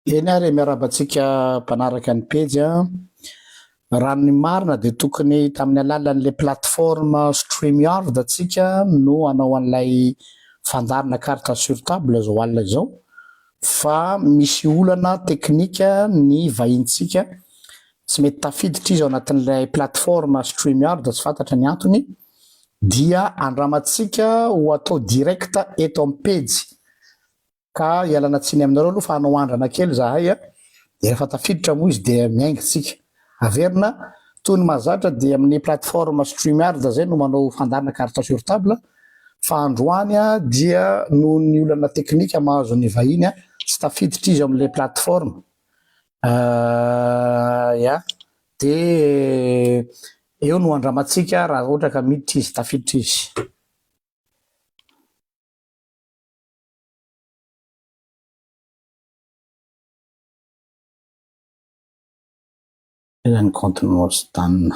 Eny ary miarabantsika mpanaraka ny pejy raha ny marina dia tokony tamin'ny alalan'le plateforme StreamYard tsika no anao an'ilay fandarina carte sur table zao alina zao, fa misy olana teknika ny vahintsika tsy mety tafiditra izy ao anatin'ilay plateforme StreamYard, tsy fantatra ny antony, dia andramantsika ho atao directa eto amin'ny pejy. Ka ialana tsiny aminareo aloha fa anao andrana kely zahay dia rehefa tafiditra moa izy dia miaingatsika. Averina toy ny mahazatra dia amin'ny plateforme StreamYard zay no manao fandarina carte sur table, fa androany dia noho ny olana teknika mahazo ny vahiny tsy tafiditra izy amin'ilay plateforme. Ya dia eo no andramantsika raha ohatra ka miditra izy, tafiditra izy. Ny compte-nao Stan.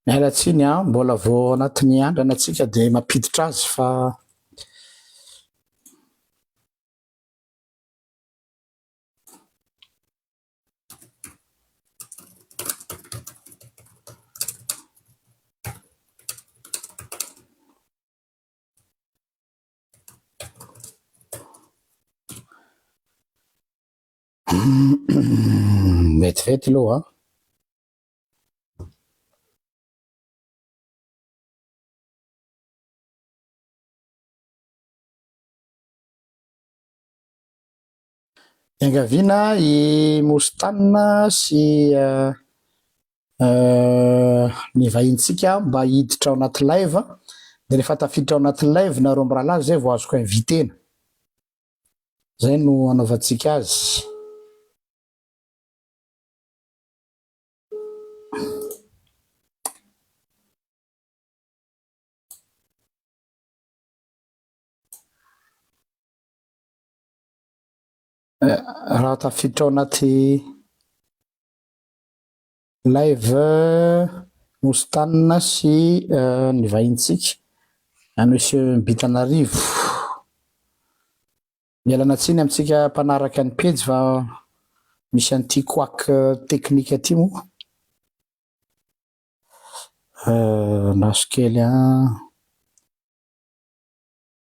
Miala tsiny mbola vao anatin'ny andrana antsika dia mampiditra azy fa vetivety aloha Iangaviana i Mostanina sy ny vahintsika mba hiditra ao anaty live dia rehefa tafiditra ao anaty live nareo mirahalazy zay vao azoko invitena. Zay no anaovantsika azy. Raha tafiditra ao anaty live Mostanina sy ny vahintsika Monsieur Bitanarivo, mialana tsiny amintsika mpanaraka ny pejy fa misy an'ity couac teknika ty moa. Naso kely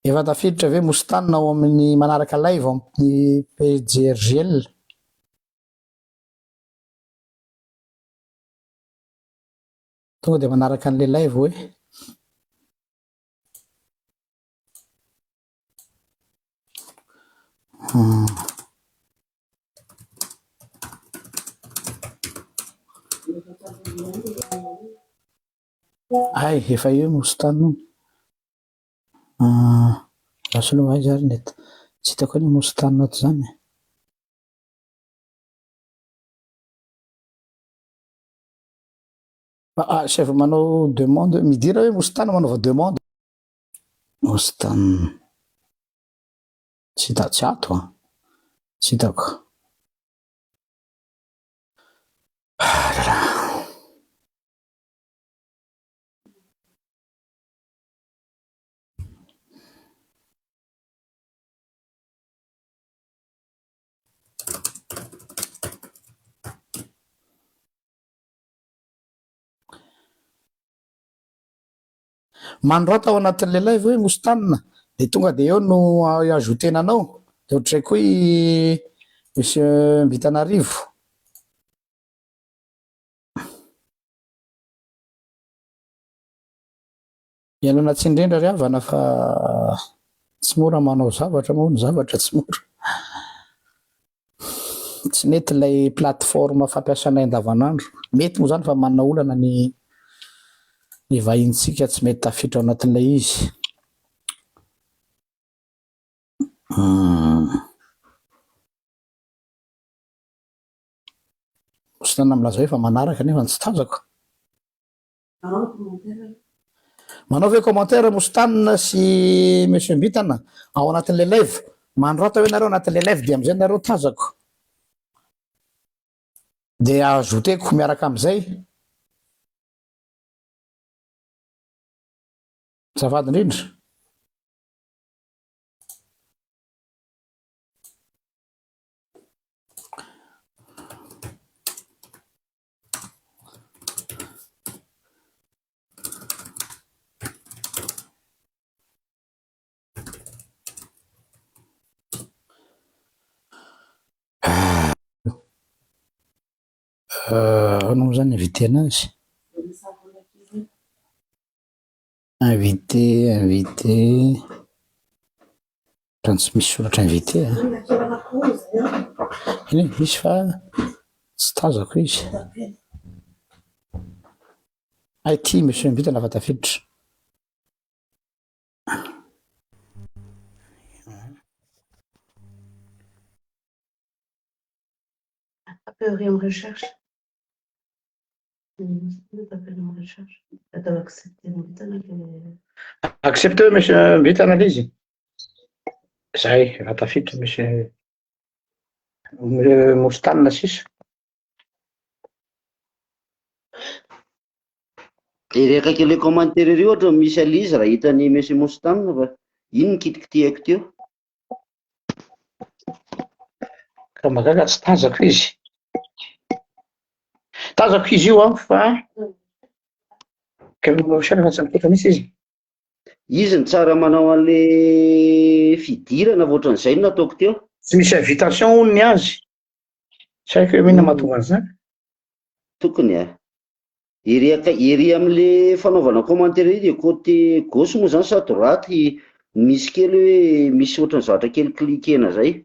efa tafiditra ve Mostanina ao amin'ny manaraka live ao amin'ny pejy RGL? Tonga dia manaraka an'ilay live hoe ay efa eo Mostanina. Lasoloha ay zary nety tsy hitako ny Mostanina to zany. Sy avy manao demande midira hoe Mostanina manaova demande. Mostanina tsy ato tsy hitako. Manorata ao anatin'ilay live hoe Mostanina dia tonga dia eo no ajotenanao dia ohatrako hoe Monsieur Bitanarivo. Ialana tsiny indrindra ry havana fa tsy mora manao zavatra moa, ny zavatra tsy mora. Tsy nety ilay plateforme fampiasanay andavanandro. Mety moa zany fa manana olana ny vahintsika tsy mety tafiditra ao anatin'ilay izy. Mostanina milaza hoe fa manaraka nefa tsy tazako. Manao ve commentaire Mostanina sy Monsieur Bitana ao anatin'ilay live? Manorata hoe nareo anatin'ilay live dia amin'izay nareo tazako. Dia ajouteko miaraka amin'izay. Azafady indrindra. Anao zany invité anazy. Invité. Raha tsy misy soratra invité a. Iny misy fa tsy tazako izy. Ty monsieur invité lafa tafiditra. Appellerai en recherche. T'appelles en recherche. Elle doit accepter l'invite. Accepte monsieur invité an'anazy. Zay raha tafiditra monsieur Mostanina sisa. Ireka kely commentaire ery ohatra misy alizy raha hitany monsieur Mostanina fa iny nikitikitihako teo. Ka mahagaga tsy tazako izy. Tazako izy io fa kamisaina tsy mikotra misy izy. Izy ny tsara manao an'le fidirana ohatran'izay no nataoko teo. Tsy misy invitation hono ny azy. Tsy haiko hoe mihona mahatonga an'izany. Tokony ery amin'le fanaovana commentaire io dia côté gauche moa zany sa droite misy kely hoe misy ohatran'ny zavatra kely klikena zay.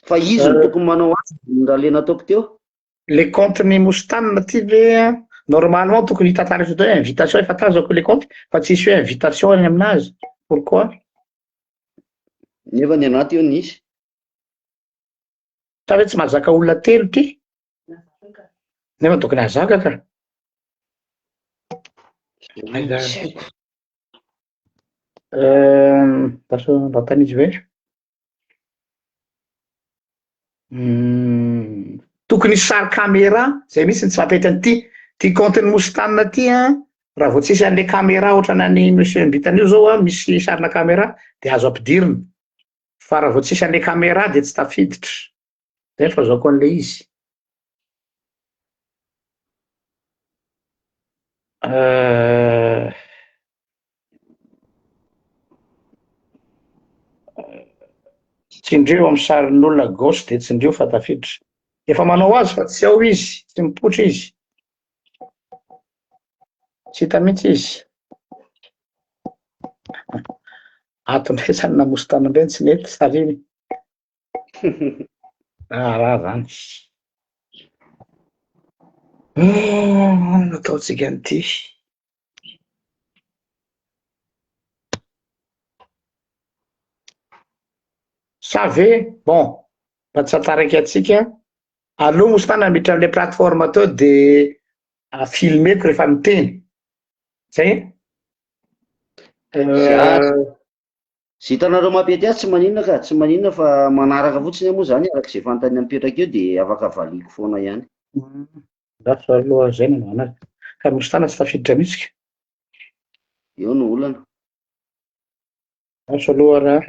Fa izy no tokony manao azy raha le nataoko teo. Le compte ny Mostanina ty le normalement tokony hita taratra hoe invitation efa tazako le compte fa tsisy hoe invitation any aminazy. Pourquoi? Nefa ny anaty eo nisy. Sa hoe tsy mahazaka olona telo ty? Nefa tokony hazaka ka. Mbatanizy ve? Tokony sary caméra zay misy tsy mampety ty compte-ny Mostanina ty raha vao tsisy an'le caméra ohatrana ny monsieur invitany io zao misy sarina caméra dia azo ampidirina fa raha vao tsisy an'le caméra dia tsy tafiditra. Zay ny fahazoako an'le izy. Tsindrio amin'ny sarin'olona gauche dia tsindrio fa tafiditra. Efa manao azy fa tsy ao izy, tsy mipoitra izy. Tsy hita mihitsy izy. Atondresany na Mostanina indray tsy nety sariny. Raha zany. Nataontsika an'ity. Sa ve bon mba tsy hataraiky atsika aloha Mostanina miditra amin'le plateforme tao dia filmeko rehefa miteny zay. Sy hitanareo mampety azy tsy maninona ka tsy maninona fa manaraka fotsiny moa zany arak'izay fantany mipetraka eo dia afaka valiko foana ihany. Dafo aloha zay no manaka ka Mostanina tsy tafiditra mihitsy. Eo no olana. Dafo aloha raha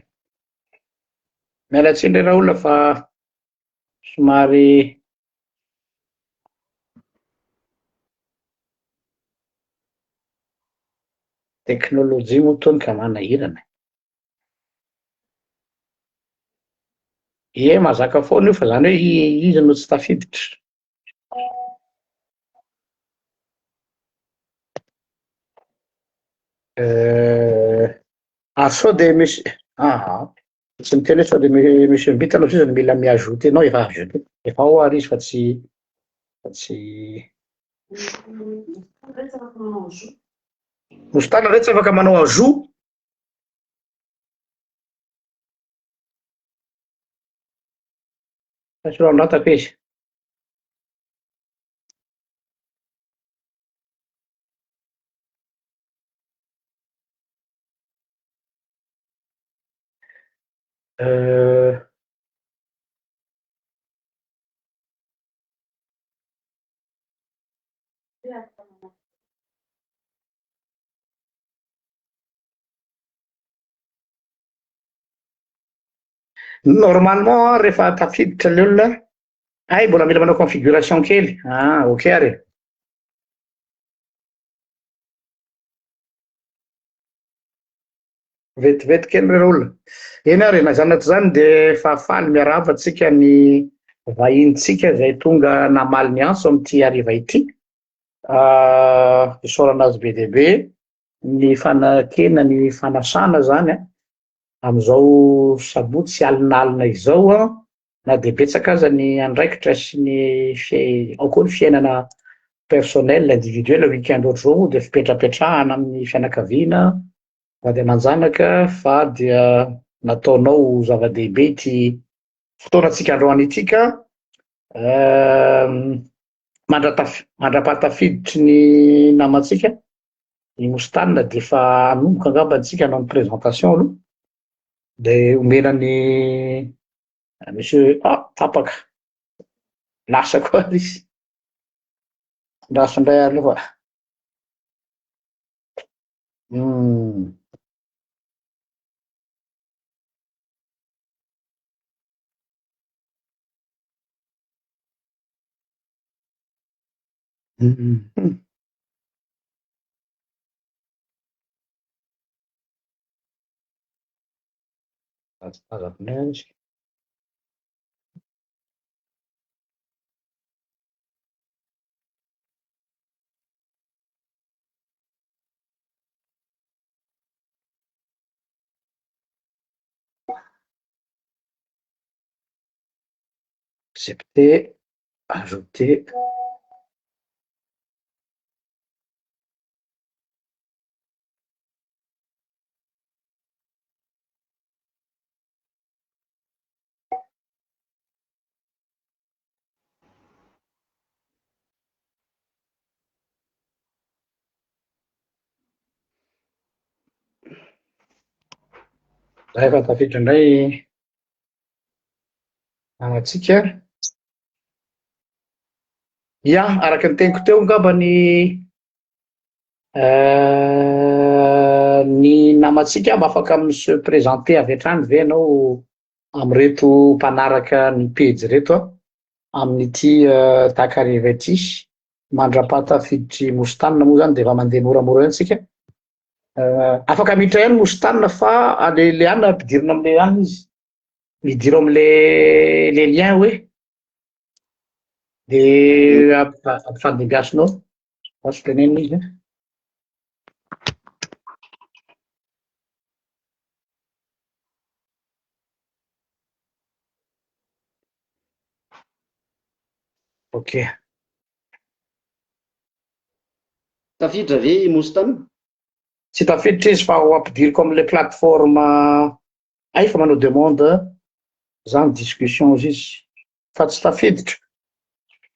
miala tsiny raha olona fa somary teknôlôjia moa tony ka manahirana. Mazaka foana io fa zany hoe izy no tsy tafiditra. Sao dia misy tsy miteny hoe sao dia misy invite aloha sisa mila miajouter non efa ajouté efa ao ary izy fa tsy Mostanina re tsy afaka manao ajout. Sao andrataka izy. Normalement rehefa tafiditra le olona, ay mbola mila manao configuration kely. Ok ary. Vetivety kely re olona. Eny ary na zany zany de fahafaly miarahaba antsika ny vahintsika izay tonga namaly ny anso amin'ity hariva ity. Isaorana azy be dia be ny fanakena ny fanasana zany amin'izao sabotsy alinalina izao na de betsaka aza ny andraikitra sy ny ao koa ny fiainana personnel individuel week-end ohatr'izao moa de fipetrapetrahana amin'ny fianakaviana vady aman-janaka fa dia nataonao zava-dehibe ity fotoanantsika androany ity ka mandrapahatafiditry ny namantsika ny Mostane de fa anomboka angamba antsika hanao ny présentation aloha de omenany monsieur tapaka lasa koa izy lasa indray aloha. Accepter, ajouter. Rehefa tafiditra indray namatsika. Ya, araka ny teniko teo angamba ny namatsika mba afaka se présenter avy hatrany ve ianao amin'reto mpanaraka ny pejy reto amin'ity takariva ity mandra-pahatafiditry Mostane moa zany de efa mandeha moramora eo antsika. Afaka miditra ihany Mostane fa le any ampidirina am'le any izy midiro am'le lien hoe de ampifandimbiasinao asy tenenina izy. Ok. Tafiditra ve i Mostane? Tsy tafiditra izy fa ho ampidiriko am'le plateforme ay fa manao demande zany discussion izy fa tsy tafiditra.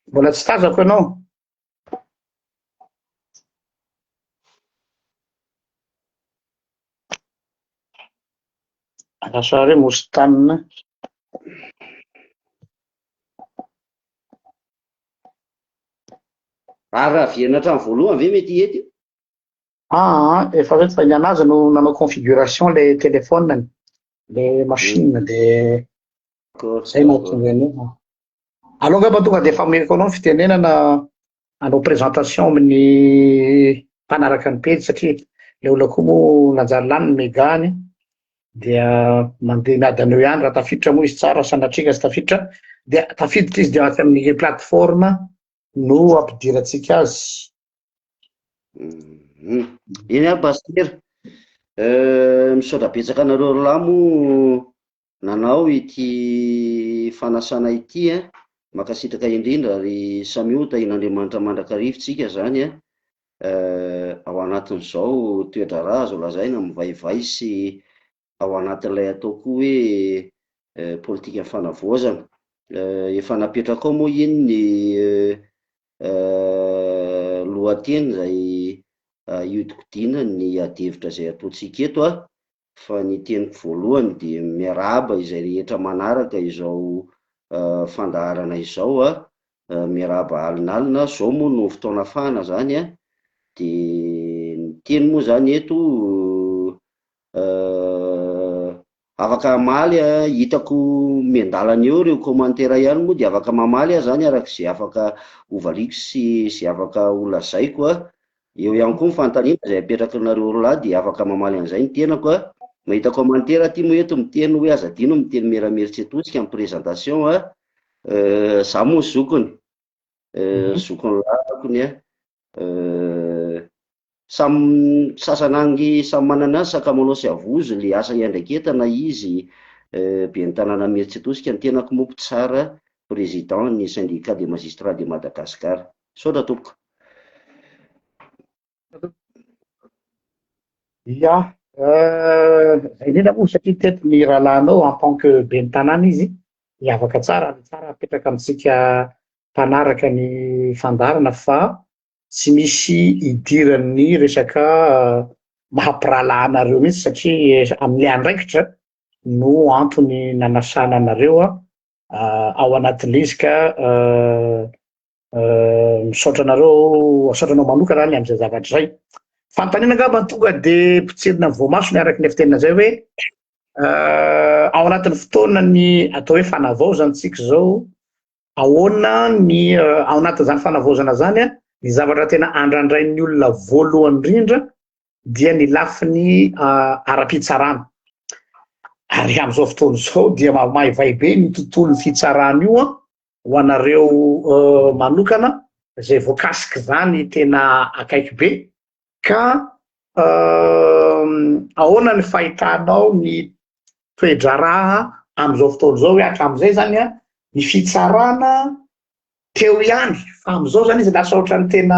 Mbola tsy tazako ianao. Lasa re Mostane. Raha viana hatrany voalohany ve mety ety? Efa reto fa nianazy no nanao configuration le téléphone le machine de zay mahatonga an'io. Aleo angamba tonga de efa omeko anao ny fitenenana hanao présentation amin'ny mpanaraka ny pejy satria le olona koa moa nanjary lany megany dia mandeha miady an'eo ihany raha tafiditra moa izy tsara sanatrika sy tafiditra dia tafiditra izy de aty amin'ny plateforme no ampidirantsika azy. Eny aby Pasteur, misaotra betsaka anareo lahy moa nanao ity fanasana ity makasitraka indrindra ary samiota in'Andriamanitra mandrakarivotsika zany ao anatin'izao toetra rà azo lazaina mivaivay sy ao anatin'ilay ataoko hoe politika fanavoazana. Efa napetraka ao moa iny ny lohateny zay iodikodina ny adevitra zay ataontsika eto fa ny teniko voalohany de miarahaba izay rehetra manaraka izao fandaharana izao miarahaba alinalina zao moa no fotoana fahana zany de ny teny moa zany eto afaka mamaly hitako miandalana eo reo komantera ihany moa dia afaka mamaly zany arak'izay afaka ovaliako sy afaka holazaiko eo ihany koa nyfantaniana izay apetraka nareo roalahy dia afaka mamaly an'izay ny tenako mahita komantera ty moa eto miteny hoe aza dino miteny merameritry atosika amin'ny présentation za moa zokony zokony lakony sasanangy samy manana azy sakamanao sy avozo le asa iandraiketana izy be ny tanàna Meritry Atosika ny tenako moko tsara président ny syndicat des magistrats de Madagascar. Saotra tompoko. Ya, zay indrindra moa satria teto ny rahalanao en tant que ben'ny tanàna izy miavaka tsara apetraka amintsika mpanaraka ny fandarana fa tsy misy idiran'ny resaka mahampirahalahanareo mihitsy satria amin'ny andraikitra no antony nanasana anareo ao anatin'izika misaotranao manoka raha ny amin'izay zavatra zay. Fantaniana angamba tonga de potserina voamaso miaraka ny fitenina zay hoe ao anatin'ny fotoana ny atao hoe fanavaozana tsika zao ahoana ny ao anatin'izany fanavaozana zany ny zavatra tena andrandrain'ny olona voalohany indrindra dia ny lafiny ara-pitsarana. Ary amin'izao fotoana izao dia mahavay be ny tontolon'ny fitsarana io ho anareo manokana izay voakasika zany tena akaiky be ka ahoana ny fahitanao ny toe-draharaha amin'izao fotoana izao hoe hatramin'izay zany ny fitsarana teo ihany fa amin'izao zany izy lasa ohatran'ny tena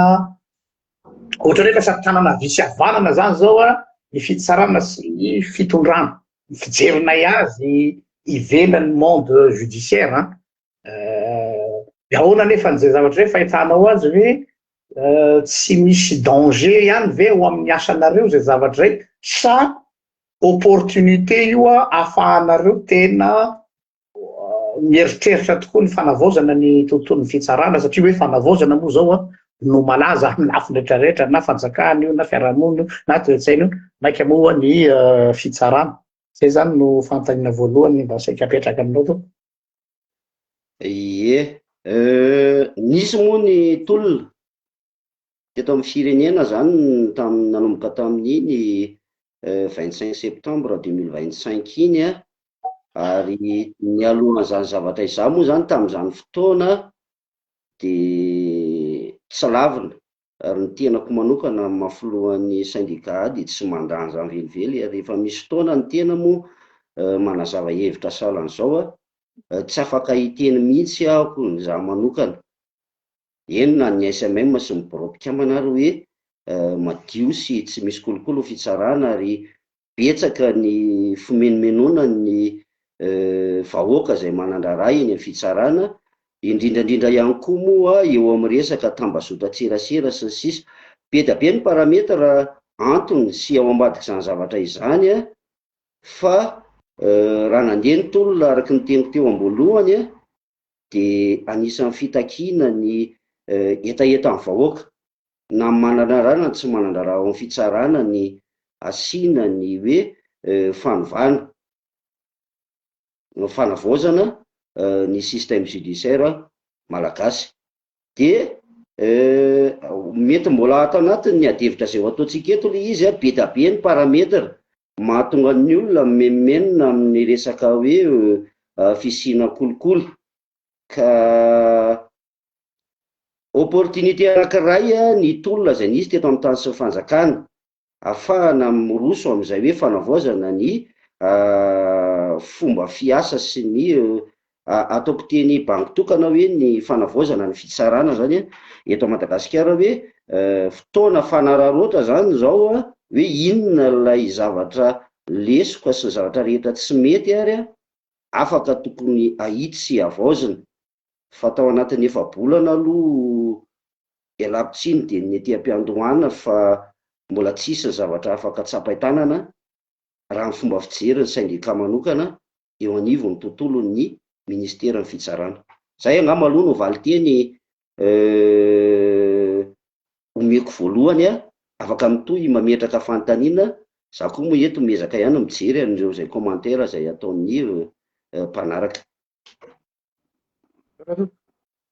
ohatra hoe lasa tanàna visy havanana zany zao ny fitsarana sy ny fitondrana ny fijerinay azy ivelan'ny monde judiciaire ahoana nefa n'izay zavatra hoe fahitanao azy hoe tsy misy danger ihany ve ho amin'ny asanareo zay zavatra zay sa opportunité io ahafahanareo tena mieritreritra tokoa ny fanavaozana ny tontolon'ny fitsarana satria hoe fanavaozana moa zao no malaza amin'ny lafiny rehetrarehetra na fanjakana io na fiarahamonina na toe-tsaina io maika moa ny fitsarana. Zay zany no fanontaniana voalohany mba saika apetraka aminao to. Ie, nisy moa ny tolona teto amin'ny firenena zany nanomboka tamin'iny 25 septembre 2025 iny ary ny alohan'izany zavatra izany moa zany tamin'izany fotoana dia tsy lavina ary ny tenako manokana mahafilohan'ny syndicat dia tsy mandany zany velively rehefa misy fotoana ny tena moa manazava hevitra sahalan'izao tsy afaka hiteny mihitsy ahako ny za manokana eny na ny SMM sy miboropika manaro hoe madio sy tsy misy kolokolo fitsarana ary betsaka ny fimenomenoana ny vahoaka izay manandrara eny amin'ny fitsarana indrindrandrindra ihany koa moa eo amin'ny resaka tambazotra tserasera sy ny sisa be dia be ny parametra antony sy ao ambadika izany zavatra izany fa raha nandeha ny tolona araka ny teniko teo am-boalohany dia anisan'ny fitakiana ny etaeta amin'ny vahoaka na manandrara na tsy manandrara ao amin'ny fitsarana ny asiana ny hoe fanovana fanavaozana ny système judiciaire malagasy dia mety mbola ato anatiny ny adevitra izay ho ataontsika eto le izy be dia be ny parametra mahatonga ny olona memenona amin'ny resaka hoe fisiana kolokolo ka opportunité anankiray ny tolona izay nisy teto amin'ny tany sy ny fanjakana ahafahana miroso amin'izay hoe fanavaozana ny fomba fiasa sy ny ataoko teny banky tokana hoe ny fanavaozana ny fitsarana zany eto Madagasikara hoe fotoana fanararoatra zany zao hoe inona ilay zavatra lesoka sy ny zavatra rehetra tsy mety ary afaka tokony ahity sy avaozina fa tao anatin'ny efa-bolana aloha ialampitsiny dia ny ety am-piandohana fa mbola tsisy ny zavatra afaka tsapaitanana raha ny fomba fijery ny syndicat manokana eo anivon'ny tontolon'ny ministera ny fitsarana. Zay angamba aloha no valiteny omeko voalohany afaka mitohy mametraka fanontaniana Za koa moa eto miezaka ihany mijery an'ireo zay commentaire zay ataon'ny mpanaraka.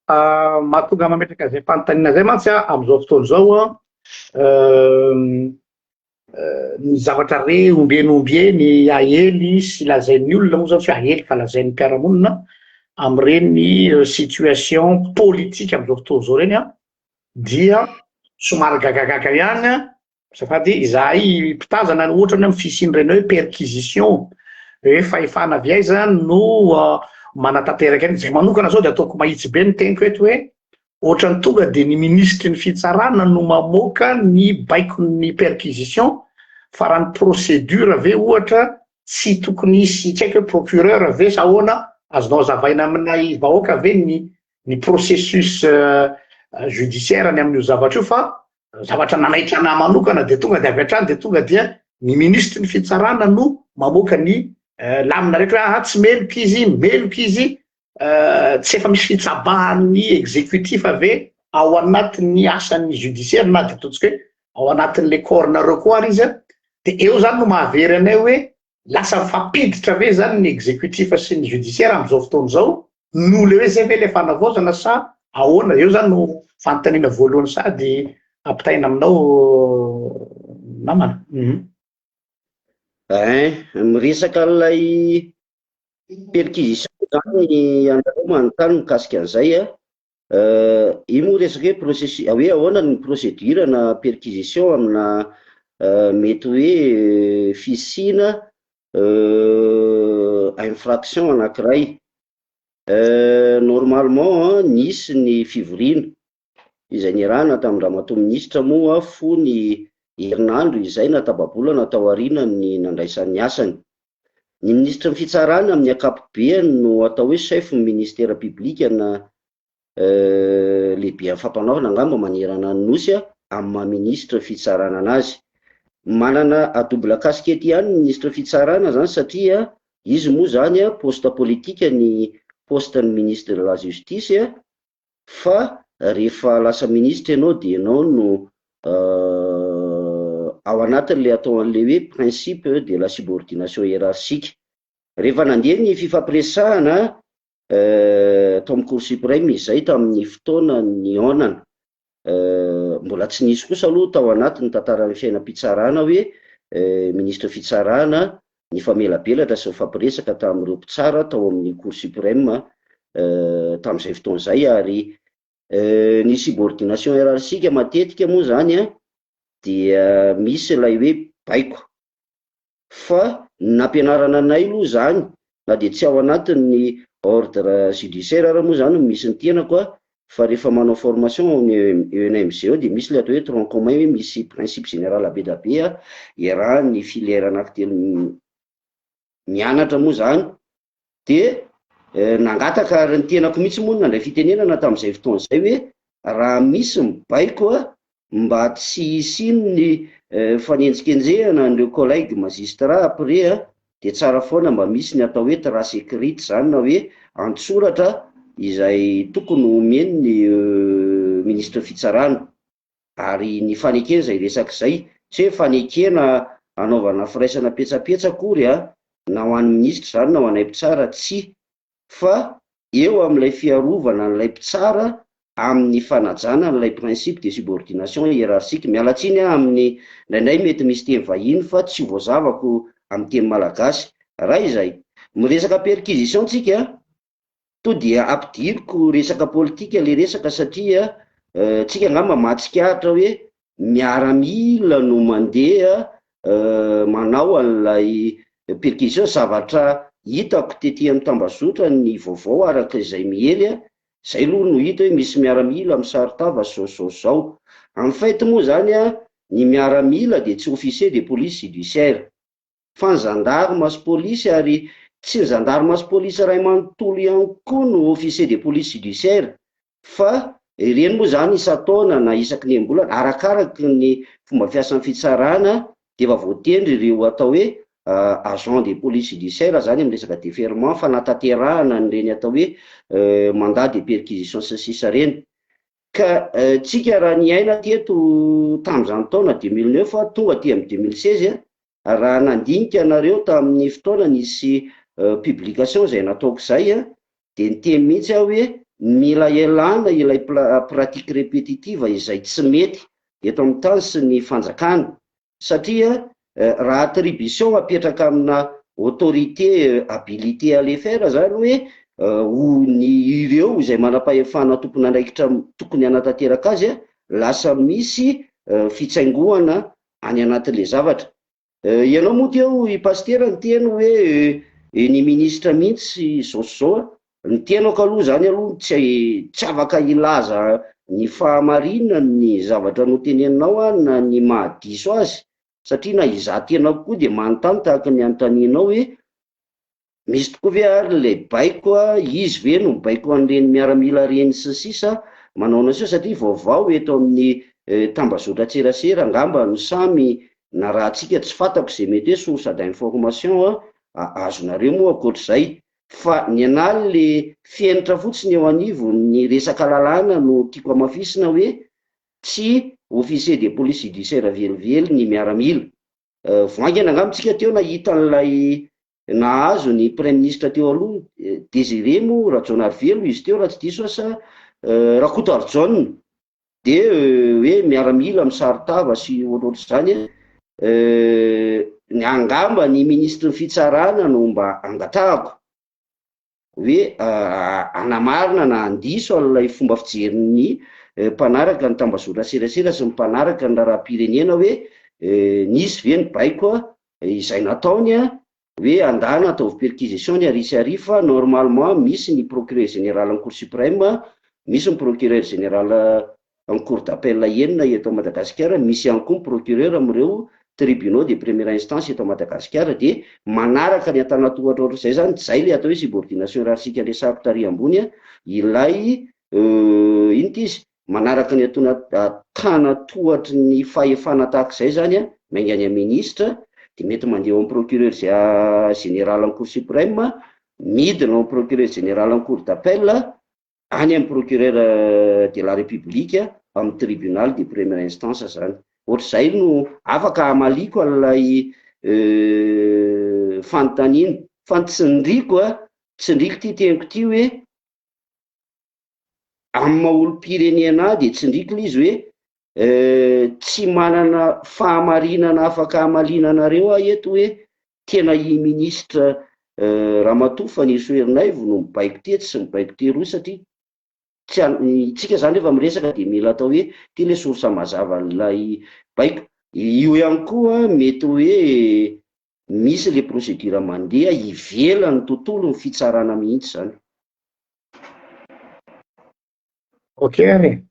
Mahatonga mametraka zay fanontaniana zay mantsy amin'izao fotoana izao ny zavatra re ombeny ahely sy lazain'ny olona moa zany tsy ahely fa lazain'ny mpiaramonina amin'ireny situation politika amin'izao fotoana izao reny dia somary gagagaga ihany safady izahay mpitazana ohatra ny amin'ny fisian'ireny hoe perquisition hoe fahefana avy aiza no manatanteraka any. Zay manokana zao de ataoko mahitsy be ny teniko eto hoe ohatrany tonga de ny ministry ny fitsarana no mamoaka ny baikon'ny perquisition fa raha ny procédure ave ohatra tsy tokony hisy tsy haiko hoe procureur ave sa ahoana azonao zavaina aminay vahoaka ave ny processus judiciaire ny amin'io zavatra io fa zavatra nanaitra anahy manokana de tonga de avy hatrany de tonga dia ny ministry ny fitsarana no mamoaka ny lamina rehetra hoe tsy meloka izy tsy efa misy fitsabahan'ny exécutif ave ao anatin'ny asan'ny judiciaire na de ataontsika hoe ao anatin'le corps-nareo koa ary izy de eo zany no mahavery anay hoe lasa mifampiditra ave zany ny exécutif sy ny judiciaire amin'izao fotoana izao no le hoe zay ve le fanavaozana sa ahoana. Eo zany no fanontaniana voalohany sady ampitaina aminao namana. Miresaka n'ilay perquisition zany anareo manontany mikasika an'izay io moa resaka hoe processus hoe ahoana ny procédure na perquisition amina mety hoe fisina infraction anankiray. Normalement nisy ny fivoriana izay niarahana tamin'ny ramatoa ministra moa fony herinandro izay natababolana tao aorianany nandraisan'ny asany. Ny ministra ny fitsarana amin'ny ankapobeny no atao hoe chef ministère public na lehibe amin'ny fampanaovana angamba manerana ny nosy amin'ny maha-ministra fitsarana anazy. Manana a double casquette ihany ny ministra fitsarana zany satria izy moa zany poste politika ny poste ny ministre de la justice fa rehefa lasa ministre ianao dia ianao no ao anatin'le atao an'le hoe principe de la subordination hiérarchique. Rehefa nandeha ny fifampiresahana tao amin'ny cour suprême izay tamin'ny fotoana ny onana mbola tsy nisy kosa aloha tao anatin'ny tantaran'ny fiainam-pitsarana hoe ministre fitsarana ny famelabelatra sy mifampiresaka tamin'ireo mpitsara tao amin'ny cour suprême tamin'izay fotoana izay. Ary ny subordination hiérarchique matetika moa zany dia misy ilay hoe baiko fa nampianarana anay aloha zany na de tsy ao anatin'ny ordre judiciaire raha moa zany misy ny tenako fa rehefa manao formation ENMGO dia misy le atao hoe tronc commun hoe misy principe général be da be iarahan'ny filière anankitelo mianatra moa zany de nangataka ary ny tenako mihitsy moa nandray fitenenana tamin'izay fotoana izay hoe raha misy mibaiko mba tsy hisino ny fanenjikenjehana an'ireo collègue magistrat après de tsara foana mba misy ny atao hoe trace écrite zany na hoe antsoratra izay tokony omeny ny ministre fitsarana. Ary ny fanekena izay resaka izay tsy hoe fanekena anaovana firaisana petsapetsa akory na ho an'ny ministre zany na ho anay mpitsara tsy, fa eo amin'ilay fiarovana n'ilay mpitsara amin'ny fanajana n'ilay principe de subordination hiérarchique. Mialatsiny amin'ny indraindray mety misy teny vahiny fa tsy voazavako amin'ny teny malagasy. Raha izay miresaka perquisition tsika to dia ampidiriko resaka politika le resaka satria tsika angamba mahatsikahatra hoe miaramila no mandeha manao an'ilay perquisition. Zavatra hitako tetỳ amin'ny tambazotra ny vaovao araka izay miely zay aloha no hita hoe misy miaramila amin'ny saritava zao. Amin'ny fait moa zany ny miaramila de tsy officier de police judiciaire fa ny gendarme sy police, ary tsy ny gendarme sy police ray manontolo ihany koa no officier de police judiciaire fa ireny moa zany isan-taona na isaky ny ambolana arakaraky ny fomba fiasan'ny fitsarana de efa voatendry ireo atao hoe agent de police judiciaire zany amin'ny resaka déferment fanatanterahana nyreny atao hoe mandat de perquisition sy sisa reny. Ka tsika raha ny aina teto tamin'izany taona 2009 tonga aty amin'ny 2016 raha nandinika nareo tamin'ny fotoana nisy publication izay nataoko izay a, dia niteny mihitsy aho hoe mila ialana ilay pratique répétitive izay tsy mety eto amin'ny tany sy ny fanjakana, satria raha attribution apetraka amina autorité habilité à le faire zany hoe ny ireo izay manam-pahefana tokony andraikitra tokony hanatanteraka azy a, lasa misy fitsaingoana any anatin'le zavatra. Ianao moa teo i pasteur ny teny hoe ny ministra mihitsy zao ny tenako aloha zany aloha tsy afaka ilaza ny fahamarinana ny zavatra noteneninao na ny mahadiso azy, satria na izaho tenako koa dia manontany tahaka ny anontanianao hoe misy tokoa ve ary le baiko izy ve no baiko an'ireny miaramila reny sy sisa manao an'izao, satria vaovao eto amin'ny tambazotra tserasera angamba no samy na raha tsika tsy fantako izay mety hoe source d'information azonareo moa akoatr'izay, fa ny anahy le fienitra fotsiny eo anivo ny resaka lalàna no tiako amafisina hoe tsy officier de police judiciaire velively ny miaramila. Voangana angamitsika teo nahita n'ilay nahazo ny premier ministre teo aloha Désiré mo Rajaonarivelo izy teo raha tsy diso asa Rakotoarjona, dia hoe miaramila misaritava sy ohatrohatr'izany ny angamba ny ministre ny fitsarana no mba angatahako hoe anamarina na andiso an'ilay fomba fijerin'ny mpanaraka ny tambazotra serasera sy ny mpanaraka ny raharaham-pirenena hoe nisy ve ny baiko izay nataony hoe andana ataovy perquisition ny arisy arifa, normalement misy ny procureur général en cour suprême, misy ny procureur général en cour d'appel enina eto Madagasikara, misy ihany koa ny procureur amin'ireo tribunaux de première instance eto Madagasikara, dia manaraka ny antanatohatra ohatr'izay zany, zay le atao hoe subordination hiérarchique resahako tary ambony ilay inty izy manaraka ny tanatohatry ny fahefana tahak'izay zany mainga any ministre, dia mety mandeha amin'ny procureur général en cour suprême, midina amin'ny procureur général en cour d'appel, any amin'ny procureur de la république amin'ny tribunal de première instance zany. Ohatr'izay no afaka amaliko an'ilay fanontaniana, fa tsindriko ty teniko ty hoe amin'ny maolo-pirenena dia tsindriko izy hoe tsy manana fahamarinana afaka hamalinanareo eto hoe tena i ministre Ramatoa Nisoerinaivo no mibaiko teto sy mibaiko teroa, satria tsika zany rehefa miresaka dia mila atao hoe ty le source mazava n'ilay baiko. Io ihany koa mety hoe misy le procédure mandeha ivelany tontolo ny fitsarana mihitsy zany. Ok,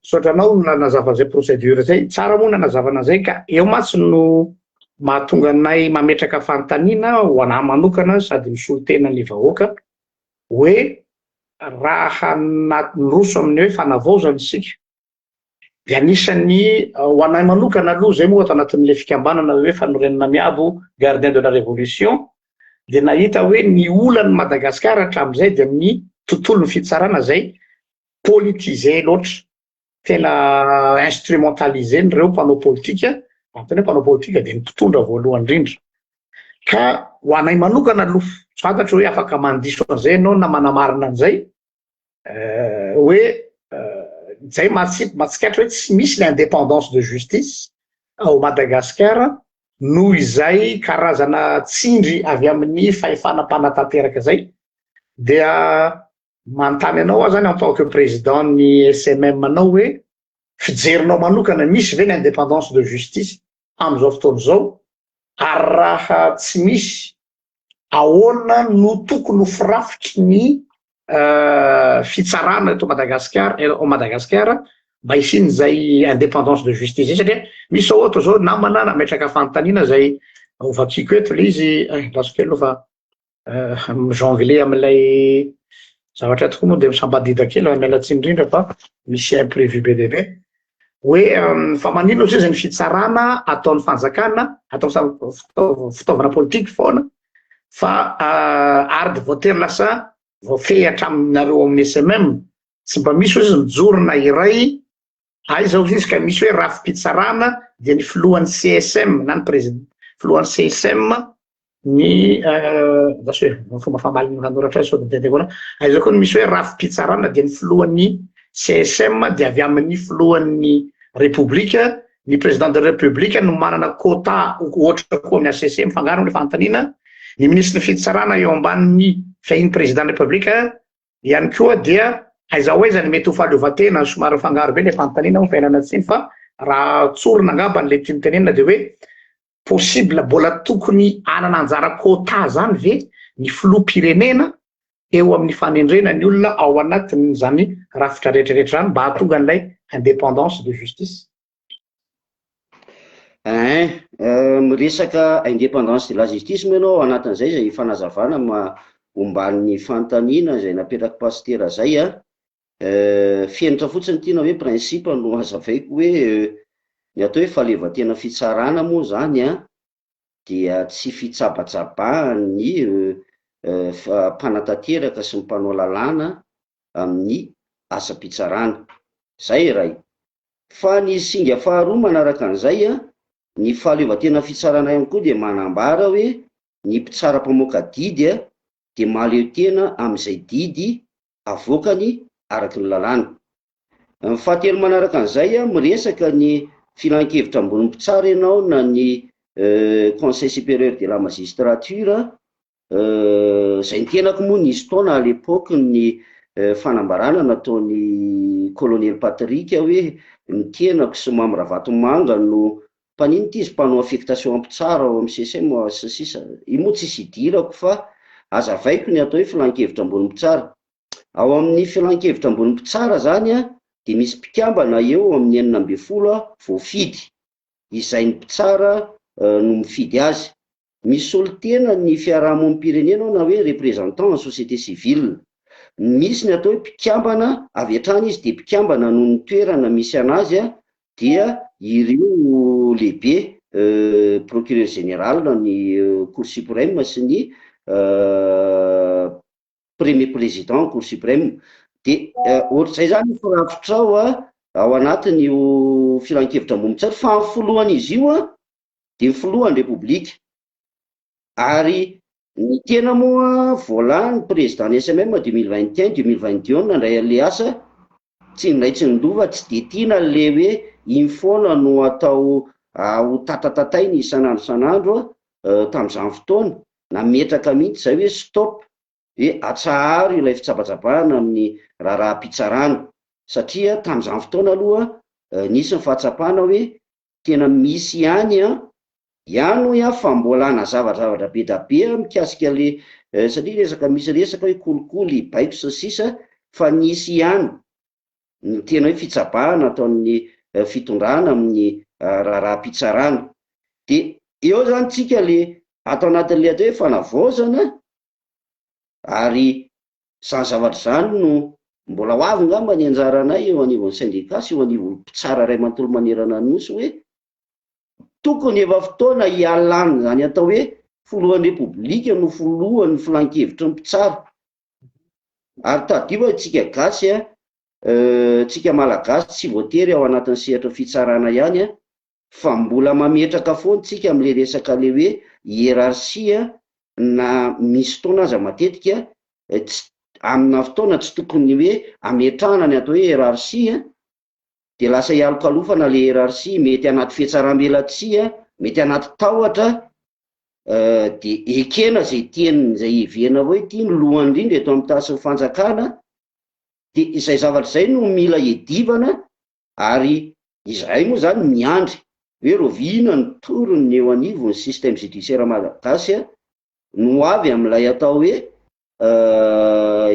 sotranao nanazava zay procédure zay, tsara moa nanazavana zay, ka eo matsy no mahatonga anay mametraka fanontaniana ho anahy manokana sady misolo tena ny vahoaka hoe raha noroso amin'ny hoe fanavaozana isika dia anisany ho anahy manokana aloha zay moa ato anatin'le fikambanana hoe fanorenana miabo gardien de la révolution, dia nahita hoe ny olany Madagasikara hatramin'izay dia amin'ny tontolon'ny fitsarana zay politisé loatra, tena instrumentalisé nireo mpanao politika, tena mpanao politika dia mitondra voalohany indrindra. Ka ho anay manokana aloha tsy fantatra hoe afaka mandiso an'izay ianao na manamarina an'izay hoe zay matsikatra hoe tsy misy le indépendance de justice ao Madagasikara noho izay karazana tsindry avy amin'ny fahefana-panatanteraka zay, dia manontany anao zany en tant que président ny SMM anao hoe fijerinao manokana misy ve ny indépendance de justice amin'izao fotoana izao, ary raha tsy misy ahoana no tokony ho firafitry ny fitsarana eto Madagasikara mba hisian'izay indépendance de justice zay, satria misy ohatra zao namana nametraka fanontaniana zay ovakiko eto le izy lasokely aloha fa jonglé amin'ilay zavatra tokoa moa dia misambadida kely mialatsiny indrindra fa misy imprévu be dia be hoe fa maninona zay ny fitsarana ataon'ny fanjakana, atao fitaovana politika foana, fa ary de voatery lasa voafehatra aminareo amin'ny SMM, tsy mba misy hoe mijorona iray zao izy ka misy hoe rafim-pitsarana dia ny filohan'ny CSM na ny filohan'ny CSM ny zasy hoe fomba famaliny nanoratra sao de dedekoana aizao koa misy hoe rafi-pitsarana dia ny filohan'ny CSM dia avy amin'ny filohan'ny repoblika ny président de la république no manana quota ohatra koa amin'ny ACC mifangaro ny fanontaniana ny ministre ny fitsarana eo ambanin'ny fahiny président de la république ihany koa dia aiza hoaiza ny mety ho fahaleovan-tena somary fangaro be le fanontaniana ho fiainana tsiny fa raha tsorona angamba n'le tiany tenenina dia hoe possible mbola tokony anana anjara quota zany ve ny filoham-pirenena eo amin'ny fanendrena ny olona ao anatin'izany rafitra rehetrarehetra zany mba hahatonga an'ilay indépendance de justice. Miresaka indépendance de la justice moa ianao anatin'izay zay fanazavana omban'ny fanontaniana izay napetraka pastera zay fienitra fotsiny tiana hoe principe no hazavaiko hoe ny atao hoe fahaleovan-tena fitsarana moa zany dia tsy fitsabatsabahany mpanantanteraka sy ny mpanao lalàna amin'ny asa-pitsarana zay ray fa ny singa faharoa manaraka an'izay ny fahaleovan-tena fitsarana ihany koa dia manambara hoe ny mpitsara mpamoaka didy dia mahaleo tena amin'izay didy avoakany araky ny lalàna. Ny fahatelo manaraka an'izay miresaka ny filan-kevitra ambony mpitsara ianao na ny conseil supérieur de la magistrature zay ny tenako moa nisy taona à l'époque ny fanambarana nataony colonel Patrick hoe ny tenako sy Mamoravatomanga no mpanino ty izy mpanao affectation ampitsara ao amin'ny CSM sisa io moa tsy sidirako fa azavaiko ny atao hoe filan-kevitra ambony mpitsara. Ao amin'ny filan-kevitra ambony mpitsara zany dia misy mpikambana eo amin'ny 40 voafidy izay ny mpitsara no mifidy azy. Misy olo tena ny fiarahamonim-pirenena na hoe représentant en société civile. Misy ny atao hoe mpikambana avy hatrany izy dia mpikambana no ny toerana misy anazy dia ireo lehibe procureur général ny cour suprême sy ny premier président cour suprême dia ohatr'izay zany firafitra ao anatin'io filan-kevitra ambony mpitsara fa amin'ny filohan'izy io dia filohan'ny repoblika. Ary ny tena moa voalany président ny SMM 2021-2022 nandray an'le asa tsy nindray tsy nindova tsy dia tiana le hoe iny foana no atao ho tatatatainy isan'andro tamin'izany fotoana nametraka mihitsy zay hoe stop hoe atsaharo ilay fitsapatsapahana amin'ny raharaham-pitsarana satria tamin'izany fotoana aloha nisy ny fahatsapana hoe tena misy ihany fambolana zavatra be da be mikasika le satria resaka misy resaka hoe kolikoly baiko sy sisa fa nisy ihany ny tena hoe fitsabahana ataon'ny fitondrana amin'ny raharaham-pitsarana dia eo zany tsika le atao anatin'le atao hoe fanavaozana ary zany zavatra zany no mbola ho avy ngamba ny anjaranay eo anivon'ny syndicats eo anivon'ny mpitsara ray manontolo manerana ny nosy hoe tokony efa fotoana hialana zany atao hoe filohan'ny repoblika no filohan'ny filan-kevitra ny mpitsara. Ary tadio tsika gasy tsika malagasy tsy voatery ao anatin'ny sehatra fitsarana ihany fa mbola mametraka foana tsika amin'le resaka le hoe hiérarchie na misy fotoana aza matetika amina fotoana tsy tokony hoe ametrahana ny atao hoe hiérarchie dia lasa hialokalofana le hiérarchie mety anaty fihetsaram-belatsia mety anaty tahotra dia ekena zay tiany zay hevena hoe ity ny lohany indrindra eto amin'ny tasin'ny fanjakana dia izay zavatra izay no mila hedivana. Ary izay moa zany miandry hoe rovina ny torony eo anivon'ny système judiciaire malagasy no avy amin'ilay atao hoe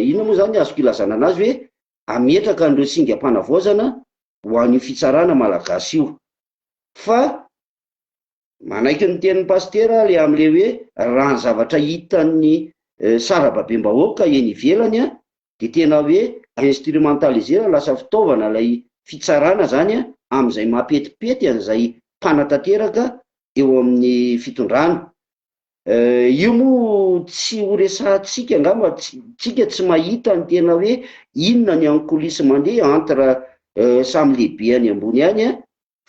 inona moa zany azoko ilazana anazy hoe ametraka an'ireo singam-panavaozana ho an'io fitsarana malagasy io. Fa manaiky ny tenin'ny pastera le amin'le hoe raha ny zavatra hitan'ny sarababem-bahoaka eny ivelany dia tena hoe instrumentaliser lasa fitaovana ilay fitsarana zany amin'izay mampetipety an'izay mpanatanteraka eo amin'ny fitondrana. Io moa tsy ho resahantsika angamba tsika tsy mahita ny tena hoe inona ny ankolisy mandeha entre samy lehibe any ambony any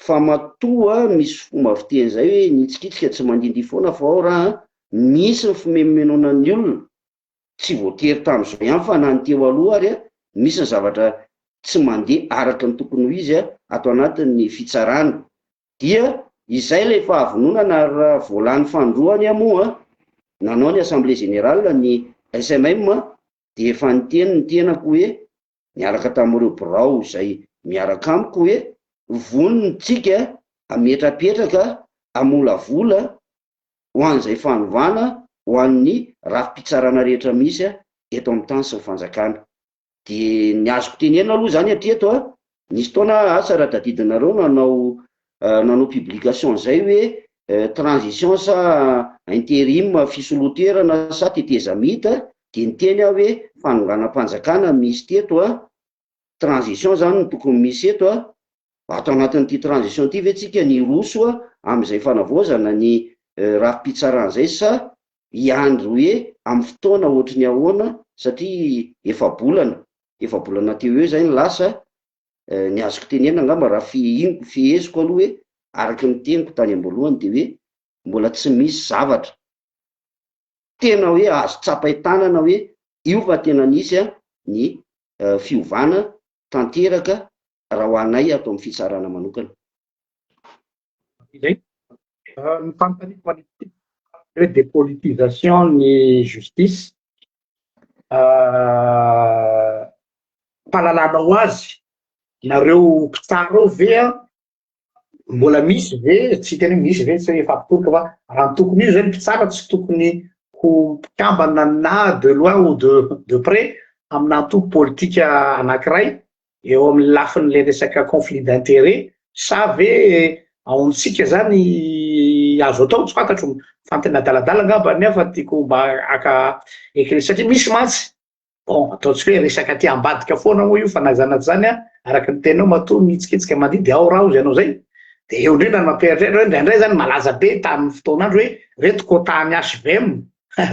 fa matoa misy fomba fiteny zay hoe nitsikitsika tsy mandindy foana fa ao raha misy ny fimenomenona ny olona tsy voatery tamin'izao ihany fa na ny teo aloha ary misy ny zavatra tsy mandeha araka ny tokony ho izy ato anatin'ny fitsarana dia izay le fahavononana raha voalan'ny fandroany moa nanao ny assemblée générale ny SMM de efa niteny ny tenako hoe miaraka tamin'ireo birao izay miaraka amiko hoe vononytsika ametrapetraka amolavola ho an'izay fanovana ho an'ny rafi-pitsarana rehetra misy eto amin'ny tany sy ny fanjakana. De ny azoko tenena aloha zany hatreto nisy taona asa ara-tadidinareo nanao publication zay hoe transition sa intérim fisoloterana sa teteza mita de niteny aho hoe fanonganam-panjakana misy teto transition zany no tokony misy eto ato anatin'ity transition ty ve tsika ny roso amin'izay fanavaozana ny rafi-pitsaran'izay sa iandro hoe amin'ny fotoana ohatry ny ahoana satria efa bolana teo eo zay ny lasa ny azoko tenena angamba raha fiheziko aloha hoe araky ny teniko tany am-boalohany de hoe mbola tsy misy zavatra tena hoe azo tsapay tanana hoe io fa tena nisy ny fiovana tanteraka raha ho anay ato amin'ny fitsarana manokana. Izay ny fanontaniako manitity hoe dépolitisation ny justice fahalalanao azy nareo mpitsara ao ve mbola misy ve tsy tena misy ve tsy efa apitoroka fa raha tokony io zay ny mpitsara tsy tokony ho mpikambana na de loin ou de près amin'antoko politika anankiray eo amin'ny lafin'le resaka conflit d'intérêt sa ve aontsika zany azo atao tsy fantatro fantana adaladala angamba nefa tiako mba aka ekry satria misy mantsy bon ataontsika hoe resaka ty ambadika foana moa io fanazanaty zany araky ny tenao matoa mitsikitsika mandidy ao raha ozy ianao zay de eo ndray na mampieritreritra hoe indraindray zany malaza be tamin'ny fotoan'andro hoe reto kotany HVM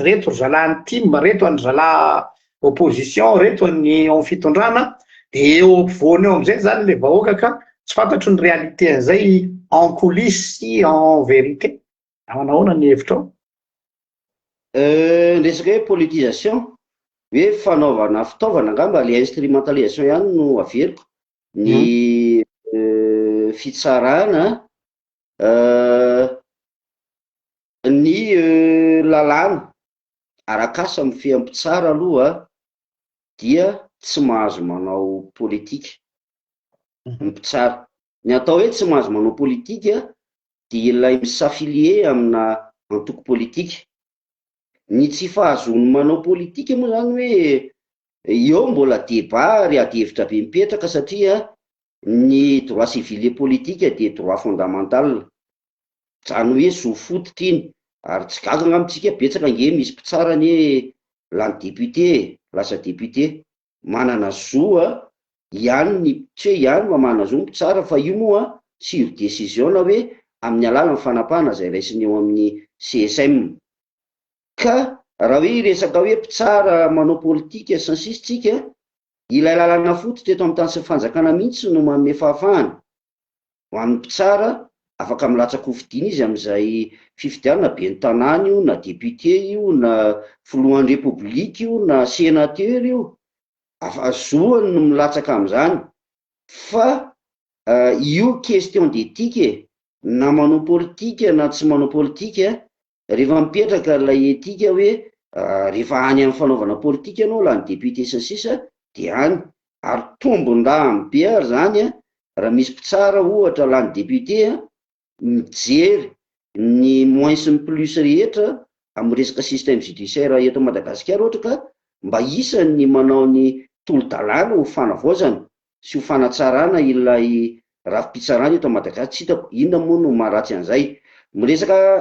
reto ry zalan'ny team reto any zala opposition reto any amin'ny fitondrana de eo ampovoany eo am'izay zany le vahoaka ka tsy fantatro ny réalité an'izay en coulisse sy en vérité amanahoana ny hevitrao. Resaka hoe politisation hoe fanaovana fitaovana angamba le instrumentalisation ihany no averiko ny fitsarana ny lalàna arakasa amin'ny fiampitsara aloha dia tsy mahazo manao politika mpitsara ny atao hoe tsy mahazo manao politika dia ilay misafilie amina antoko politika ny tsy fahazony manao politika moa zany hoe eo mbola débat ary ady-hevitra be mipetraka satria ny droit civil et politique de droit fondamental zany hoe zo fototra iny ary tsy gaga ngamitsika betsaka nge misy mpitsara ny hoe lany député lasa député manana zo ihany ny tsy hoe ihany manana zo mpitsara fa io moa sur décision na hoe amin'ny alalan'ny fanapahana zay raisiny eo amin'ny CSM ka raha hoe resaka hoe mpitsara manao politika sy ny sisa tsika ilay lalana fototra eto amin'ny tany sy fanjakana mihitsy no manome fahafahana ho an'ny mpitsara afaka milatsaka hofidiana izy amin'izay fifidianana be ny tanàna io na député io na filohan'ny repoblika io na sénateur io zoany no milatsaka amin'izany fa io question d'éthique na manao politika na tsy manao politika rehefa mipetraka ilay etika hoe rehefa any amin'ny fanaovana politika ianao la ny député sy ny sisa dia any ary tombon-dahany be ary zany raha misy mpitsara ohatra la ny député mijery ny moins sy ny plus rehetra amin'ny resaka système judiciaire eto Madagasikara ohatra ka mba isany manao ny tolo-dalàna ho fanavaozana sy ho fanatsarana ilay rafi-pitsarana eto Madagasikara tsy hitako inona moa no maharatsy an'izay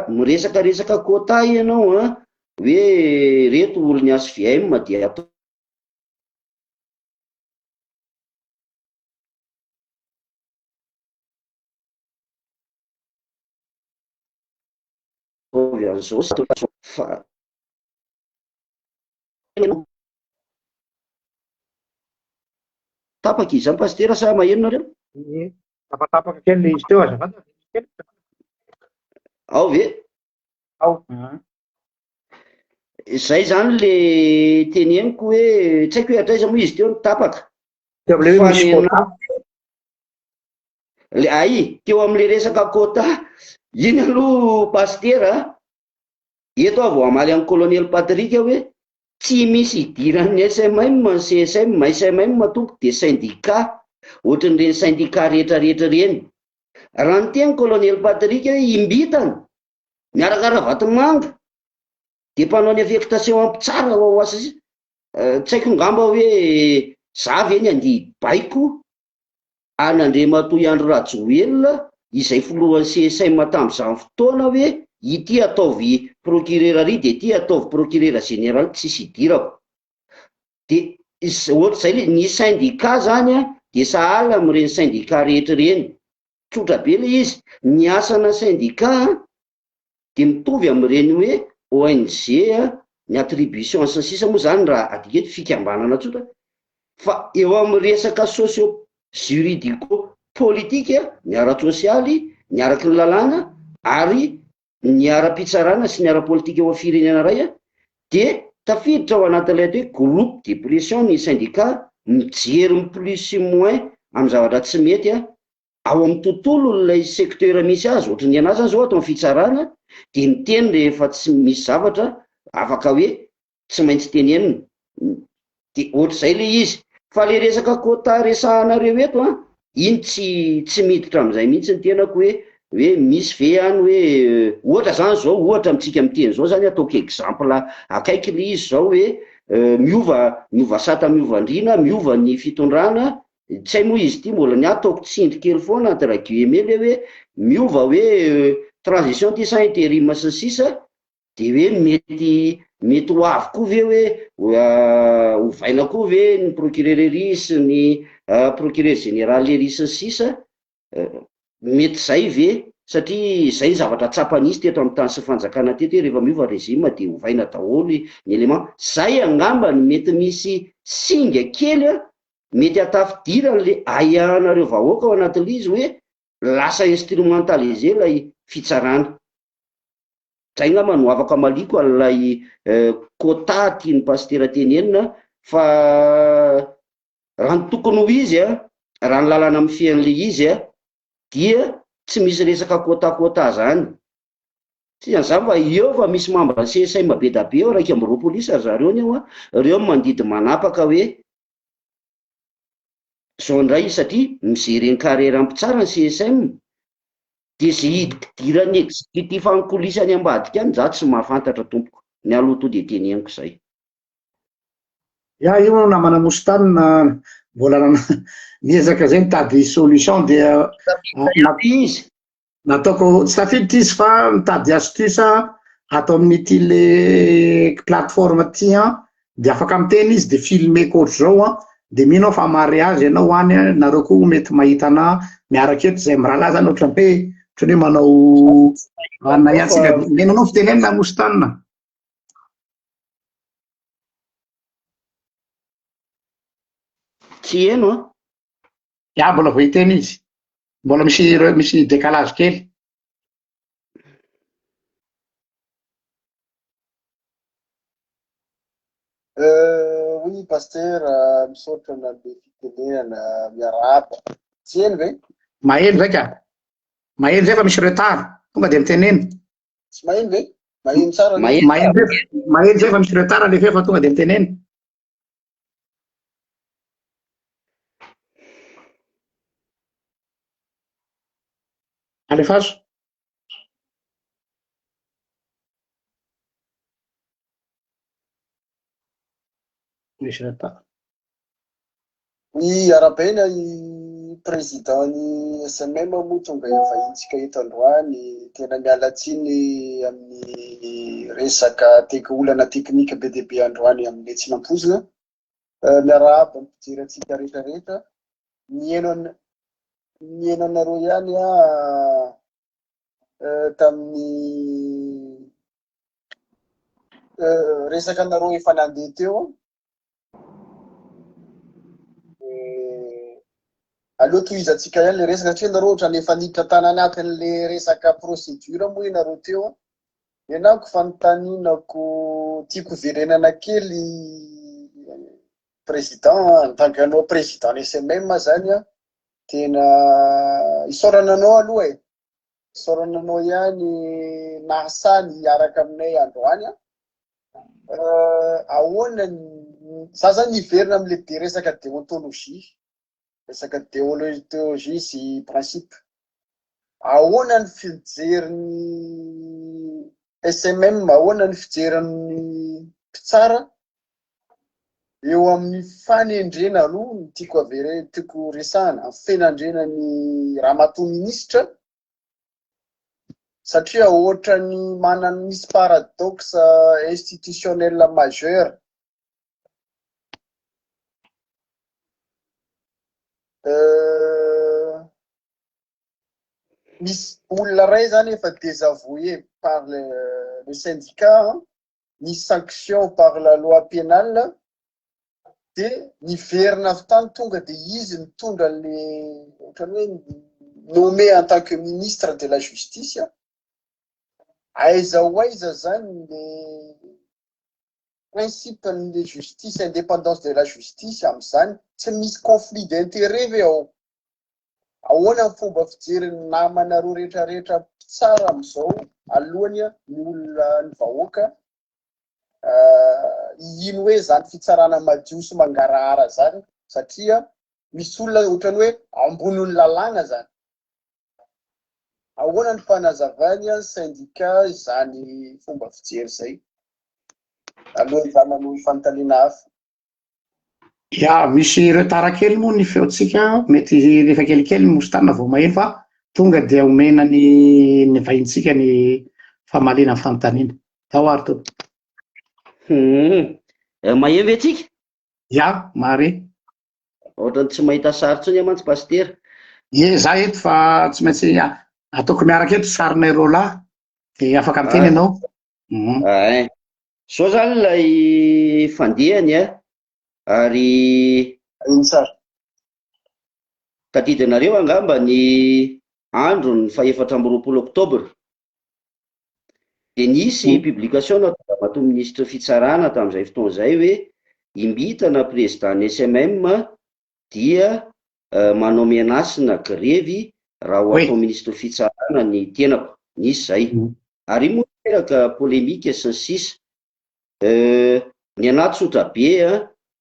miresaka quota ianao hoe reto olony HVM dia atao an'izao fa tapaka izany pastera sa maheno nareo tapatapaka kely le izy teo azafady. ao ve Ao. zay zany le teneniko hoe tsy haiko hoe atraiza moa izy teo nitapaka Teo am'le hoe misy fanena quota. le ay teo am'le resaka quota iny aloha pastera eto avy amaly amin'ny colonel Patrika hoe tsy misy idiran'ny SMM ny CSM SMM tompo de syndicat ohatran'ireny syndicat rehetrarehetra reny raha ny teny colonel Patrika hoe imbitana miarakara vatomanga de mpanao ny affectation ampitsara ao asa tsy haiko ngamba hoe zavy eny andihy baiko an'Andriamatoa Andro Rajoelina izay filohan'ny CSM tamin'izany fotoana hoe ity ataovy procureur ary de ity ataovy procureur général tsisy idirako de ohatr'izay le ny syndicat zany de sahala amin'ireny syndicat rehetra reny tsotra be le izy ny asana syndicat de mitovy amin'ireny hoe ONG ny attribution sy ny sisa moa zany raha adiketo fikambanana tsotra fa eo amin'ny resaka socio juridico politika ny ara-tsosialy ny araky ny lalàna ary ny ara-pitsarana sy ny ara-politika eo afirenena ray de tafiditra ao anatin'ilay hoe groupe de pression ny syndicat mijery my plus sy moins amin'ny zavatra tsy mety ao amin'ny tontolo n'ilay secteur misy azy ohatry ny anazy zao atao amin'ny fitsarana de miteny rehefa tsy misy zavatra afaka hoe tsy maintsy tenenina de ohatr'izay le izy fa le resaka quota resahanareo eto iny tsy miditra amin'izay mihitsy ny tenako hoe misy ve any hoe ohatra zany zao ohatra amintsika miteny zao zany ataoko exemple akaiky le izy zao hoe miova sata miovandrina miova ny fitondrana tsy hay moa izy ty mbola ny ataoko tsindry kely foana entre guillemets le hoe miova hoe transition ty sa intérim sy sisa de hoe mety ho avy koa ve hoe hovaina koa ve ny procureur ery sy ny procureur général ery sy sisa mety zay ve satria zay zavatra tsapanisy teto amin'ny tany sy fanjakana teto hoe rehefa miova régime de hovaina daholo ny élément zay angamba ny mety misy singa kely mety hatafidiran'le ahiahanareo vahoaka ao anatin'le izy hoe lasa instrumentaliser lay fitsarana zay ngamba no afaka maliko alay quota tiany pastera tenenina fa raha ny tokony ho izy raha ny lalana amin'ny fiain'le izy dia tsy misy resaka quota zany tsy an'izany fa eo fa misy mamba CSM be da be ao raika amby roapolo isa zareo ny ao reo mandidy manapaka hoe zao indray satria mijery ny carrière ampitsara ny CSM de zay idirany exécutif ankolisa any ambadika any za tsy mahafantatra tompoko ny aloha to de teneniko zay io namana Mostanina mbola miezaka zay mitady solution de izy nataoko tsy tafiditra izy fa mitady astuce atao amin'ity le plateforme ty de afaka miteny izy de filmeko ohatry zao de mino fa mariage ianao any nareo koa mety mahitana miaraka eto zay mirahalahy zany ohatran'ny hoe manao anona iatsika menanao fitenenina Mostanina tsy eno mbola vo hiteny izy mbola misy décalage kely oui pasteur misaotra na le fitenenana miarahaba tsy eny ve maheno zay ka maheno zay fa misy retard tonga de miteneny tsy maheno ve maheno tsara maheno zay fa misy retard alefa fa tonga de miteneny alefaso misy retard ny arabaina i président ny SMM moa tonga vahitsika eto androany tena mialatsiny amin'ny resaka olana teknika be dia be androany amin'ny tsinam-pozina miarahaba mipijery atsika rehetrarehetra mieno anareo ihany tamin'ny resaka anareo efa nandeha teo aloha tohizantsika ihany le resaka satria nareo ohatra nefa niditra tany anatin'le resaka procédure moa ianareo teo a. Ianako fanotaninako tiako verenana kely président en tant que anao président ny SMM zany a, tena isaorananao aloha e, isaorananao ihany nahasany hiaraka aminay androany a. Ahoana za zany niverina am'le be resaka déontologie, resaka déontologie sy principe. Ahoana ny fijerin'ny SMM, ahoana ny fijerin'ny mpitsara eo amin'ny fanendrena aloha ny tiako resahana, amin'ny fenandrena ny ramatoa ministra, satria ohatra ny manana misy paradoxe institutionnel majeur. Misy olona ray zany efa désavoué par le syndicat, misy sanction par la loi pénale, de niverina avy tany tonga de izy mitondra le ohatrany hoe nommé en tant que ministre de la justice. Aiza ho aiza zany le principe de justice, indépendance de la justice am'izany, tsy misy conflit d'intérêt ve ao. Ahoana ny fomba fijeriny namanareo rehetrarehetra tsara am'izao alohany ny olona ny vahoaka ino hoe zany fitsarana madio sy mangarahara zany, satria misy olona ohatrany hoe amboniny lalàna zany. Ahoana ny fanazavany syndicat zany fomba fijery zay alohan'ny za manohy fanontaniana hafa. Ya, misy retard kely moa ny feotsika, mety rehefa kelikely mositana vao maheno fa tonga dia omena ny vahintsika ny famalena ny fanontaniana. Tao ary to. Maheno ve tsika? Ya, mare. Ohatrany tsy mahita sary tsony amantsy pasteur. Za eto fa tsy maintsy ataoko miaraka eto sarinay rola dia afaka miteny ianao. So zany ilay fandehany ary iny tsara. tadidinareo angamba ny andro ny 24 Oktobra. Dia nisy publication natao ramatoa ministra fitsarana tamin'izay fotoana izay hoe imbitana président SMM dia manao menasina grevy raha ho atao ministra fitsarana ny tenako. Nisy zay. Ary moa teraka polémique sy ny sisa. Ny anaty sotra be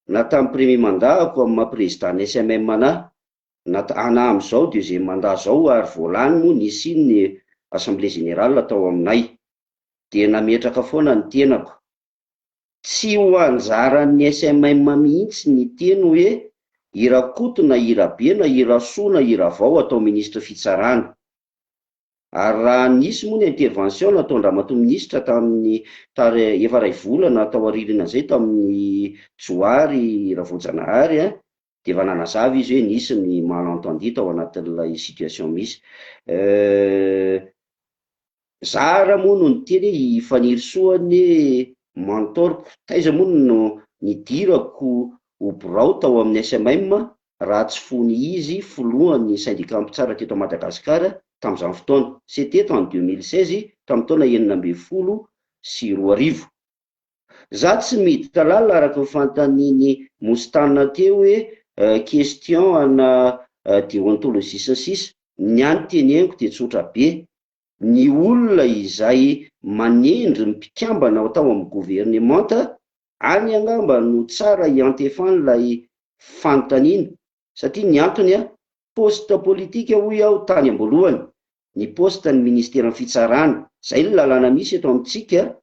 na tamin'ny premier mandat-ako amin'ny maha-président SMM ana amin'izao deuxième mandat zao ary voalany moa nisy ny assemblée générale atao aminay. Dia nametraka foana ny tenako. Tsy ho anjaran'ny SMM mihitsy ny teny hoe Irakoto na Irabe na Irasoa na Iravao atao ministra fitsarana. Ary raha nisy moa ny intervention nataon'ny ramatoa ministra tamin'ny efa ray volana tao aoriana izay tamin'ny Joary Ravoajanahary dia efa nanazava izy hoe nisy ny malentendu tao anatin'ilay situation misy. Zara moa no ny teny ifanirosoany mantoroko. Taiza moa no nidirako ho birao tao amin'ny SMM raha tsy fony izy foloan'ny syndicat mpitsara teto Madagasikara tamin'izany fotoana. C'était en 2016 tamin'ny taona 2014. Za tsy miditra lalina araka ny fanontaniany mositana teo hoe question ana déontologie sy ny sisa. Ny any teneniko dia tsotra be. Ny olona izay manendry ny mpikambana tao amin'ny gouvernemanta any angamba no tsara hiantefany ilay fanontaniana, satria ny antony poste politika hoy aho tany am-boalohany, ny poste ny ministera ny fitsarana. Zay ny lalàna misy eto amintsika,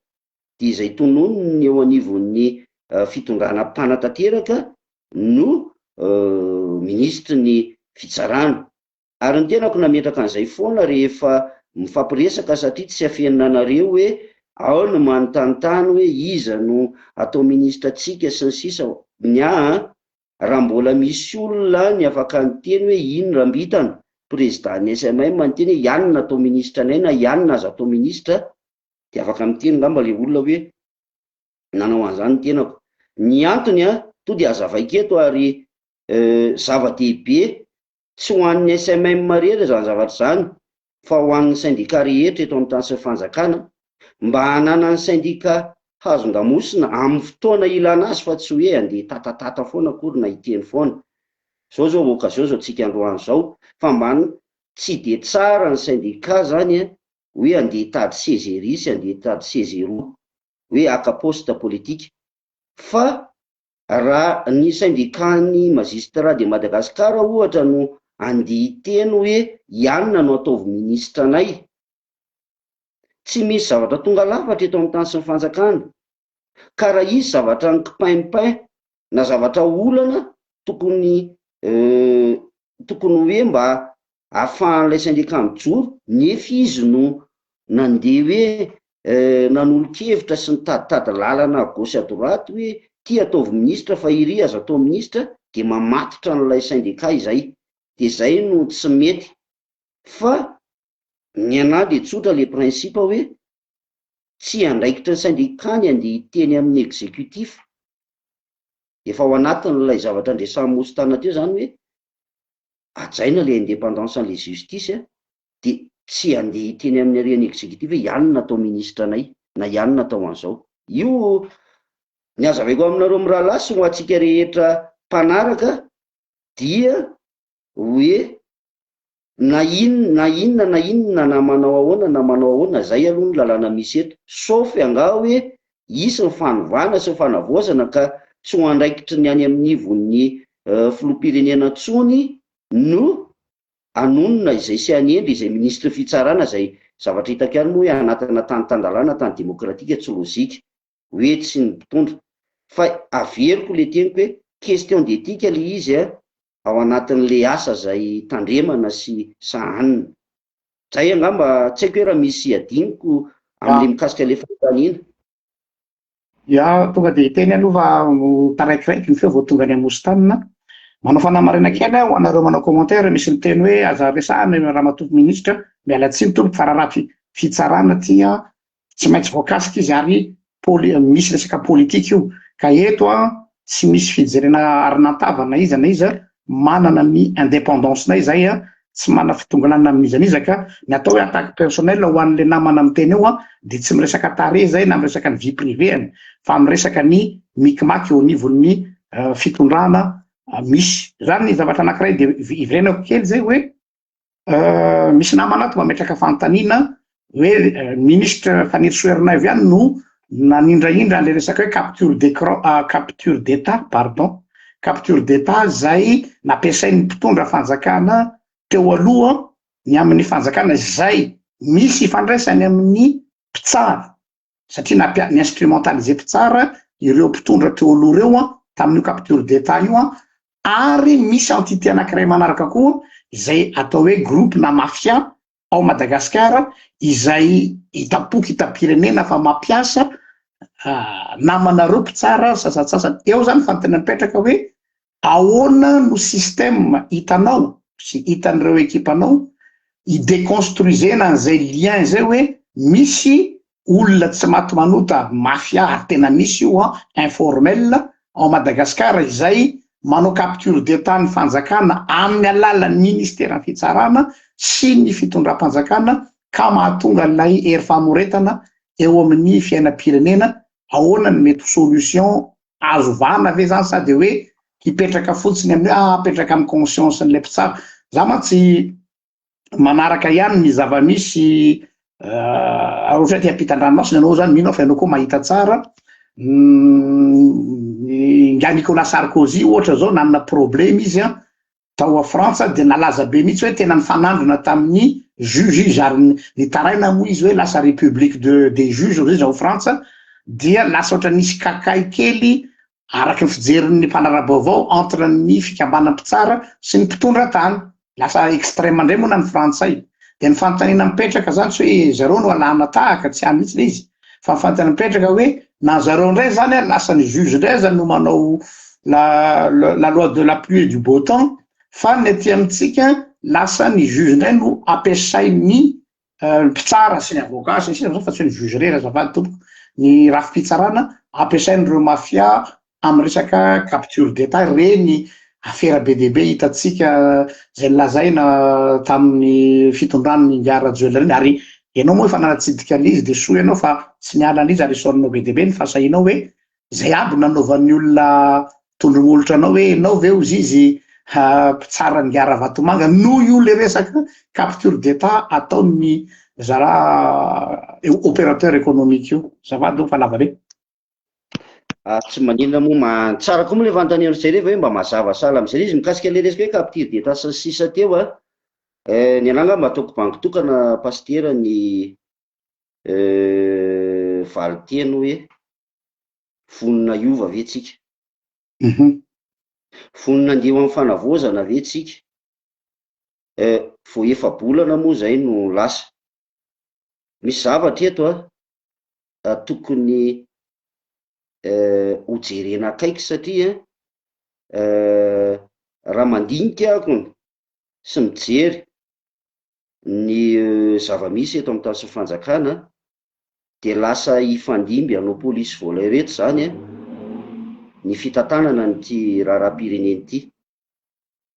dia izay tononony eo anivon'ny fitondrana mpanatanteraka no ministra ny fitsarana. Ary ny tenako nametraka an'izay foana rehefa mifampiresaka, satria tsy afenanareo hoe ao no manontanontany hoe iza no atao ministra tsika sy ny sisa. Raha mbola misy olona ny afaka nyteny hoe ino rambitana président ny SMM nyteny hoe ihany no atao ministra anay na ihany no azo atao ministra, dia afaka miteny ngamba le olona hoe nanao an'izany ny tenako. Ny antony to dia azavaiko eto ary zava-dehibe tsy ho an'ny SMM rehetra zany zavatra zany, fa ho an'ny syndika rehetra eto amin'ny tany sy fanjakana, mba hanana ny syndika hazon-damosina amin'ny fotoana ilana azy, fa tsy hoe andeha tatatata foana akory na iteny foana. Zao occasion zao tsika androany zao, fa mba tsy de tsara ny syndika zany hoe andeha tady CGR sy andeha tady CGR hoe aka poste politika, fa raha ny syndikan'ny magistrat de Madagasikara ohatra no andeha iteny hoe ianona no ataovy ministra anay, tsy misy zavatra tonga lafatra eto amin'ny tany sy ny fanjakana, ka raha izy zavatra ny kipaimpai na zavatra olana tokony hoe mba ahafahan'ilay syndika mijoro, nefa izy no nandeha hoe nanolo-kevitra sy nitaditady lalana gauche à droite hoe ty ataovy ministra fa iry azo atao ministra, de mamatotra n'ilay syndika izay, de zay no tsy mety. Fa ny anahy de tsotra le principe hoe tsy andraikitra ny syndikany andeha iteny amin'ny exécutif, efa ao anatin'ilay zavatra andresan'ny mosy tana teo zany hoe ajaina le indépendance an'le justice, de tsy andeha iteny amin'ny arena exécutif hoe ianona atao ministra anay na ianona atao an'izao. Io ny azavaiko aminareo mirahalahy sy ho antsika rehetra mpanaraka dia hoe na inona na manao ahoana na manao ahoana, zay aloha ny lalàna misy eto, sauf anga hoe isy ny fanovana sy ny fanavoazana ka tsy ho andraikitry ny any amin'ny ivon'ny filoham-pirenena ntsony no anonona izay sy anendry izay ministra fitsarana, zay zavatra hitako ihany moa hoe anatina tany tandalàna tany demokratika tsy lozika hoe tsy ny mpitondra, fa averiko le teniko hoe question d'éthique le izy ao anatin'le asa zay tandremana sy sahanina. Zay angamba tsy haiko hoe raha misy adiniko amin'le mikasika le fanontaniana. Ya tonga de teny aloha taraikiraiky ny feo vao tonga ny Amosi-tanina. Manao fanamarena kely ho anareo manao commentaire, misy ny teny hoe aza resahana raha matoky ministra, miala tsiny tompo fa raha raha fitsarana ty tsy maintsy voakasika izy ary misy resaka politika io, ka eto tsy misy fijerena arinantava na iza manana ny indépendance-nay zay tsy mana fitonganana amin'izanizaka, ny atao hoe attaque personnelle ho an'le namana miteny eo de tsy miresaka tare zay na miresaka ny vie privée, fa miresaka ny mikimaky eo anivon'ny fitondrana misy zany ny zavatra anankiray. De ivrenako kely zay hoe misy namana ato mametraka fanontaniana hoe ministre Fanily Soerinay avy ihany no nanindraindra le resaka hoe capture d'état capture d'état zay nampiasain'ny mpitondra fanjakana teo aloha ny amin'ny fanjakana, zay misy ifandraisany amin'ny mpitsara satria ny instrumentaliser mpitsara ireo mpitondra teo aloha reo tamin'io capture d'état io, ary misy entité anankiray manaraka koa izay atao hoe groupe na mafia ao Madagasikara izay hitapoky hitam-pirenena fa mampiasa namanareo mpitsara sasatsasany. Eo zany fanontaniana mipetraka hoe ahoana no système hitanao sy hitan'ireo ekipanao ideconstruisena an'izay lien zay hoe misy olona tsy maty manota mafia ary tena misy io informel ao Madagasikara izay manao capture d'état ny fanjakana amin'ny alalan'ny ministère fitsarana sy ny fitondram-panjakana ka mahatonga ilay hery famoretana eo amin'ny fiainam-pirenena. Ahoana ny mety solution azo vana ve zany, sady hoe hipetraka fotsiny amin'ny hoe apetraka amin'ny conscience n'ilay mpitsara. Za mantsy manaraka ihany ny zava-misy ohatra ty ampitan-dranomasina ianao zany mino fa ianao koa mahita tsara nga Nicolas Sarkozy ohatra zao nanana problème izy tao a Frantsa de nalaza be mihitsy hoe tena nifanandrona tamin'ny juge izy ary nitaraina moa izy hoe lasa république des juges zay ao Frantsa, dia lasa ohatra nisy kakay kely araky ny fijerin'ny mpanara-baovao entre ny fikambanam-pitsara sy ny mpitondra tany, lasa extrême indray moa na ny frantsay. De ny fanontaniana mipetraka zany tsy hoe zareo no alana tahaka tsy any mihitsy le izy, fa ny fanontaniana mipetraka hoe na zareo indray zany lasa ny juge indray zany no manao la loi de la pluie et du beau temps, fa ny aty amintsika lasa ny juge indray no ampiasain'ny mpitsara sy ny avocat sy ny sisa fa tsy ny juge rera azafady tompoko, ny rafi-pitsarana ampiasain'ireo mafia amin'ny resaka capture d'état reny afera be dia be hitantsika izay nolazaina tamin'ny fitondrany Ngara Joelreny, ary ianao moa efa nanatsidika an'izy dia soa ianao fa tsy niala an'izy ary isorinao be dia be ny fahasahinao hoe izay aby nanaovan'ny olona tondromolotra anao hoe ianao ve ozy izy mpitsara Ngara Vatomanga noho io le resaka capture d'état ataon'ny zara opérateur économique io. Zafady fa lava be. Tsy maninona moa tsara koa moa le fanontaniana izay rehefa hoe mba mazava sala amin'izay izy mikasika le resaka hoe capture d'état sy ny sisa teo ny ananga mba ataoko banky tokana pastera ny valiteny hoe vonona iova ve tsika, vonona andeha amin'ny fanavozana ve tsika, vao efa-bolana moa zay no lasa misy zavatra eto tokony hojerena akaiky satria raha mandinika ako sy mijery ny zava-misy eto amin'ny tany sy ny fanjakana dia lasa hifandimby hanao polisy voalahireto zany ny fitantanana nyty raharaham-pireneny ity.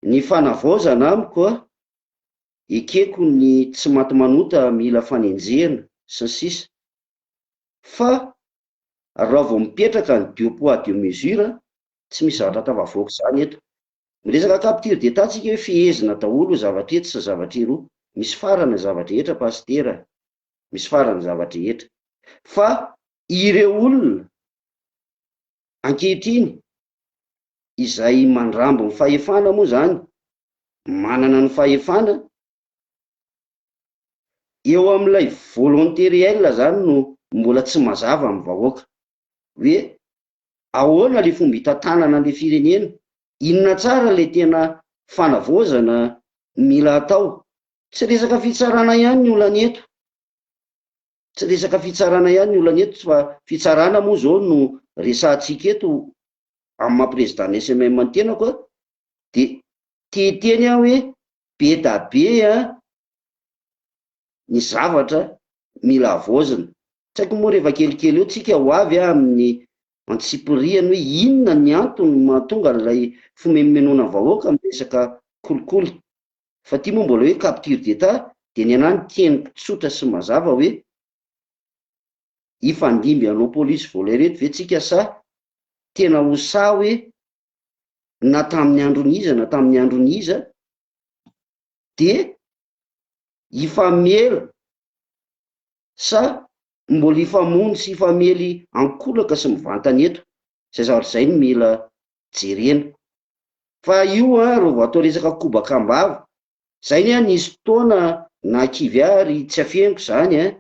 Ny fanavaozana amiko ekeko ny tsy maty manota mila fanenjehana sy ny sisa, fa raha vao mipetraka ny deux poids deux mesures tsy misy zavatra tafavoaka izany eto. Miresaka capture d'état tsika hoe fehezina daholo zavatra eto sy zavatra eroa, misy farana zavatra rehetra pastera, misy farana zavatra rehetra, fa ireo olona ankehitriny izay mandrambo ny fahefana moa zany, manana ny fahefana eo amin'ilay volonté réelle zany no mbola tsy mazava amin'ny vahoaka hoe ahoana le fomba hitantanana le firenena, inona tsara le tena fanavaozana mila atao. Tsy resaka fitsarana ihany ny olana eto, tsy resaka fitsarana ihany ny olana eto, fa fitsarana moa zao no resahantsika eto amin'ny maha-président ny SMM ny tenako dia teteny aho hoe be da be ny zavatra mila havaozana. Tsy haiko moa rehefa kelikely eo tsika ho avy amin'ny antsipiriany hoe inona ny antony mahatonga n'ilay fimenomenona vahoaka amin'ny resaka kolikoly. Fa ity moa mbola hoe capture d'état dia ny anahy ny teniko tsotra sy mazava hoe hifandimby hanao polisy voalahireto ve tsika sa tena ho sa hoe na tamin'ny andron'iza na tamin'ny andron'iza dia hifamela sa mbola hifamony sy hifamely ankolaka sy mivantana eto. Izay zavatra izay no mila jerena. Fa io raha vao atao resaka kobakambava izay ny nisy fotoana na kivy ary tsy afeniko zany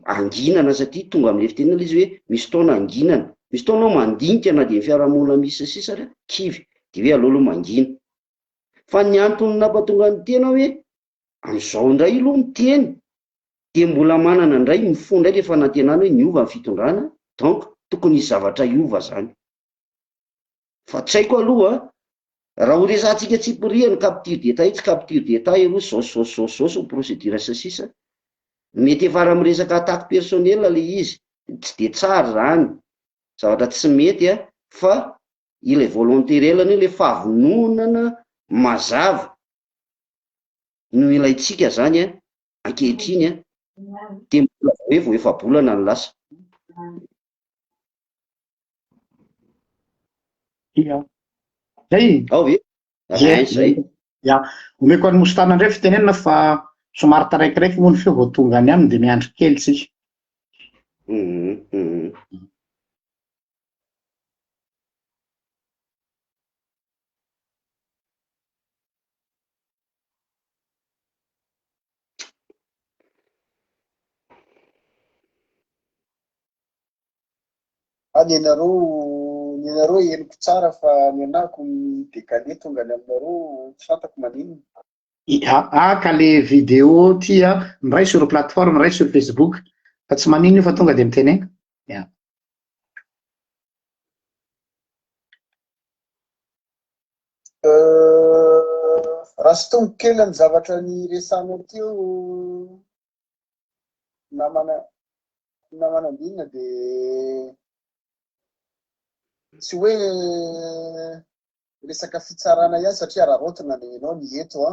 anginana, satria tonga amin'ilay fitenena ilay izy hoe misy fotoana anginana, misy fotoana mandinika na dia ny fiarahamonina misy sisa kivy dia hoe alolo mangina. Fa ny antony nampatonga ny tena hoe amin'izao indray aloha miteny dia mbola manana indray mifoha indray le fanantenana hoe niova ny fitondrana, donc tokony hisy zavatra hiova zany. Fa tsy haiko aloha raha ho resantsika tsipiriany capture d'état tsy capture d'état aloha zao sy procédure sy sisa, mety efa raha miresaka attaque personnelle le izy tsy dia tsara zany, zavatra tsy mety fa ilay volonté réelle ilay fahavononana mazava no ilaitsika zany ankehitriny dia mbola hoe vao efa-bolana ny lasa. Zay ao ve zay ya omeko any mositana indray fitenenana fa somary taraikiraiky moa ny feo vao tonga any aminy dia miandry kely tsika. Ny anareo henoko tsara fa ny anako décalé tonga ny aminareo tsy fantako maninona. Ka le vidéo tia miray sur plateforme miray sur Facebook fa tsy maninona io fa tonga dia mitenena. Raha sy tombo kely ny zavatra ny resanao teo namana dinina dia tsy hoe resaka fitsarana ihany satria raha rotona ny ianao ny eto a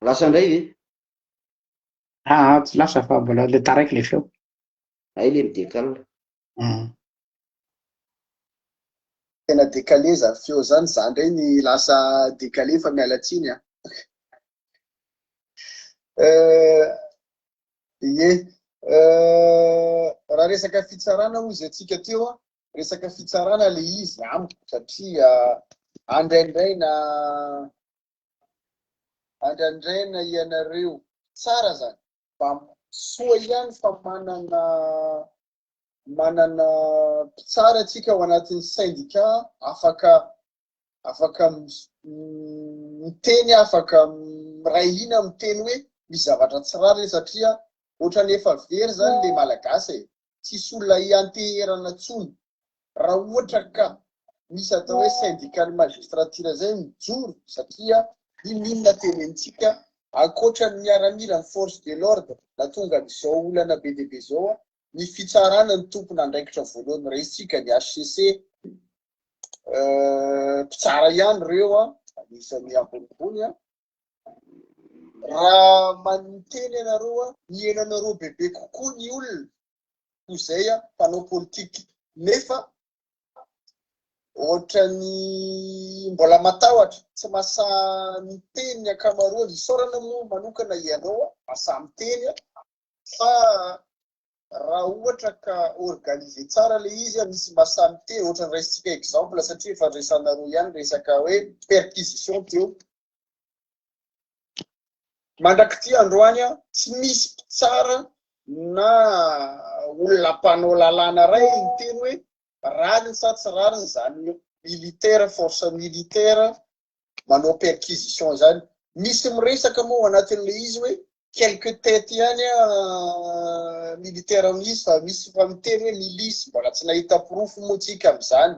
lasa indray ve tsy lasa fa mbola le taraiky le feo. ay le midekala tena décalé za feo zany za ndray ny lasa décalé fa mialatsiny a ye raha resaka fitsarana ozy atsika teo a resaka fitsarana le izy amiko satria andraindraina ianareo tsara zany fa soa ihany fa manana mpitsara atsika ao anatin'ny syndicat afaka miteny afaka mirahina miteny hoe misy zavatra tsy rary satria ohatrany efa very zany le malagasy tsisy olona ianteherana tsony raha ohatra ka misy atao hoe syndicat magistrature zay mijoro satria inona tenentsika ankoatra ny miaramila ny force de l'ordre na tonga am'izao olana be deabe zao a ny fitsarana ny tompona andraikitra voalohany resika ny HCC mpitsara ihany reo a anisan'ny ambonimbony a raha manoteny ianareo a mienanareo bebe kokoa ny olona toy izay a mpanao politika nefa ohatra ny mbola matahotra tsy mahasahy miteny ny ankamaroany isaorana moa manokana ianao a mahasahy miteny a fa raha ohatra ka organise tsara le izy a misy mahasahy miteny ohatra ny raisitsika exemple satria efa resanareo ihany resaka hoe perquisition teo mandrakity androany a tsy misy mpitsara na olona mpanao lalàna ray miteny hoe rariny sa tsy rariny zany militaire force militaire manao perquisition zany misy miresaka moa anatin'le izy hoe quelque tête ihany a militaire amin'izy fa misy fa miteny hoe milice mbola tsy nahita proof moa tsika am'izany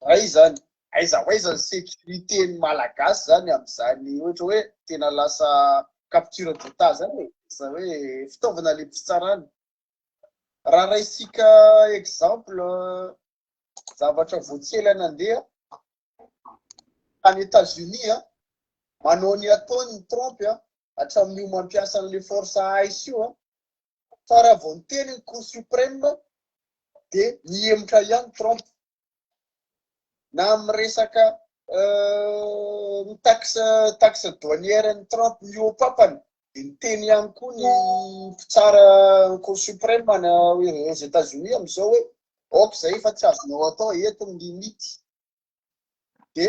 ray zany aiza hoaizany sécurité ny malagasy zany am'izany ohatra hoe tena lasa capture d'état zany za hoe fitaovana le fitsarana raha raisika exemple zavatra voatsela nandeha any États-Unis a manao ny ataony trompe a hatramin'io mampiasa an'le force AIS io a fa raha vao niteny ny cour suprême de niemotra ihany trompe na miresaka ny taxe douanière ny trompe mio papany de niteny ihany koa ny mpitsara ny cour suprême ana aux États-Unis am'izao hoe ok zay fa tsy azonao atao eto ny limite de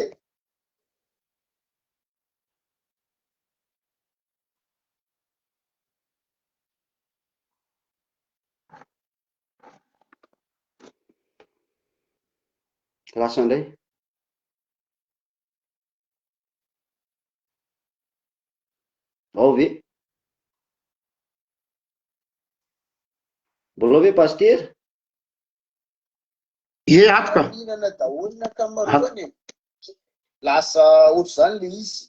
lasa indray ao ve mbola ve paster afaka minana daholina kamaroany lasa ohatr' zany le izy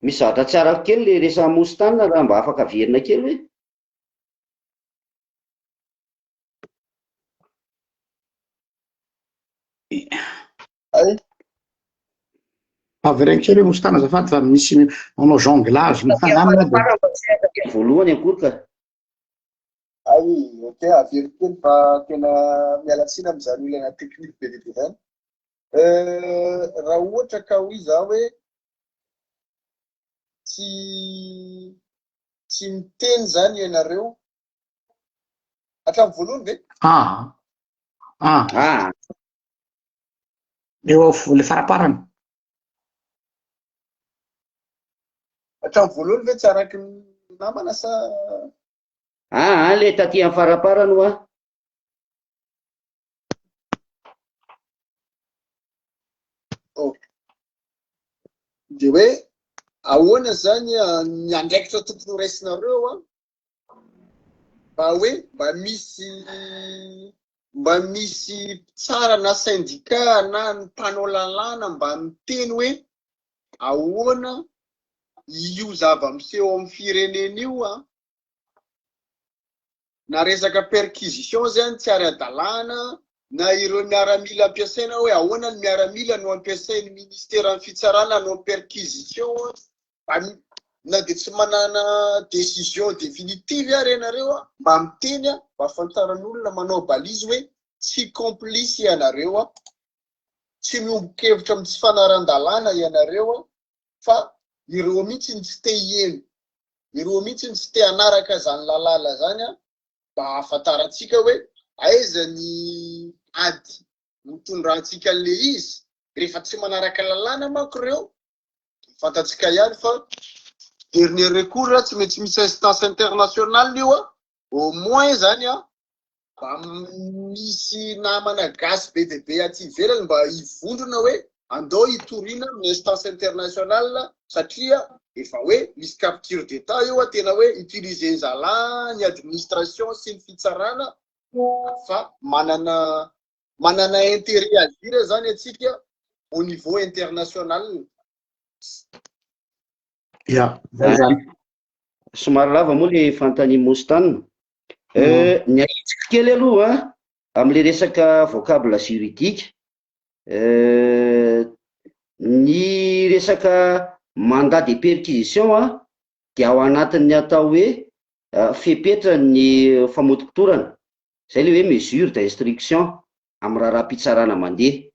misy zavatra tsy arako kely le resa mostanina raha mba afaka verina kely hoe avereny kely hoe mostana azafady fa misy manao jonglage voalohany akory ka ay ok avery kely fa tena mialatsina am'izany olana technique be deabe zany raha ohatra ka hoy za hoe tsy miteny zany ianareo hatramin'ny voalohany ve eo le faraparany hatramin'ny voalohany ve tsy araky ny namana sa le taty amin'ny faraparany hoa de hoe ahoana zany ny andraikitra tokony raisinareo a mba hoe mba misy tsara na syndicat na ny mpanao lalàna mba miteny hoe ahoana io zava-miseho amin'ny firenena io na resaka perquisition zany tsy ara-dalàna na ireo miaramila ampiasaina hoe ahoana ny miaramila no ampiasain'ny ministera fitsarana no perquisition na dia tsy manana décision définitive ary ianareo mba miteny mba afantaran'olona manao balizy hoe tsy complice ianareo tsy miombon-kevitra amin'ny tsy fanaran-dalàna ianareo fa ireo mihitsy ny tsy te hieny, ireo mihitsy ny tsy te hanaraka zany lalàna zany mba ahafantarantsika hoe aiza ny ady mitondrantsika le izy rehefa tsy manaraka lalàna manko ireo fantatsika ihany fa dernier recours tsy maintsy misy instance internationale io au moins zany mba misy namana gasy be dia be aty ivelany mba hivondrona hoe andao hitoriana amin'ny instance internationale satria efa hoe misy capture d'état io tena hoe utiliser zala ny administration sy ny fitsarana fa manana intérêt agir zany atsika au niveau international. Ya, somary lava moa le fanontaniana Mostane. Ny ahitsika kely aloha amin'le resaka vocable juridika, ny resaka mandat de perquisition dia ao anatin'ny atao hoe fepetra ny famodipotorana, izay le hoe mesure d'instruction amin'ny raharaham-pitsarana mandeha,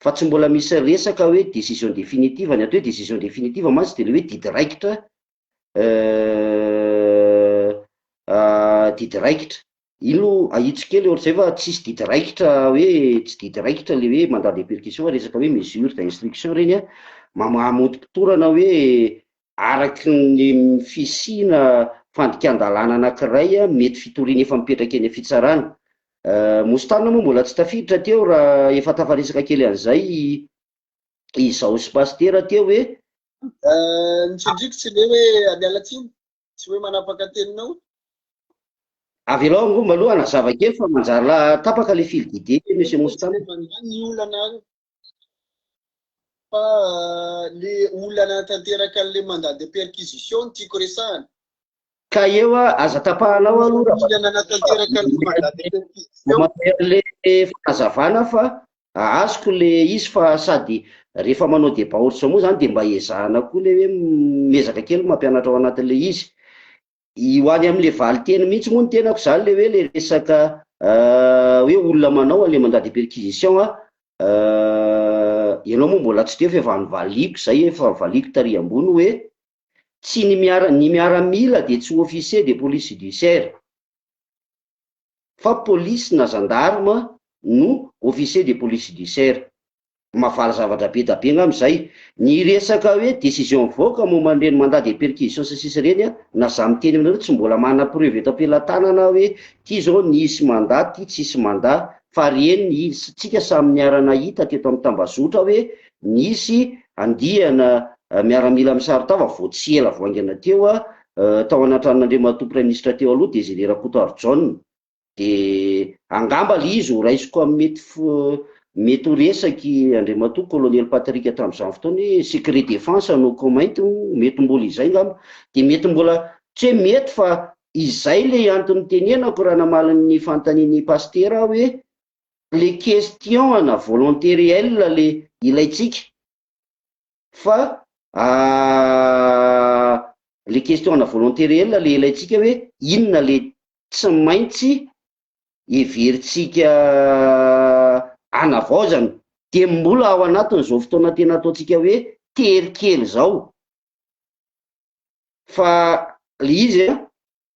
fa tsy mbola misy resaka hoe décision définitive. Ny atao hoe décision définitive mantsy dia le hoe didy raikitra, didy raikitra ilo ahitsika kely ohatr'izay fa tsisy didy raikitra hoe tsy didy raikitra le hoe mandat de perquisition fa resaka hoe mesure d'instruction reny mamodipotorana hoe araky ny fisina fandikan-dalàna anankiray mety fitoriana efa mipetraka eny fitsarana. Mostane moa mbola tsy tafiditra teo raha efa tafaresaka kely an'izay izaho sy pasitera teo hoe ny tsindriko tsy le hoe amialatsiny tsy hoe manapaka teninao avy alao angomba aloha anazava kely fa manjary tapaka le fil d'idée monsieur Mostane. Ny olana fa le olana tanteraka le mandat de perquisition tiako resahana ka eo aza tapahanao aloha olana tanteraka le mandat de perquisition le fanazavana fa azoko le izy fa sady rehefa manao débat ohatr'izao moa zany dia mba ezahana koa le hoe mezaka kely mampianatra ao anatin'le izy ho any amin'le valiteny mihitsy moa ny tenako zany le hoe le resaka hoe olona manao an'le mandat de perquisition ianao moa mbola tsy teo fa efa nivaliko zay efa valiko tary ambony hoe tsy ny miaramila dia tsy officier de police judiciaire fa polisy na gendarme no officier de police judiciaire. Mahafaly zavatra be da be ngam'izay. Ny resaka hoe décision mivoaka momban'ireny mandat de perquisition sy sisa ireny na za miteny aminareo tsy mbola mana preuve eto am-pelantanana hoe ty zao nisy mandat ty tsisy mandat fa reny tsika samy niarana hita teto amin'ny tambazotra hoe nisy andiana miaramila amin'ny saritava vao tsy ela voangana teo tao anatran'Andriamatoa Prime Ministre teo aloha Désiré Rakotoari John, dia angamba le izy ho raisiko amin'ny mety ho resaky Andriamatoa colonel Patrick hatramin'izany fotoana hoe secret défense no comment mety mbola izay ngamba, dia mety mbola tsy hoe mety fa izay le antony tenenako raha namalin'ny fanontanian'ny pasitera hoe les questions na volonté réelle le ilaitsika fa les questions na volonté réelle le ilaitsika hoe inona le tsy maintsy heveritsika anavaozana, dia mbola ao anatin'izao fotoana tena ataontsika hoe terikely zao fa le izy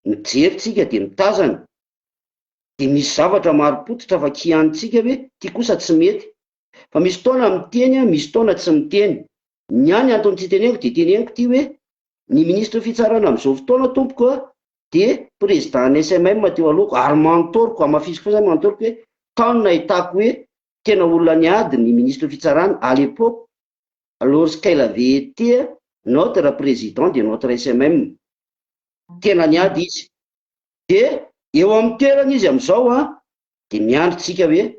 mijeritsika dia mitazana dia misy zavatra marim-potitra fa kianitsika hoe ty kosa tsy mety, fa misy fotoana miteny misy fotoana tsy miteny. Ny any antony tsy teneniko dia teneniko ty hoe ny ministre fitsarana amin'izao fotoana tompoko dia président ny SMM teo alohako ary mantoroko amafisiko foana mantoroko hoe tao nahitako hoe tena olona niady ny ministre fitsarana à l'époque lorsqu'il avait été notre président de notre SMM, tena niady izy. Dia eo amin'ny toerana izy amin'izao dia miandritsika hoe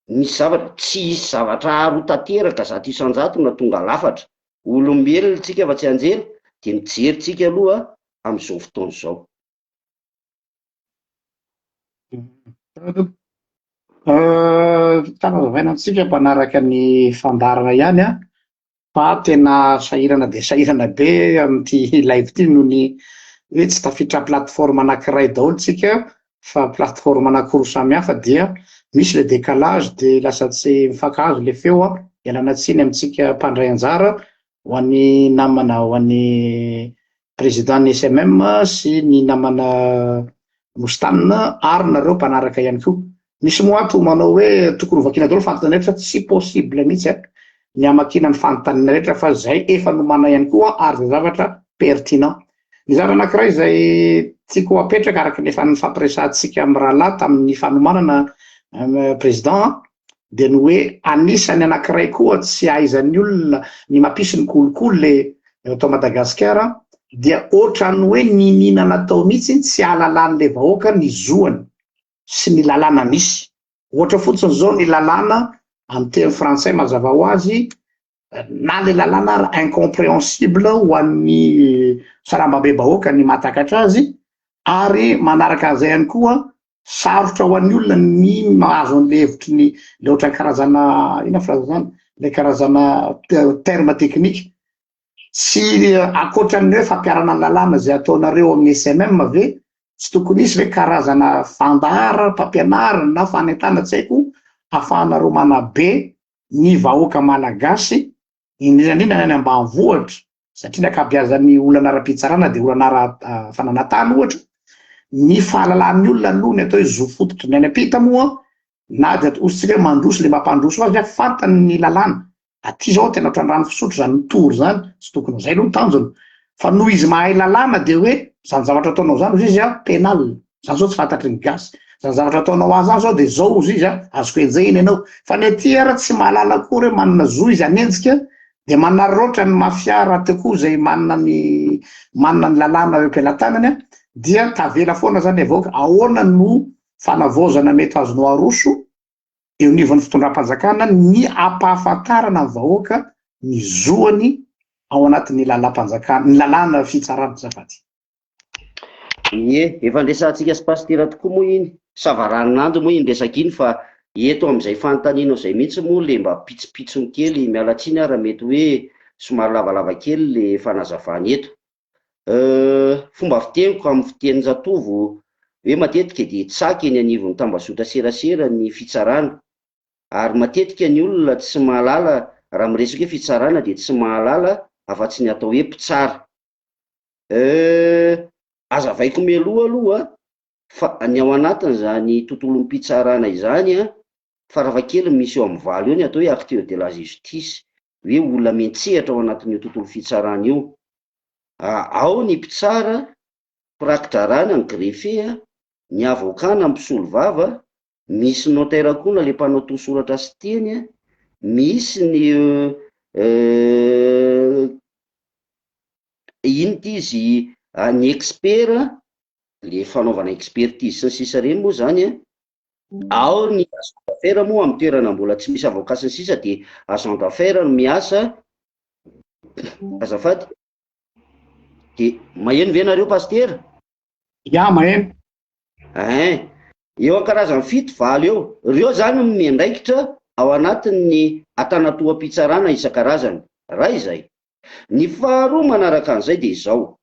misy zavatra, tsy zavatra aro tanteraka zato isan-jato na tonga lafatra olombelona tsika fa tsy anjely, dia mijerytsika aloha amin'izao fotoana izao. Tanazavainantsika mpanaraka ny fandarana ihany a, fa tena sahirana dia sahirana be amin'ity live ity noho ny hoe tsy tafiditra plateforme anankiray daholo tsika fa plateforme anankiroa samihafa, dia misy le décalage dia lasa tsy mifankahazo le feo a. Ialana tsiny amintsika mpandray anjara ho an'ny namana, ho an'ny président ny SMM sy ny namana Mostanina ary nareo mpanaraka ihany koa. Misy moa ato manao hoe tokony vakiana daholo fanontaniana rehetra, tsy possible mihitsy ny amakiana ny fanontaniana rehetra fa zay efa nomana ihany koa ary zay zavatra pertinent. Ny zavatra anankiray izay tiako apetraka araka ny efa nifampiresahantsika amin'ny rahalahy tamin'ny fanomanana président dia ny hoe anisany anankiray koa tsy ahaizan'ny olona ny mampisy ny kolokolo le eto Madagasikara dia ohatran'ny hoe ny ninana tao mihitsy tsy ahalalàn'le vahoaka ny zoany sy ny lalàna misy. Ohatra fotsiny zao ny lalàna amin'ny teny frantsay mazava ho azy, na le lalàna incompréhensible ho an'ny sarambabé bahoaka ny mahatakatra azy, ary manaraka an'izay ihany koa sarotra ho an'ny olona ny mahazo an'le hevitry ny le ohatra karazana ina fraza zany, le karazana terme teknika. Sy akoatran'ny hoe fampiarana ny lalàna zay ataonareo amin'ny SMM ve tsy tokony isy hoe karazana fandahara, fampianarana na fanentana tsy haiko ahafahanareo manabe ny vahoaka malagasy indrindrandrindra any ambanivohitra, satria ny ankabeazan'ny olana ara-pitsarana dia olana ara-fananantany ohatra. Ny fahalalan'ny olona aloha ny atao hoe zo fototra ny any ampita moa, na dia ositsika hoe mandroso le mampandroso azy fantany ny lalàna. Aty zao tena ohatran'ny rano fisotro zany, ny tory zany, tsy tokony izay aloha ny tanjony. Fa noho izy mahay lalàna dia hoe zany zavatra ataonao zany ozy izy pénal, zany zao tsy fantatry ny gasy, zany zavatra ataonao azy zao dia zao ozy izy azoko enjehina ianao. Fa ny aty ara tsy mahalala koa hoe manana zo izy hanenjika dia manana roatra ny mafia raha tekoa izay manana ny lalàna eo am-pelantanany dia tavela foana zany avaoaka ahoana no fanavaozana mety azonao aroso eo nivon'ny fitondram-panjakana ny ampahafantarana ny vahoaka ny zoany ao anatin'ny lalam-panjakana, ny lalàna fitsarana zafady. Ie, efa nresantsika sy pastera tokoa moa iny, savaranan'andro moa iny resaka iny, fa eto amin'izay fanontaniana izay mihitsy moa le mba pitsopitsony kely mialatsiny raha mety hoe somary lavalava kely le fanazavana eto. Fomba fiteniko amin'ny fitenin-jatovo hoe matetika dia tsaky eny anivon'ny tambazotra serasera ny fitsarana, ary matetika ny olona tsy mahalala raha miresaka hoe fitsarana dia tsy mahalala afa-tsy ny atao hoe mpitsara. Azavaiko mialoha aloha fa ny ao anatiny zany tontolom-pitsarana izany faravakely misy eo amin'ny valo eo ny atao hoe acteur de la justice, hoe olona mentsehatra ao anatin'io tontolo fitsarana io. Ao ny mpitsara, prakitra rana, ny greffe, ny avokana, ny mpisolo vava, misy notaire koa na le mpanao tosoratra sy teny, misy ny ino ty izy ny expert, le fanaovana expertise sy ny sisa reny moa zany. Ao ny agent d'affaires moa amin'ny toerana mbola tsy misy avocat sy ny sisa dia agent d'affaires no miasa. Azafady, dia maheno ve nareo pastera? Ya, maheno. Eo an-karazany fito valo eo, reo zany no miandraikitra ao anatin'ny antanatoam-pitsarana isan-karazany. Raha izay, ny faharoa manaraka an'izay dia izao,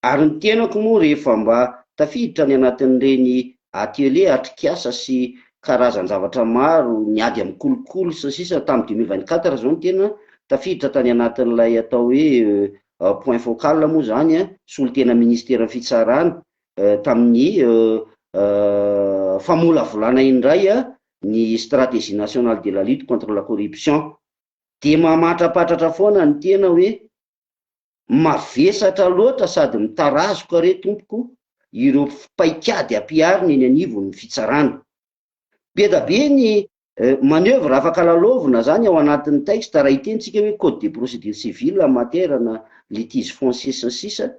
ary ny tenako moa rehefa mba tafiditra ny anatin'ireny atelier atrikasa sy karazan-javatra maro, ny ady amin'ny kolokolo sy sisa tamin'ny 2024 zao ny tena tafiditra tany anatin'ilay atao hoe point focal moa zany solon-tena ministera fitsarana tamin'ny famolavolana indray ny stratégie nationale de la lutte contre la corruption. Dia mamatrapatratra foana ny tena hoe mavesatra loatra sady mitarazoka re tompoko ireo paikady ampiarina eny anivon'ny fitsarana. Be da be ny manœuvre afaka lalovina zany ao anatin'ny texte raha hitentsika hoe code de procédure civile en matière na litige foncier sy ny sisa,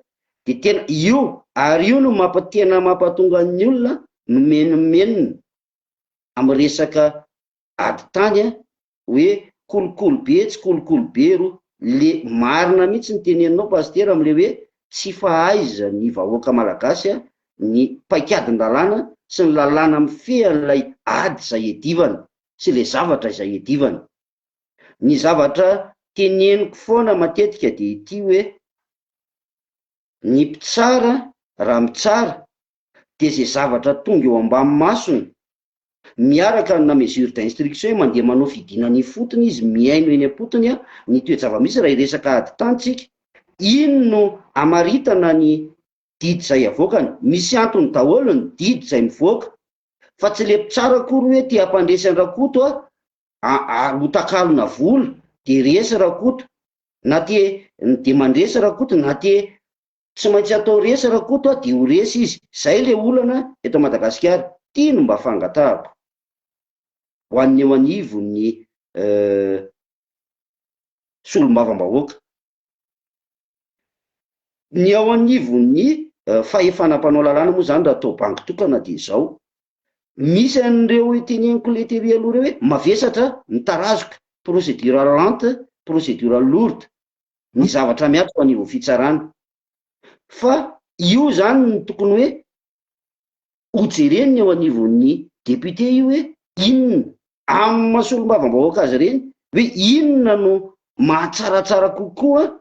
dia tena io, ary io no tena mampatonga ny olona nomenomenina amin'ny resaka ady tany hoe kolokolo be tsy kolokolo be ro le marina mihitsy ny teneninao pastera am'le hoe tsy fahaiza ny vahoaka malagasy ny paikadin-dalàna sy ny lalàna mifehan'ilay ady izay edivana sy le zavatra izay edivana. Ny zavatra teneniko foana matetika de ity hoe ny mpitsara raha mitsara de zay zavatra tonga eo ambany masony miaraka na mesure d'instruction mandeha manao fidinany fotony izy miaino eny am-potony ny toe-java-misy raha iresaka ady tantsika ino no amaritana ny didy zay avoakany. Misy antony daholo ny didy zay mivoaka fa tsy le mpitsara kory hoe te hampandresy an-drakoto arotakalona vola de resy rakoto na te de mandresy rakoto na te tsy maintsy atao resy rakoto de ho resy izy. Zay le olana eto Madagasikara. Tino mba fangatahako ho an'ny eo anivo ny solombavam-bahoaka. Ny ao anivony fahefana mpanao lalàna moa zany raha atao banky tokana de zao misy an'ireo teneniko letery aloha reo hoe mavesatra mitarazoka procédure lente procédure lourde ny zavatra miato ho anivon'ny fitsarana fa io zany ny tokony hoe hojereny eo anivon'ny député io hoe inona amin'ny mahasolombavam-bahoaka azy reny hoe inona no mahatsaratsara kokoa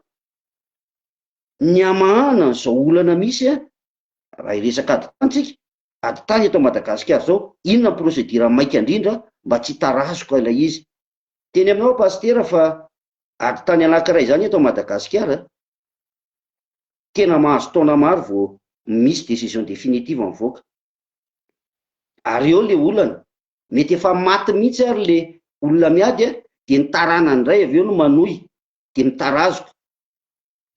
ny amahana zao olana misy raha iresaka ady tantsika ady tany eto Madagasikara zao inona procédure maika indrindra mba tsy tarazoka ilay izy. Teny aminao pastera fa ady tany anankiray zany eto Madagasikara tena mahazo taona maro vao misy décision définitive mivoaka ary eo le olana mety efa maty mihitsy ary le olona miady de nitarana indray avy eo no manohy de mitarazoka.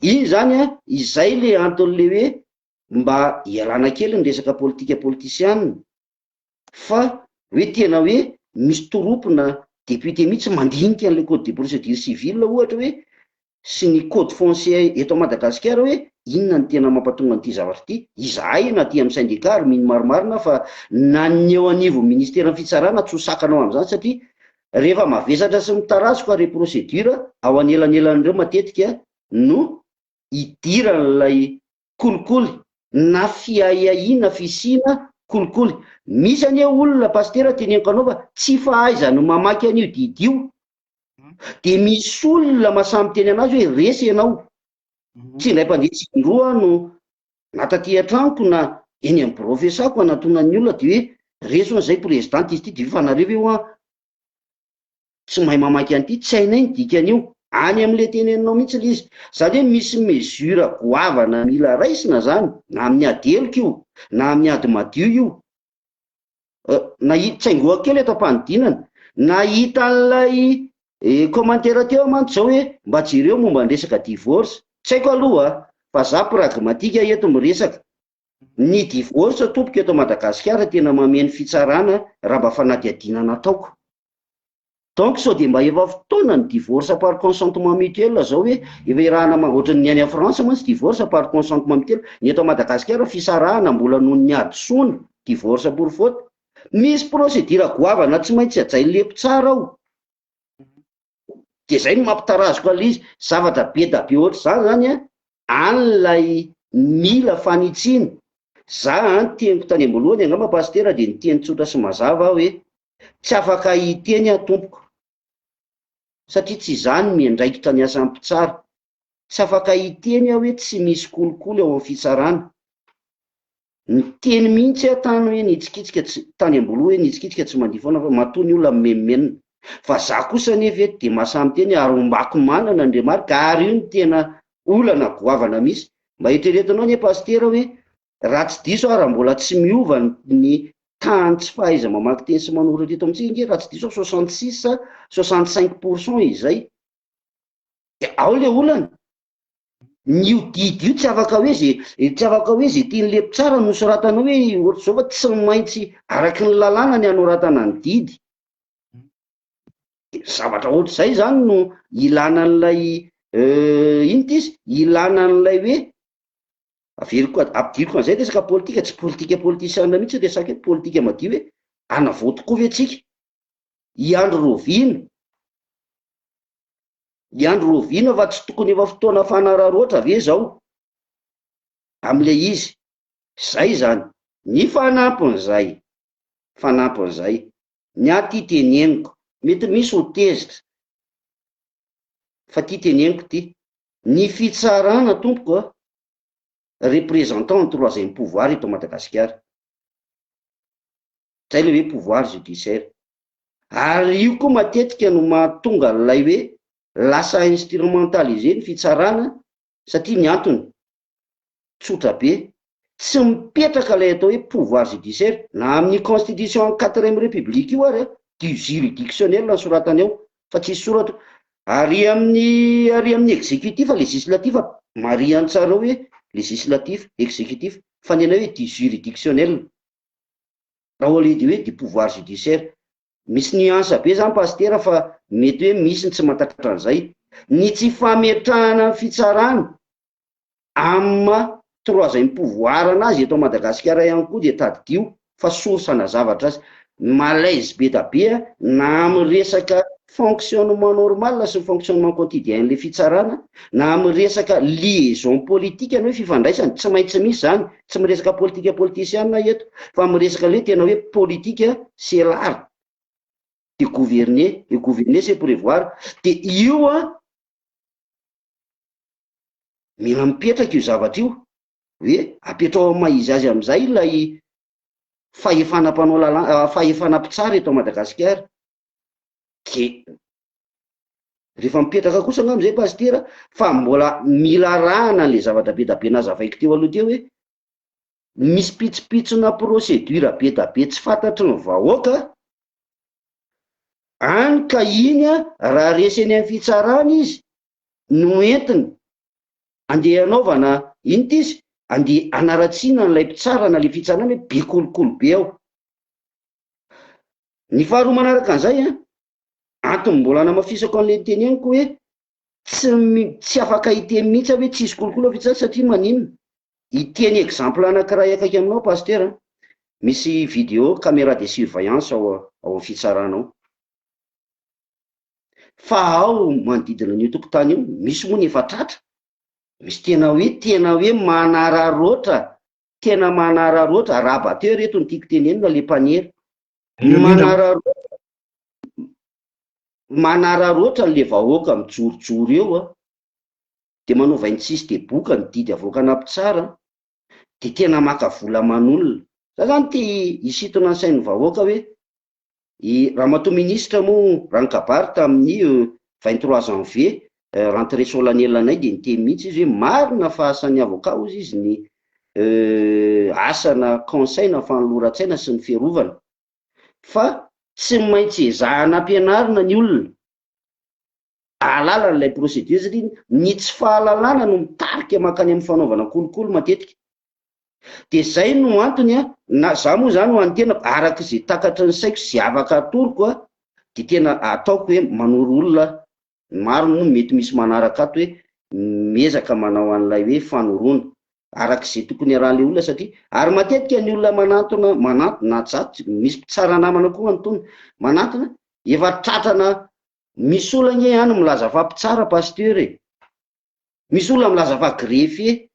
Iny zany izay le antony le hoe mba ialana kely ny resaka politika politisianina fa hoe tena hoe misy toropona député mihitsy mandinika an'le code de procédure civile ohatra hoe sy ny code foncier eto Madagasikara hoe inona ny tena mampatonga an'ity zavatra ity. Izahay na ty amin'ny syndicat ary mino maromarina fa na ny eo anivo ministère fitsarana tsy ho sakanao amin'izany satria rehefa mavesatra sy mitarazoka re procédure ao anelanelan'ireo matetika no idiran'ilay kolikoly na fiahiahina fisina kolikoly. Misy anie olona pastera teneniko anao fa tsy fahaiza no mamaky an'io didio de misy olona mahasamby teny anazy hoe resy ianao tsy indray mpandeha tsindroa no nataty an-tranoko na eny amin'ny profesako anatonan'ny olona de hoe resy zay présidente izy ty de fanareo eo tsy mahay mamaky an'ity tsy hainay ny dikan'io any amin'le teneninao mihitsy le izy. Zany hoe misy mesura goavana mila raisina zany na amin'ny ady heloka io na amin'ny ady madio io. Tsaingoha kely eto am-panidinana nahita an'ilay commentaire teo mantsy zao hoe mba jereo momba ny resaka divorce. Tsy haiko aloha fa za pragmatika eto miresaka ny divorce tompoko eto Madagasikara tena mameno fitsarana raha mba fanadihadina nataoko. Donc sao de mba efa fotoana ny divorce par consentement mutuel zao hoe efa irahana ohatry ny any France mantsy divorce par consentement mutuel. Ny eto Madagasikara fisarahana mbola noho ny adosona divorce pour faute. Misy procédure goavana tsy maintsy ajay lepo tsara ao de zay no mampitarazoka an'izy zavatra be da be ohatry zany zany an'ilay mila fanitsiny. Za teniko tany ambolohany angamba pastera de ny teny tsotra sy mazava hoe tsy afaka hiteny tompoko satria tsy zany miandraikitra ny asan'ny mpitsara. Tsy afaka hiteny hoe tsy misy kolikoly ao amin'ny fitsarana. Ny teny mihitsy tany hoe nitsikitsika tany amboloha hoe nitsikitsika tsy mandihy foana fa matoa ny olona memenina. Fa za kosa nefa de mahasamby teny ary ombako manana Andriamarika ary io ny tena olana goavana misy. Mba hitreretinao ny pastera hoe raha tsy diso raha mbola tsy miova ny tany tsy fahaiza mamaky teny sy manoratra eto amintsika nge raha tsy diso 66 65% izay ao le olana ny didy io tsy afaka hoe zay tian'le mpitsara no soratanao hoe ohatry zao fa tsy maintsy araky ny lalàna ny anoratana ny didy. Zavatra ohatr'izay zany no ilana an'ilay ino ty izy ilana an'ilay hoe averiko ampidiriko an'izay resaka politika tsy politika politisianina mihitsy resaka hoe politika madio hoe anavoto koa ve tsika i Andro Rovina Andro Roviana fa tsy tokony efa fotoana fanararoatra ve zao am'le izy. Zay zany ny fanampin'izay ny aty teneniko mety misy ho tezitra fa ty teneniko ty ny fitsarana tompoko représentant ny troisième pouvoir eto Madagasikara, zay le hoe pouvoir judiciaire. Ary io koa matetika no mahatonga lay hoe lasa instrumentalisé ny fitsarana satria ny antony tsotra be, tsy mipetraka lay atao hoe pouvoir judiciaire na amin'ny constitution 4e république io ary du juridictionnel ny soratany ao fa tsisy soratra. Ary amin'ny exécutif législatif mariany tsara hoe législatif exécutif fa ny ena hoe du juridictionnel raha oledy hoe du pouvoir judiciaire. Misy nuance be zany pasteur fa mety hoe misy ny tsy mahatakatra an'izay. Ny tsy fametrahana ny fitsarana amma troisième pouvoir anazy eto Madagasikara ihany koa dia tadidio fa sorsana zavatra azy malaise be da be na amin'ny resaka fonctionnement normal sy fonctionnement quotidien le fitsarana, na amin'ny resaka liaison politique ny hoe fifandraisany tsy maintsy misy zany, tsy miresaka politika politicienne eto fa miresaka le tena hoe politique c'est l'art de gouverner, et gouverner c'est prévoir. De io mila mipetraka io zavatra io hoe apetrao maizy azy am'izay ilay fahefanam-pitsara eto Madagasikara. Ke rehefa mipetraka kosa angambozay pasteur fa mbola mila rahana le zavatra be da be nazavaiko teo aloha teo hoe misy pitsopitsona procédure be da be tsy fantatry ny vahoaka any ka iny raha reseny amin'ny fitsarana izy no entiny andeha anaovana iny ty izy andeha anaratsiana n'ilay mpitsarana le fitsarana hoe be kolokolo be ao. Ny faharoa manaraka an'izay antony mbola namafisako an'le teneniko hoe tsy afaka hiteny mihitsy hoe tsisy kolokolo ao fitsarana satria maninona hiteny exemple anankiray akaiky aminao pasteur misy vidéo caméra de surveillance ao amin'ny fitsarana ao fa ao manodidina an'io tokotany io misy moa ny efa tratra, misy tena hoe manararoatra rabateo reto ny tiako tenenina le mpaniera manararoatra le vahoaka mijorojoro eo de manaova insiste de boka ny didy avoakana mpitsara de tena maka vola manolona. Za zany ty hisintona ny sain'ny vahoaka hoe ramatoa ministra moa Rankabary tamin'ny 23 janvier rentrée solennelle anay de niteny mihitsy izy hoe marina fa asan'ny avocat ozy izy ny asana conseil na fanoloran-tsaina sy ny fiarovana fa tsy maintsy ezahana ampianarina ny olona ahalala n'ilay procédure satria ny tsy fahalalana no mitarika makany amin'ny fanaovana kolokolo matetika. De zay no antony na za moa zany ho an'ny tena araka izay takatry ny saiko sy afaka atoroko de tena ataoko hoe manoro olona maro moa mety misy manaraka ato hoe miezaka manao an'ilay hoe fanoroana arak'izay tokony arahan'le olona satria ary matetika ny olona manantona tsato misy mpitsara namana koa antony manantona efa tratrana misy olana hany milaza fa mpitsara pasteur misy olona milaza fa greffier,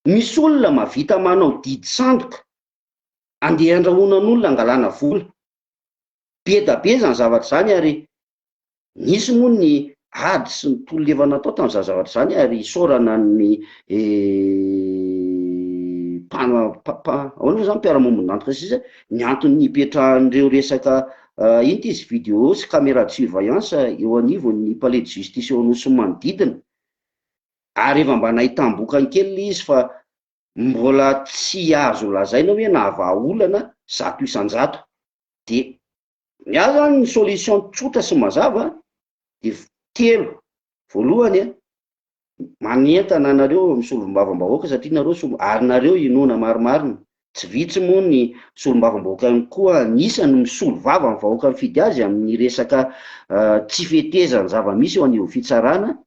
misy olona mavita manao didy sandoka andeha andrahoana n'olona angalana vola be da be zany zavatra zany. Ary nisy moa ny ady sy ny tololevana atao tamin'izany zavatra zany ary isaorana ny ahoana zany mpiara-mombon'antoka sisa ny antony hipetrahan'ireo resaka iny ty izy vidéo sy caméra de surveillance eo anivon'ny palais de justice eo anosy ny manodidina. Ary efa mba nahitam-bokany kely izy fa mbola tsy azo lazaina hoe nahavaolana 100 isan-jato. De miazo zany ny solution tsotra sy mazava de telo. Voalohany manentana anareo misolombavambahoaka satria nareo ary nareo inona maromarina tsy vitsy moa ny solombavambahoaka ihany koa anisany misolo vava ny vahoaka mifidy azy amin'ny resaka tsy fetezany zava-misy eo anivon'ny fitsarana,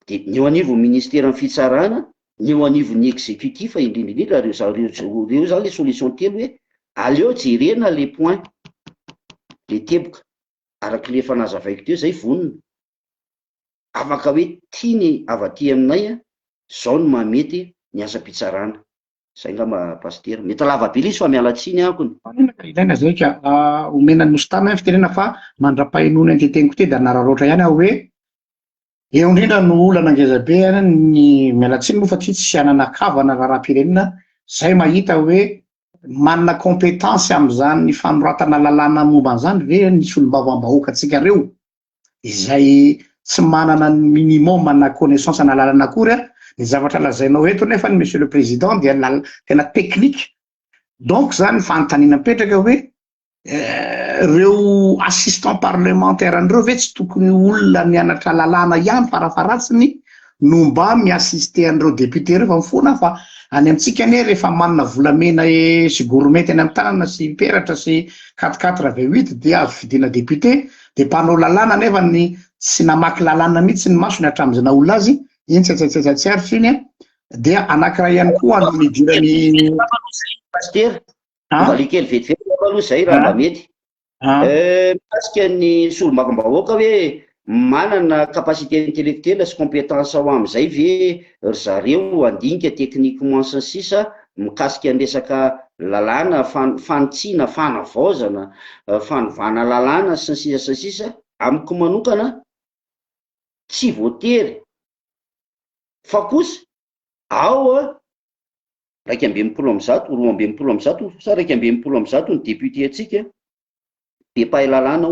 de ny eo anivon'ny ministera ny fitsarana, ny eo anivon'ny exécutif indrindrindrindra reo zany le solution telo hoe aleo jerena le point le teboka arak'le efa nazavaiko teo zay vonona. afaka hoe tiany avaty aminay zao no mamety ny asa-pitsarana. Zay ngamba pasteur, mety lava be izy fa miala tsiny akony. Ilaina zay ka omena nostana fitenena fa mandra-pahainoana anteteniko te da nararoatra ihany aho hoe eo indrindra no olana ngezabe ny mialatsiny moa fa tsy ananakavana raharam-pirenena zay mahita hoe manana kompétensy amin'izany ny fanoratana lalàna momba an'izany ve nisy olombavambahoaka antsika reo izay tsy manana ny minimum na connaissance na lalàna akory ny zavatra lazainao eto nefa ny monsieur le président dia tena teknika. Donc zany fanontaniana mipetraka hoe reo assistant parlementaire an'ireo ve tsy tokony olona mianatra lalàna ihany farafaratsiny no mba miassiste an'ireo député reo fa mifona fa any amintsika anie rehefa manana volamena sy gourmet eny amin'ny tanana sy peratra sy 4-4 dia azo fidina député dia mpanao lalàna nefa ny tsy namaky lalàna mihitsy ny masony hatramin'izay naolona azy iny tsy ary finy dia anankiray ihany koa ano midirany pasteur valikely vetivety aloha zay raha mba mety mikasika ny solombavambahoaka hoe manana capacité intellectuelle sy compétence ao amin'izay ve zareo andinika techniquement sy ny sisa mikasika ny resaka lalàna fanotsiana fanavaozana fanovana lalàna sy ny sisa sy sisa amiko manokana tsy voatery fa kosa ao 120 220 sa 120 ny député atsika be pahay lalàna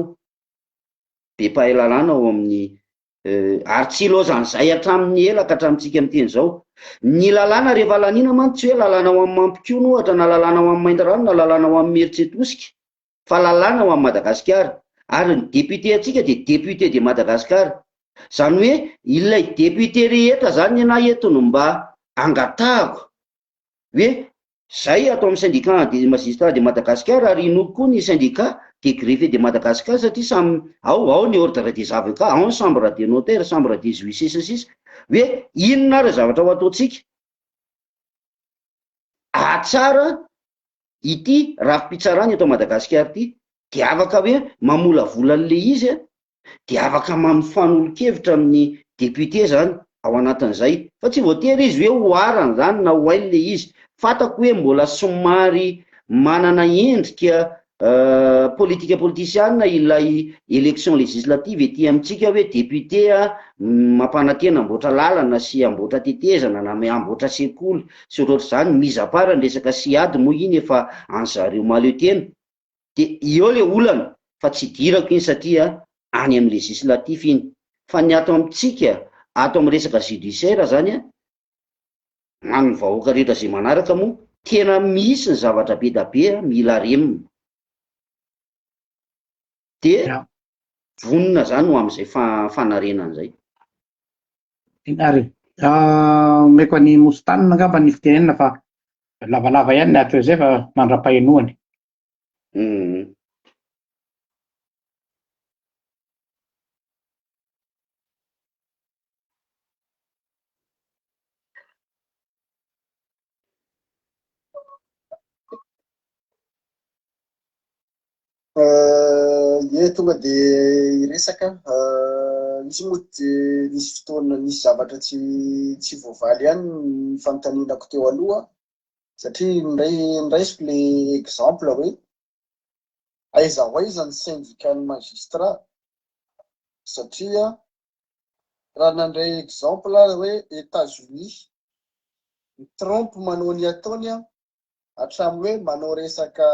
ao amin'ny ary tsy loazan'izay hatramin'ny elaka hatramintsika miteny zao ny lalàna rehefa lanina manko tsy hoe lalàna ho amin'ny mampikony ohatra na lalàna ho amin'ny maindrano na lalàna ho amin'ny meritsetosika fa lalàna ho amin'ny Madagasikara ary ny député atsika dia député de Madagasikara zany hoe ilay député rehetra zany ana eto no mba angatahako hoe zay atao amin'ny syndicat de magistrat de Madagasikara ary ino koa ny syndicat de greffier de Madagasikara satria samy ao ny ordre des avocats, ao ny chambre des notaires, chambre des huissiers sy sisa hoe inona ary zavatra ho ataotsika atsara ity rafi-pitsarana eto Madagasikara ity dia afaka hoe mamola vola an'le izy dia afaka mampifanolo-kevitra amin'ny député zany ao anatin'izay fa tsy voatery izy hoe hoarana zany na ho ainy le izy fatako hoe mbola somary manana endrika politika politisiana ilay élection législative ety amintsika hoe député mampanantena amboatra lalana sy amboatra tetezana na amboatra sekoly sy ohatroatra izany mise à part ny resaka siady moa iny efa an'zareo maleo tena dia eo le olana fa tsy dirako iny satria any amin'ny législatif iny fa ny ato amintsika ato amin'ny resaka judiciaire zany any vahoaka rehetra zay manaraka moa tena misy ny zavatra be da be mila remina dia vonona zany ho amin'izay fanarenana zay. Ary meko ny mostanina angamba ny fitenenana fa lavalava ihany ny atao izay fa mandra-pahainoany. Tonga dia resaka misy moa dia nisy fotoana nisy zavatra tsy voavaly ihany ny fanontanianako teo aloha satria niraisiko le exemple hoe aiza ho aiza ny syndicat ny magistrat satria raha nandray exemple hoe États-Unis ny Trump manao ny ataony hatramin'ny hoe manao resaka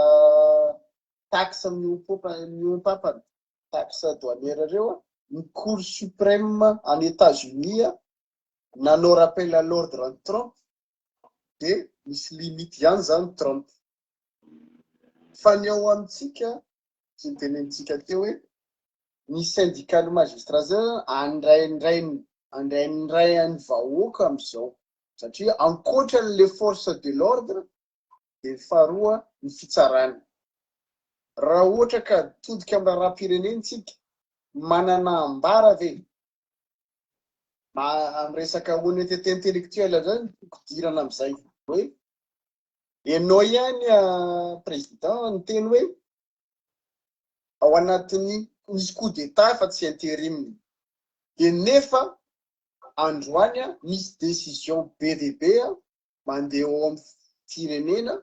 taxe miompapany taxe douanière reo ny cour suprême en États-Unis nanao rappel à l'ordre ny Trump dia misy limite ihany zany Trump fa ny ao amintsika sy ny tenentsika teo hoe ny syndicat magistrat zay andraindray any vahoaka amin'izao satria ankoatran'le force de l'ordre dia faharoa ny fitsarana raha ohatra ka todika amin'ny raharam-pirenentsika manana ambara ve amin'ny resaka honnêteté intellectuelle zany kodirana amin'izay hoe ianao ihany président ny teny hoe ao anatin'ny misy coup d'état fa tsy intérim dia nefa androany misy décision be dia be mandeha ao amin'ny firenena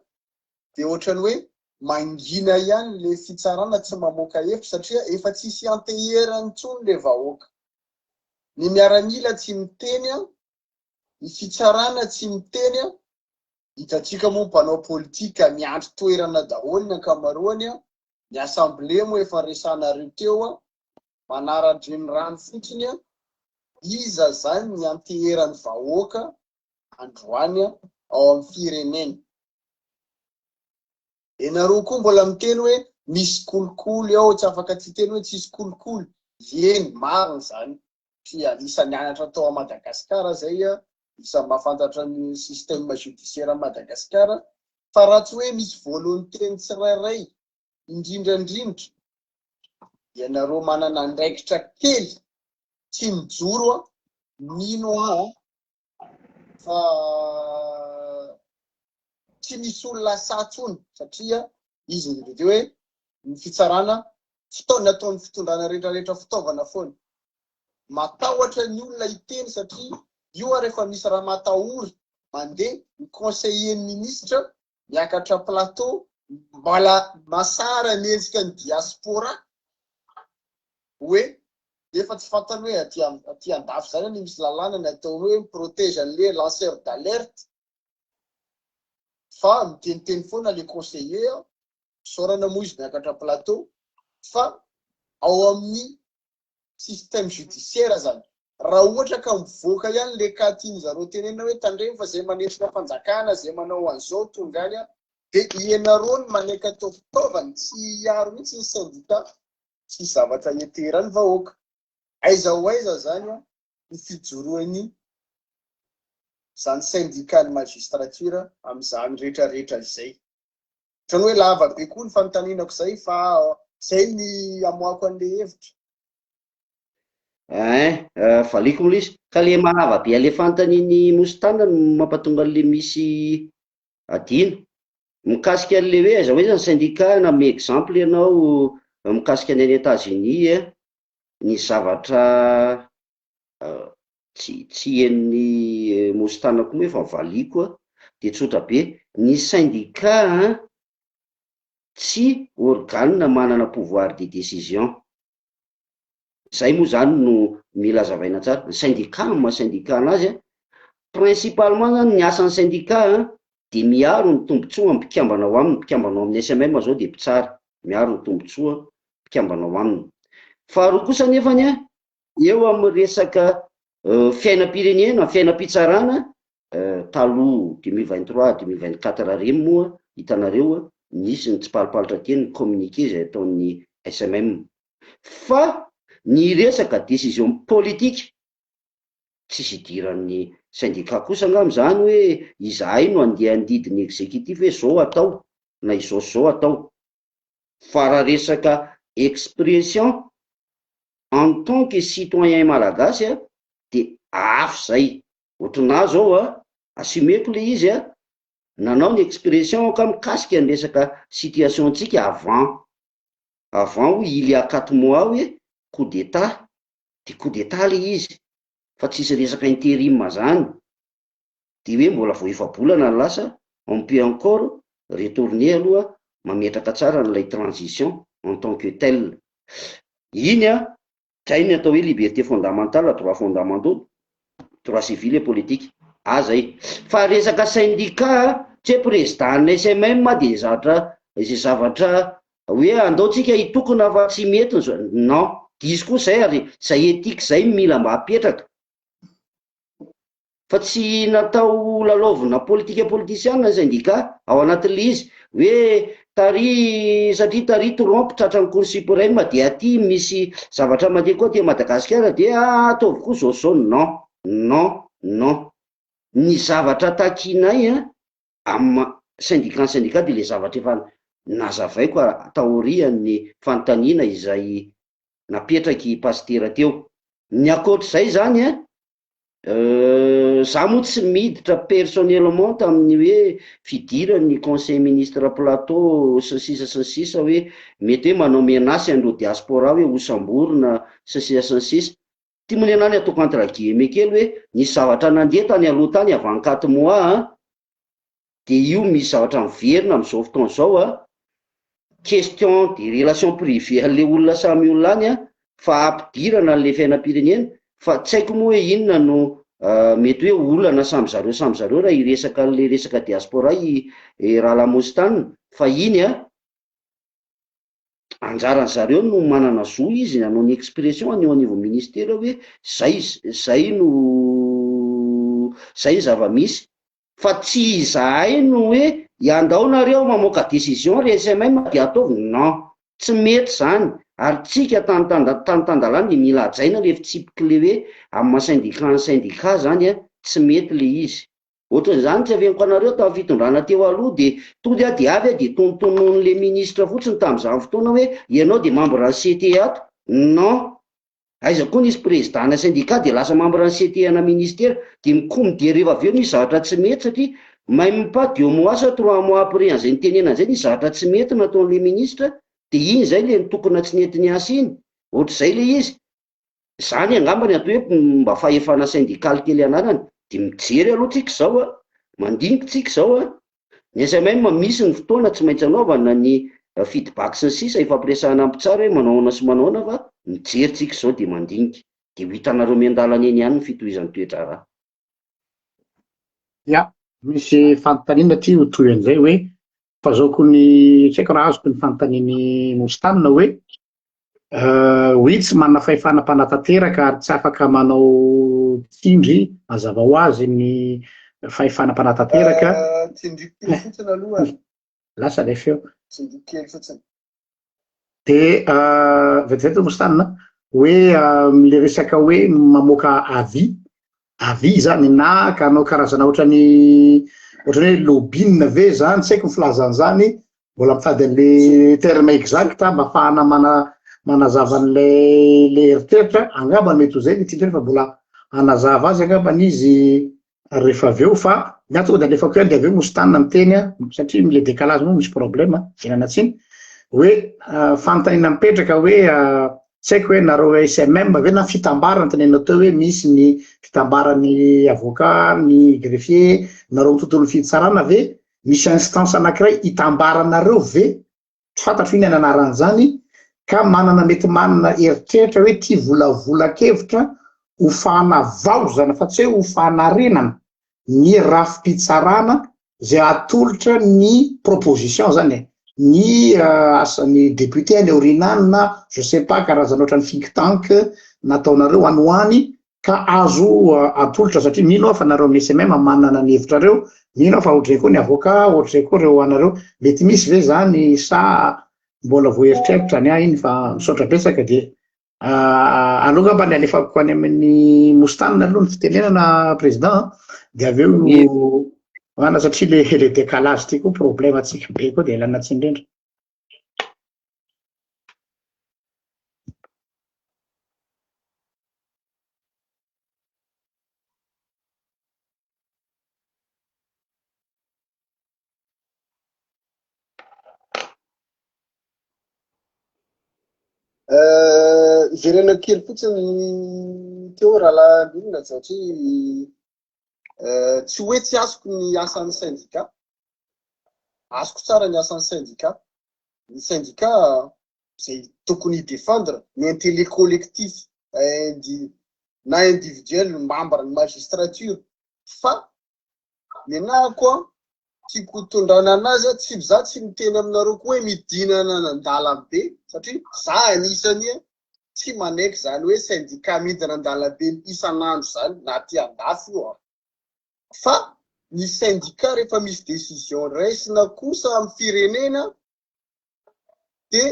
dia ohatrany hoe mangina ihany le fitsarana tsy mamoaka hevitra satria efa tsisy anteherany intsony le vahoaka. Ny miaramila tsy miteny ny fitsarana tsy miteny hitantsika moa mpanao politika miandry toerana daholo ny ankamaroany ny assemblée moa efa resanareo teo manaradreny rano fotsiny iza zany ny anteherany vahoaka androany ao amin'ny firenena. Enareo koa mbola miteny hoe misy kolikoly ao, tsy afaka tsy teny hoe tsisy kolikoly. Eny marina zany tia isan'ny anatra atao a Madagasikara zay isan'ny mahafantatra ny système judiciaire Madagasikara fa raha tsy hoe misy volonté tsirairay indrindrandrindra ianareo manana andraikitra kely tsy mijoro mino fa tsy misy olona satsony satria izy ndio hoe ny fitsarana nataon'ny fitondrana rehetrarehetra fitaovana foana. Matahotra ny olona iteny satria io rehefa misy raha matahory mandeha ny conseiller ministre miakatra plateau mbala masara ny endrika ny diaspora hoe efa tsy fantany hoe aty andafy zany ny misy lalàna ny atao hoe protège an'le lanceur d'alerte fa miteniteny foana le conseiller sorana moa izy miakatra plateau fa ao amin'ny système judiciaire zany raha ohatra ka mivoaka ihany le cas tiany zareo tenena hoe tandremo fa zay manesina fanjakana zay manao an'izao tongany dia ianareo ny manaiky atao fitaovany tsy hiaro mihitsy ny syndicat tsy zavatra ieterany vahoaka. Aiza ho aiza zany ny fijoroany zany syndicat ny magistrature amin'izany rehetrarehetra izay. Ohatrany hoe lava be koa ny fanotaninako zay fa zay ny amoako an'le hevitra. Valiko moa izy ka le malava be ale fantaniny mositana no mampatonga an'le misy adino mikasika an'le hoe aiza hoe zany syndicat na me exemple ianao mikasika ny États-Unis ny zavatra tsy hen'ny mositanako moa efa valiko dia tsotra be ny syndicat tsy organe manana pouvoir de décision. Zay moa zany no mila zavaina tsara. Ny syndicat anazy principalement zany ny asan'ny syndicat dia miaro ny tombotsoa mpikambana ao aminy. Mpikambana ao amin'ny SMM zao dia mpitsara miaro ny tombotsoa mpikambana ao aminy. Faharoa kosa nefany eo amin'ny resaka fiainam-pirenena, fiainam-pitsarana taloha 2023 2024 reny moa hitanareo nisy ny tsipalipalitra teny ny communiqué zay ataon'ny SMM. Fa ny resaka décision politique tsisy idiran'ny syndicat kosa angamba zany hoe izahay no andeha andidiny exécutif hoe zao atao na izao atao. Fa raha resaka expression en tant que citoyen malagasy dia afo zay. Ohatrana zao asumeko le izy nanao ny expression ka mikasika ny resaka situation tsika avant hoe il y a 4 mois hoe coup d'état dia coup d'état le izy fa tsisy resaka intérim zany dia hoe mbola vao efa-bolana ny lasa on peut encore retourner aloha mametraka tsara n'ilay transition en tant que tel. Iny zay ny atao hoe liberté fondamentale, droit fondamentaux, droit civil et politique zay. Fa resaka syndicat tsy hoe président ny SMM dia izay zavatra hoe andaotsika hitokona fa tsy mety non diso koa zay ary zay etika zay mila mba hapetraka fa tsy natao lalaovina politika politisiana ny syndicat ao anatin'le izy hoe satria tary trompe tratra ny cour suprême dia aty misy zavatra mandeha koa ty Madagasikara dia ataovy koa zao non ny zavatra takinay amin'ny syndicat dia le zavatra efa nazavaiko taorian'ny fanontaniana izay napetraky pastera teo. Ny akoatr'izay zany za moa tsy miditra personnellement tamin'ny hoe fidiran'ny conseil ministre plateau sy ny sisa hoe mety hoe manao menasy andro diaspora hoe hosamborona sy ny sisa ty monenany ataoko entre guillemets kely hoe nisy zavatra nandeha tany aloha tany avy any 4 mois de io misy zavatra miverina amin'izao fotoana izao question de relation privée an'le olona samy olona any fa ampidirana an'le fiainam-pirenena fa tsy haiko moa hoe inona no mety hoe olana samy zareo raha hiresaka an'le resaka diaspora raha lamositany fa iny anjaran zareo no manana zo izy nanao ny expression aneo anivon'ny ministera hoe zay ny zava-misy fa tsy izahay no hoe iandao nareo mamoaka décision RSMM dia ataovy non tsy mety zany ary tsika tantandalany mila ajaina le fitsipika le hoe amin'ny syndicat zany tsy mety le izy ohatran'izany tsy aveniko anareo tamin'ny fitondrana teo aloha de tody de avy de tonontonon'le ministra fotsiny tamin'izany fotoana hoe ianao de membre ny CT ato non aiza koa nisy président syndicat de lasa membre ny CT ana ministère de mikomy rehefa avy eo nisy zavatra tsy mety satria même pas 2 mois sa 3 mois après an'izay nitenena an'izay nisy zavatra tsy mety nataon'le ministra de iny zay le tokona tsy nety ny asa iny ohatr'izay le izy zany angambany atao hoe mba fahefana syndical kely anarany de mijery aloha tsika zao mandiniky tsika zao ny SMM misy ny fotoana tsy maintsy anaovana ny feedback sy ny sisa ifampiresahana ampitsara hoe manaona sy manaona fa mijery tsika zao de mandiniky de ho hitanareo miandalana eny ihany ny fitohizan'ny toetra raha ya misy fanontaniana ty hotoy an'izay hoe fazaoko ny tsy haiko raha azoko ny fanontaniany Mostanina hoe hoe tsy manana fahefana mpanatanteraka ary tsy afaka manao tindry mazava ho azy ny fahefana mpanatanteraka tindry kely fotsiny aloha lasa le feo tindry kely fotsiny de vetivety Mostanina hoe le resaka hoe mamoaka avis zany na ka anao karazana ohatrany hoe lobbying ve zany tsy haiko ny filazany zany mbola mitady an'le terme exact mba ahafahana manazava an'le eritreritra angamba mety ho zay le tindreny fa mbola anazava azy angamba izy rehefa avy eo fa miato de alefako ihany de avy eo Mostanina miteny satria le décalage moa misy problème enana tsiny hoe fanontaniana mipetraka hoe tsy haiko hoe nareo SMM ve na fitambarana tenenao teo hoe misy ny fitambarany avocat ny greffier nareo tontolo fitsarana ve misy instance anankiray hitambaranareo ve tsy fantatro iny anaran'izany ka mety manana eritreritra hoe ty volavolakevitra ho fanavaozana fa tsy hoe ho fanarenana ny rafi-pitsarana zay atolotra ny proposition zany ny asan'ny député any orinany na je sais pas karazana ohatran'ny think tank nataonareo anoany ka azo atolotra satria mino aho fa nareo amin'ny SMM manana ny hevitrareo mino aho fa ohatray koa ny avocat ohatray koa reo anareo mety misy ve zany sa mbola voaeritreritra ny iny fa misaotra betsaka de aloha mba ny alefako any amin'ny Mostanina aloha ny fitenenana président de avy eo ana satria le décalage ty koa problème atsika be koa de lana tsy indrindra iverena kely fotsiny teo raha lalinona satria tsy hoe tsy azoko ny asan'ny syndicat azoko tsara ny asan'ny syndicat zay tokony hidefendre ny intérêt collectif na individuel membre ny magistrature fa menaha koa tiako tondrana anazy tsy za tsy miteny aminareo koa hoe midinana an-dalambe satria za anisany tsy manaiky zany hoe syndicat midina an-dalambe isan'andro zany na ty andafy io fa ny syndicat rehefa misy décision raisina kosa amin'ny firenena de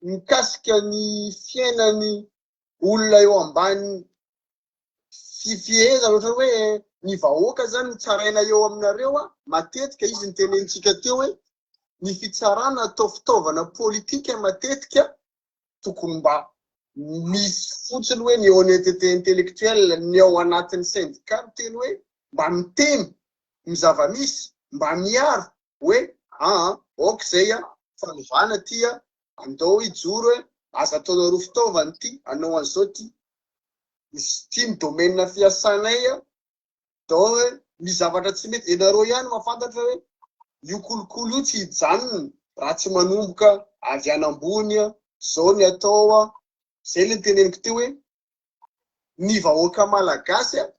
mikasika ny fiainany olona eo ambany fifihezana ohatra hoe ny vahoaka zany tsaraina eo aminareo matetika izy ny tenentsika teo hoe ny fitsarana atao fitaovana politika matetika tokony mba misy fotsiny hoe ny honnêteté intellectuelle ny ao anatin'ny syndicat teny hoe mba miteny ny zava-misy mba miaro hoe ok zay fanovana tia andao ijoro hoe aza ataonareo fitaovany ty anao an'izao ty izy ty ny domaine fiasanay a dao hoe misy zavatra tsy mety ianareo ihany mahafantatra hoe io kolokolo io tsy hijanona raha tsy manomboka avy anambony a zao ny atao a zay le teneniko teo hoe ny vahoaka malagasy a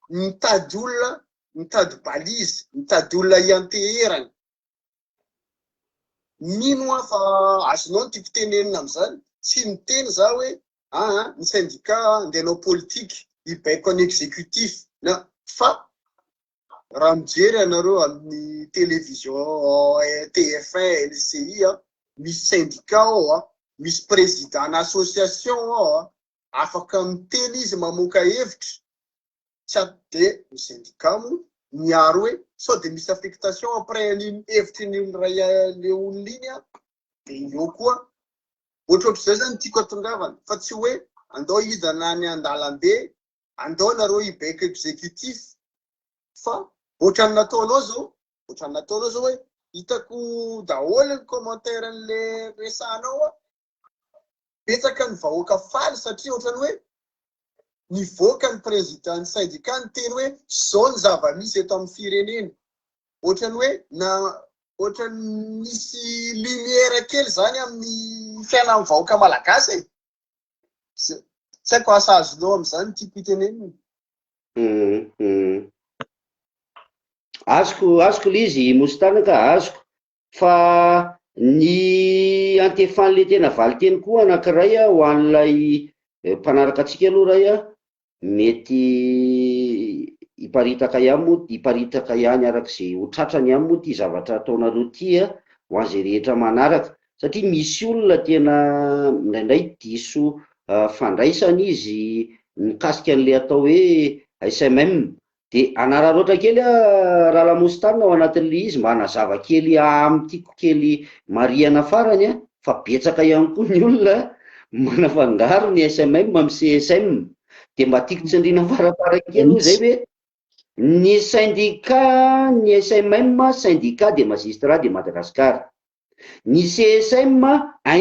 mitady olona mitady balizy mitady olona ianteherany mino a fa azonao ny tiako tenenina am'izany tsy miteny za hoe ny syndicat andehanao politique hibaiko any exécutif na fa raha mijery anareo amin'ny télévision TF1 LCI a misy syndicat ao a misy président association ao a afaka miteny izy mamoaka hevitra tsy de ny syndicat mo miaro hoe sao de misy affectation après an'iny hevitry ny ray le olona iny a de eo koa ohatrohatr'izay zany tiako atongavana fa tsy hoe andao hidana any an-dalambe andao nareo hibaiko exécutif fa ohatrany nataonao zao hoe hitako daholo ny commentaire an'le resanao a betsaka ny vahoaka faly satria ohatrany hoe nivoaka ny président ny syndicat ny teny hoe zao ny zava-misy eto amin'ny firenena ohatrany hoe ohatrany misy lumière kely zany amin'ny fiainan'ny vahoaka malagasy tsy haiko asa azonao am'izany tiako hitenenina. Azoko lizy mostanaka azoko fa ny antefany le tena valy teny koa anankiray a ho an'ilay mpanaraka atsika aloha ray a mety hiparitaka ihany arak'izay ho tratrany ihany moa ty zavatra ataonareo ty a ho an'izay rehetra manaraka satria misy olona tena indraindray diso fandraisana izy mikasika an'le atao hoe SMM de anararoatra kely raha lamostanina ao anatin'le izy mba hanazava kely am'tiako kely mariana farany a fa betsaka ihany koa ny olona manafangaro ny SMM amin'ny CSM de mba tiako tsindrina farafarakely aloha zay hoe ny syndicat ny SMM syndicat de magistrat de Madagascar, ny CSM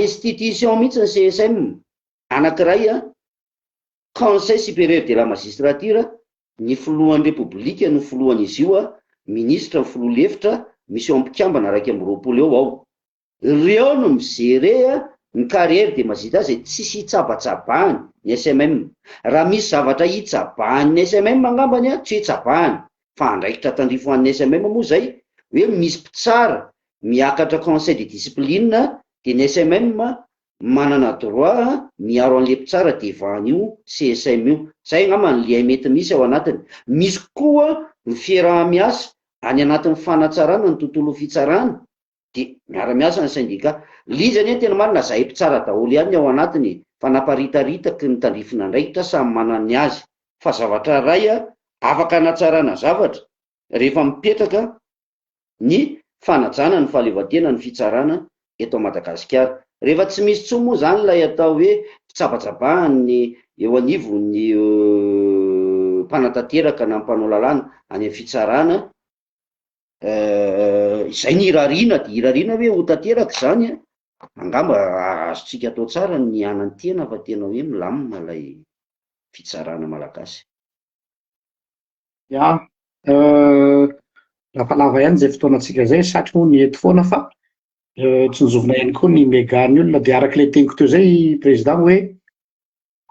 institution mihitsy ny CSM anankiray a Conseil supérieur de la magistrature ny filohan'ny repoblika no filohan'izy io a ministra ny filoha lefitra misy eo ampikambana raiky amby roapolo eo ao reo no mizere ny carrière de magistrat zay tsisy hitsabatsabahany ny SMM raha misy zavatra hitsabahany ny SMM angambany a tsy hitsabahany fa andraikitra tandrifo an'ny SMM moa zay hoe misy mpitsara miakatra conseil de discipline de ny SMM manana droit miaro an'le mpitsara de van'io CSM io zay angamba ny liay mety misy ao anatiny misy koa ny fiaraha-miasa any anatin'ny fanatsarana ny tontolo fitsarana de miara-miasa ny syndicat lizany tena marina zay mpitsara daholo ihany ao anatiny fa naparitaritaka ny tandrifina andraikitra samy manany azy fa zavatra ray a afaka anatsarana zavatra rehefa mipetraka ny fanajana ny fahaleovantena ny fitsarana eto Madagasikara rehefa tsy misy tsoa moa zany lay atao hoe fitsabatsabahany eo anivony mpanatanteraka na mpanao lalàna any amin'ny fitsarana izay ny irariana de irariana hoe ho tanteraka zany angamba azotsika atao tsara ny anany tena fa tena hoe milamina lay fitsarana malagasy. Ya lavalava ihany zay fotoanantsika zay satry moa ny eto foana fa tsy nizovina ihany koa ny megany olona de arak'ilay teniko teo zay président hoe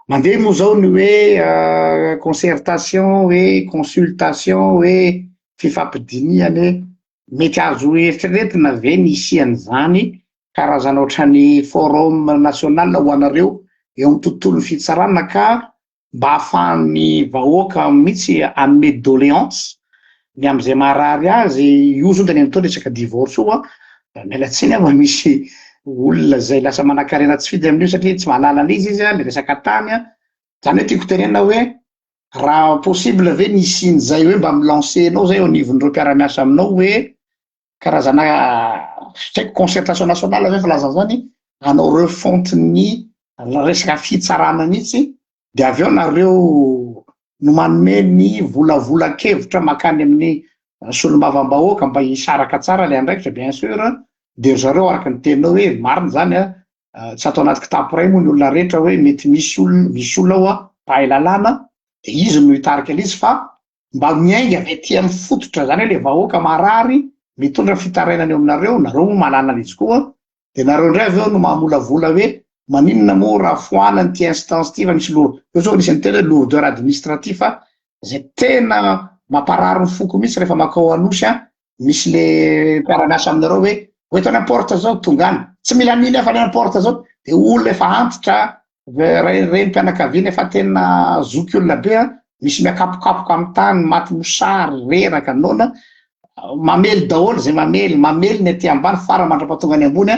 mandeha moa zao ny hoe concertation hoe consultation hoe fifampidiniany mety azo eritreretina ve ny isian'izany karazana ohatrany forum national ho anareo eo amin'ny tontolon'ny fitsarana ka mba ahafahan'ny vahoaka mihitsy anome doléance ny am'izay maharary azy io zao tany amin'tao resaka divorce io miala tsiny ama misy olona zay lasa manan-karena tsy fidy amin'io satria tsy mahalala an'izy izy le resaka tany zany hoe tiako tenena hoe raha possible ve ny isian'izay hoe mba milancenao zay eo anivon'ireo mpiara-miasa aminao hoe karazana saiko concertation nationale zay filaza zany anao refontin'ny resaka fitsarana mihitsy de avy eo nareo no manome ny volavolan-kevitra makany amin'ny solombavambahoaka mba hisaraka tsara le andraikitra bien sûr de zareo araka ny teninao hoe marina zany tsy atao anaty kitapo ray moa ny olona rehetra hoe mety misy olona ao mpahay lalàna de izy no hitarika an'izy fa mba miainga avy aty amin'ny fototra zany hoe le vahoaka marary mitondra fitarainana eo aminareo mahalala an'izy koa de nareo indray avy eo no mamolavola hoe maninona moa raha foanany ty instance ty fa misy eo zao anisany tena lourdeur administratif fa zay tena mamparary ny foko mihitsy rehefa makao anosy misy le mpiara-miasa aminareo hoe oeto any am-porte zao tongany tsy mila mily afa any am-porte zao de olona efa antitra reny mpianakaviana efa tena zoky olona be misy miakapokapoka amin'ny tany maty mosary reraka nona mamely daholo zay mamely ny aty ambany fara mandrapatonga any ambony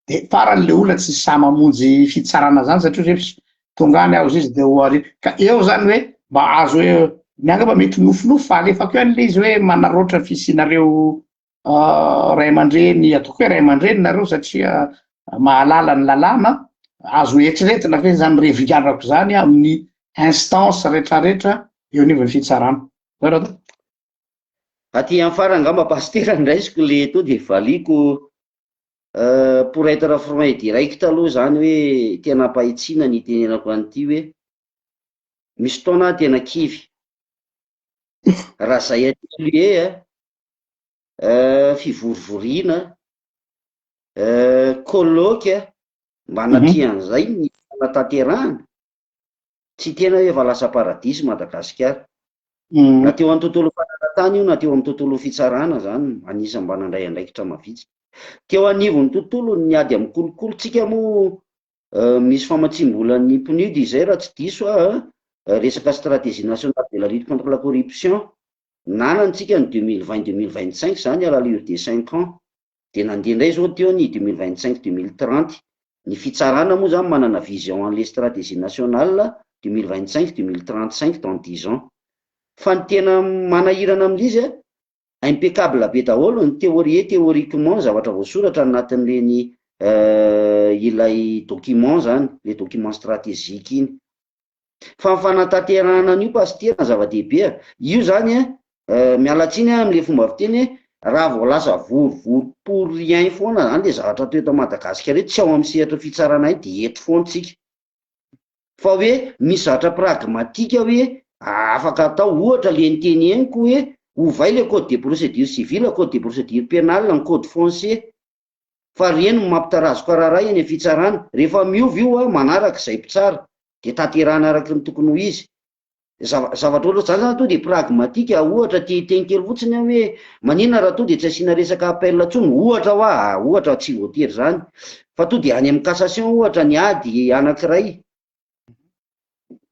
de faran'le olona tsy sa mamonjy fitsarana zany satria hoe tongany aho izy de hoary ka eo zany hoe mba azo hoe miangamba mety nofinofo fa alefako eo an'le izy hoe manaroatra fisinareo ray aman-dreny ataoko hoe ray aman-dreny nareo satria mahalala ny lalàna azo eritreretina fe zany revianako zany amin'ny instance rehetrarehetra eo anivon'ny fitsarana aty amin'ny farangamba pastera ndraisiko le to de valiko pour être franc et direct aloha zany hoe tena pahitsina ny tenenako an'ity hoe misy taona tena kivy raha zay atlie fivorivoriana colloque manapian'izay ny fanatanterahana tsy tena hoe efa lasa paradisy Madagasikara na teo amin'ny tontolo fananantany io na teo amin'ny tontolo fitsarana zany anisany mba nandray andraikitra mavitsy teo anivon'ny tontolo ny ady amin'ny kolokolotsika moa misy famatsim-bolan'ny PNUD izay raha tsy diso resaka stratégie nationale de la lutte contre la corruption nanantsika ny 2020-2025 zany à l'allure de 5 ans de nandeha indray zao teo ny 2025-2030 ny fitsarana moa zany manana vision an'le stratégie nationale 2025-2035 dans 10 ans fa ny tena manahirana amin'izy impeccable be daholo ny théoriquement zavatra voasoratra anatin'ireny ilay document zany le document stratégique iny fa ny fanatanterahana an'io pastera zava-dehibe io zany mialatsiny amin'le fomba fiteny raha vao lasa vorovory pour rien foana zany le zavatra toeto Madagasikara reto tsy ao amin'ny sehatra fitsarana de eto foana tsika fa hoe misy zavatra pragmatika hoe afaka atao ohatra le niteny eniko hoe ovay le code de procédure civile, code de procédure pénale, ny code foncier fa reny mampitarazo kararay eny fitsarana rehefa miovy io manaraka izay mpitsara de tanterahana araka ny tokony ho izy zavatra ohatr'izany zany to de pragmatika ohatra teny kely fotsiny hoe maninona raha to de tsy asiana resaka appel tsony ohatra tsy voatery zany fa to de any amin'ny cassation ohatra ny ady anankiray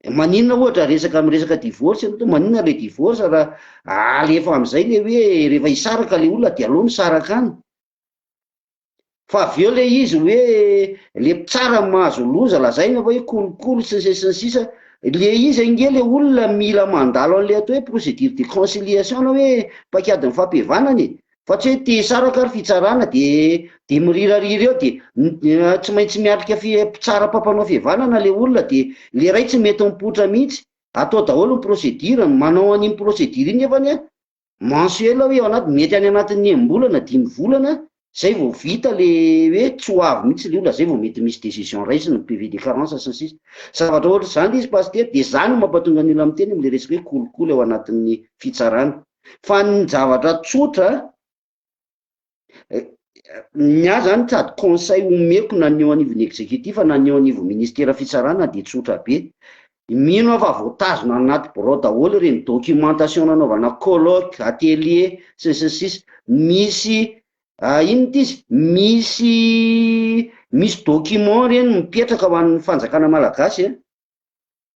maninona ohatra resaka resaka divorce maninona le divorce raha alefa amin'izay le hoe rehefa hisaraka le olona de aloha misaraka any fa avy eo le izy hoe le mpitsara mahazo loza lazaina hoe kolokolo sy ny sisa le izy ange le olona mila mandalo an'le atao hoe procédure de conciliation na hoe paikady ny fampihavanany fa tsy hoe te hisaraka ary fitsarana de mirirariry eo de tsy maintsy miatrika mpitsara mpampanao fihavanana le olona de le ray tsy mety mipotra mihitsy atao daholo ny procédure manao an'iny procédure iny efany mensuel hoe ao anaty mety any anatin'ny embolana 5 volana zay vao vita le hoe tsy ho avy mihitsy le olona zay vao mety misy décision raisiny ny PV de carence sy ny sisa zavatra ohatra zany izy paster de zany mampatonga ny olona miteny am'le resaka hoe kolokolo ao anatin'ny fitsarana fa ny zavatra tsotra ny ahy zany sady conseil omeko na ny eo anivon'ny exécutif na ny eo anivon'ny ministère fitsarana de tsotra be mino afa voatazona anaty borao daholo reny documentation nanaovana colloque atelier sy ny sisa misy ino ty izy misy document reny mipetraka ho an'ny fanjakana malagasy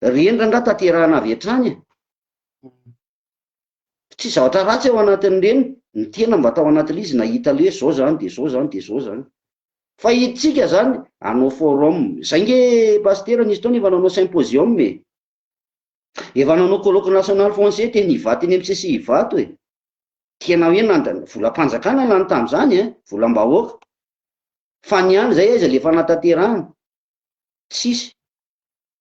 reny ranga tanterahana avy hatrany tsy zavatra ratsy ao anatin'ireny ny tena mba atao anatin'le izy nahita le zao zany de zao zany de zao zany fa itsika zany anao forum zay nge pastera nisy taona efa nanao symposium efa nanao colloque national foncier teny Ivato eny MCC Ivato tena hoe volam-panjakana lany tamin'izany volam-bahoaka fa ny any zay aiza le fanatanterahana tsisy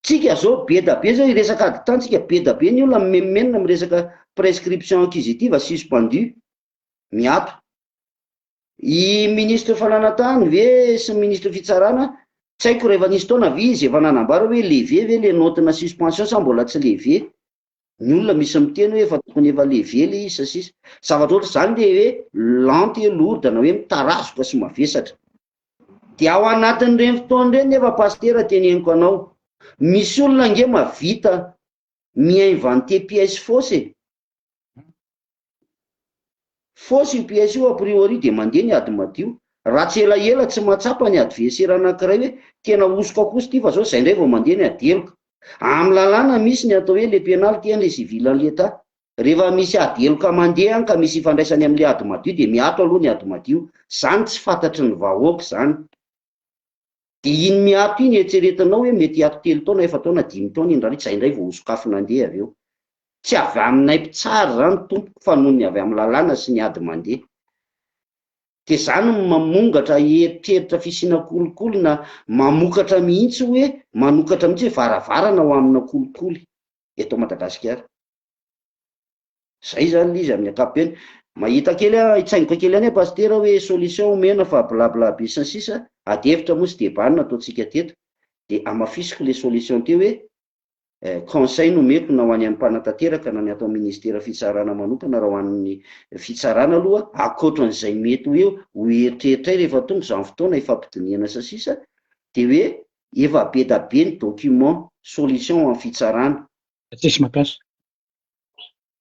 tsika zao be da be zao iresaka ady tantsika be da be ny olona memenina amin'ny resaka prescription acquisitive suspendu miato i ministre fananantany ve sy ministre fitsarana tsy haiko rehefa nisy taona ve izy efa nanambara hoe levé ve le notina suspension sa mbola tsy levé. Ny olona misy miteny hoe efa tokony efa levé le izy sasisa. Zavatra ohatr' zany le hoe lente et lourde na hoe mitarazoka sy mavesatra. De ao anatin'ireny fotoana ireny nefa pastera teneniko anao, misy olona nge mavita mi-inventer pièce fausse. Fausse io pièce io a priori de mandeha ny ady madio. Raha tsy elaela tsy mahatsapa ny adversaire anankiray hoe tena osoka kosa ty fa zao zay indray vao mandeha ny adeloka. Amin'ny lalàna misy ny atao hoe le penalty le civil en l'état. Rehefa misy adeloka mandeha any ka misy ifandraisany amin'le ady madio de miato aloha ny ady madio. Zany tsy fantatry ny vahoaka zany. De iny miato iny eritreretinao hoe mety ato 3 taona, 4 taona, 5 taona iny raha zay indray vao osokafo nandeha avy eo. Tsy avy aminay mpitsara zany tompoko fa noho ny avy amin'ny lalàna sy ny ady mandeha. De zany mamongatra eritreritra fisina kolikoly na mamokatra mihitsy hoe manokatra mihitsy hoe varavarana ho amina kolikoly eto Madagasikara. Zay zany izy amin'ny ankapobeny. Mahita kely hitsaingoka kely any pastera hoe solution omena fa blabla be sy ny sisa, adefitra moa sy debanina ataontsika teto. De amafisiko le solution teo hoe conseil nomeko na ho any amin'ny mpanatanteraka na ny atao ministera fitsarana manokana raha ho an'ny fitsarana aloha akoatran'izay mety ho eritreritray rehefa tonga izany fotoana ifampidiniana sy sisa, de hoe efa be da be ny document solution amin'ny fitsarana. Tsisy mampiasa.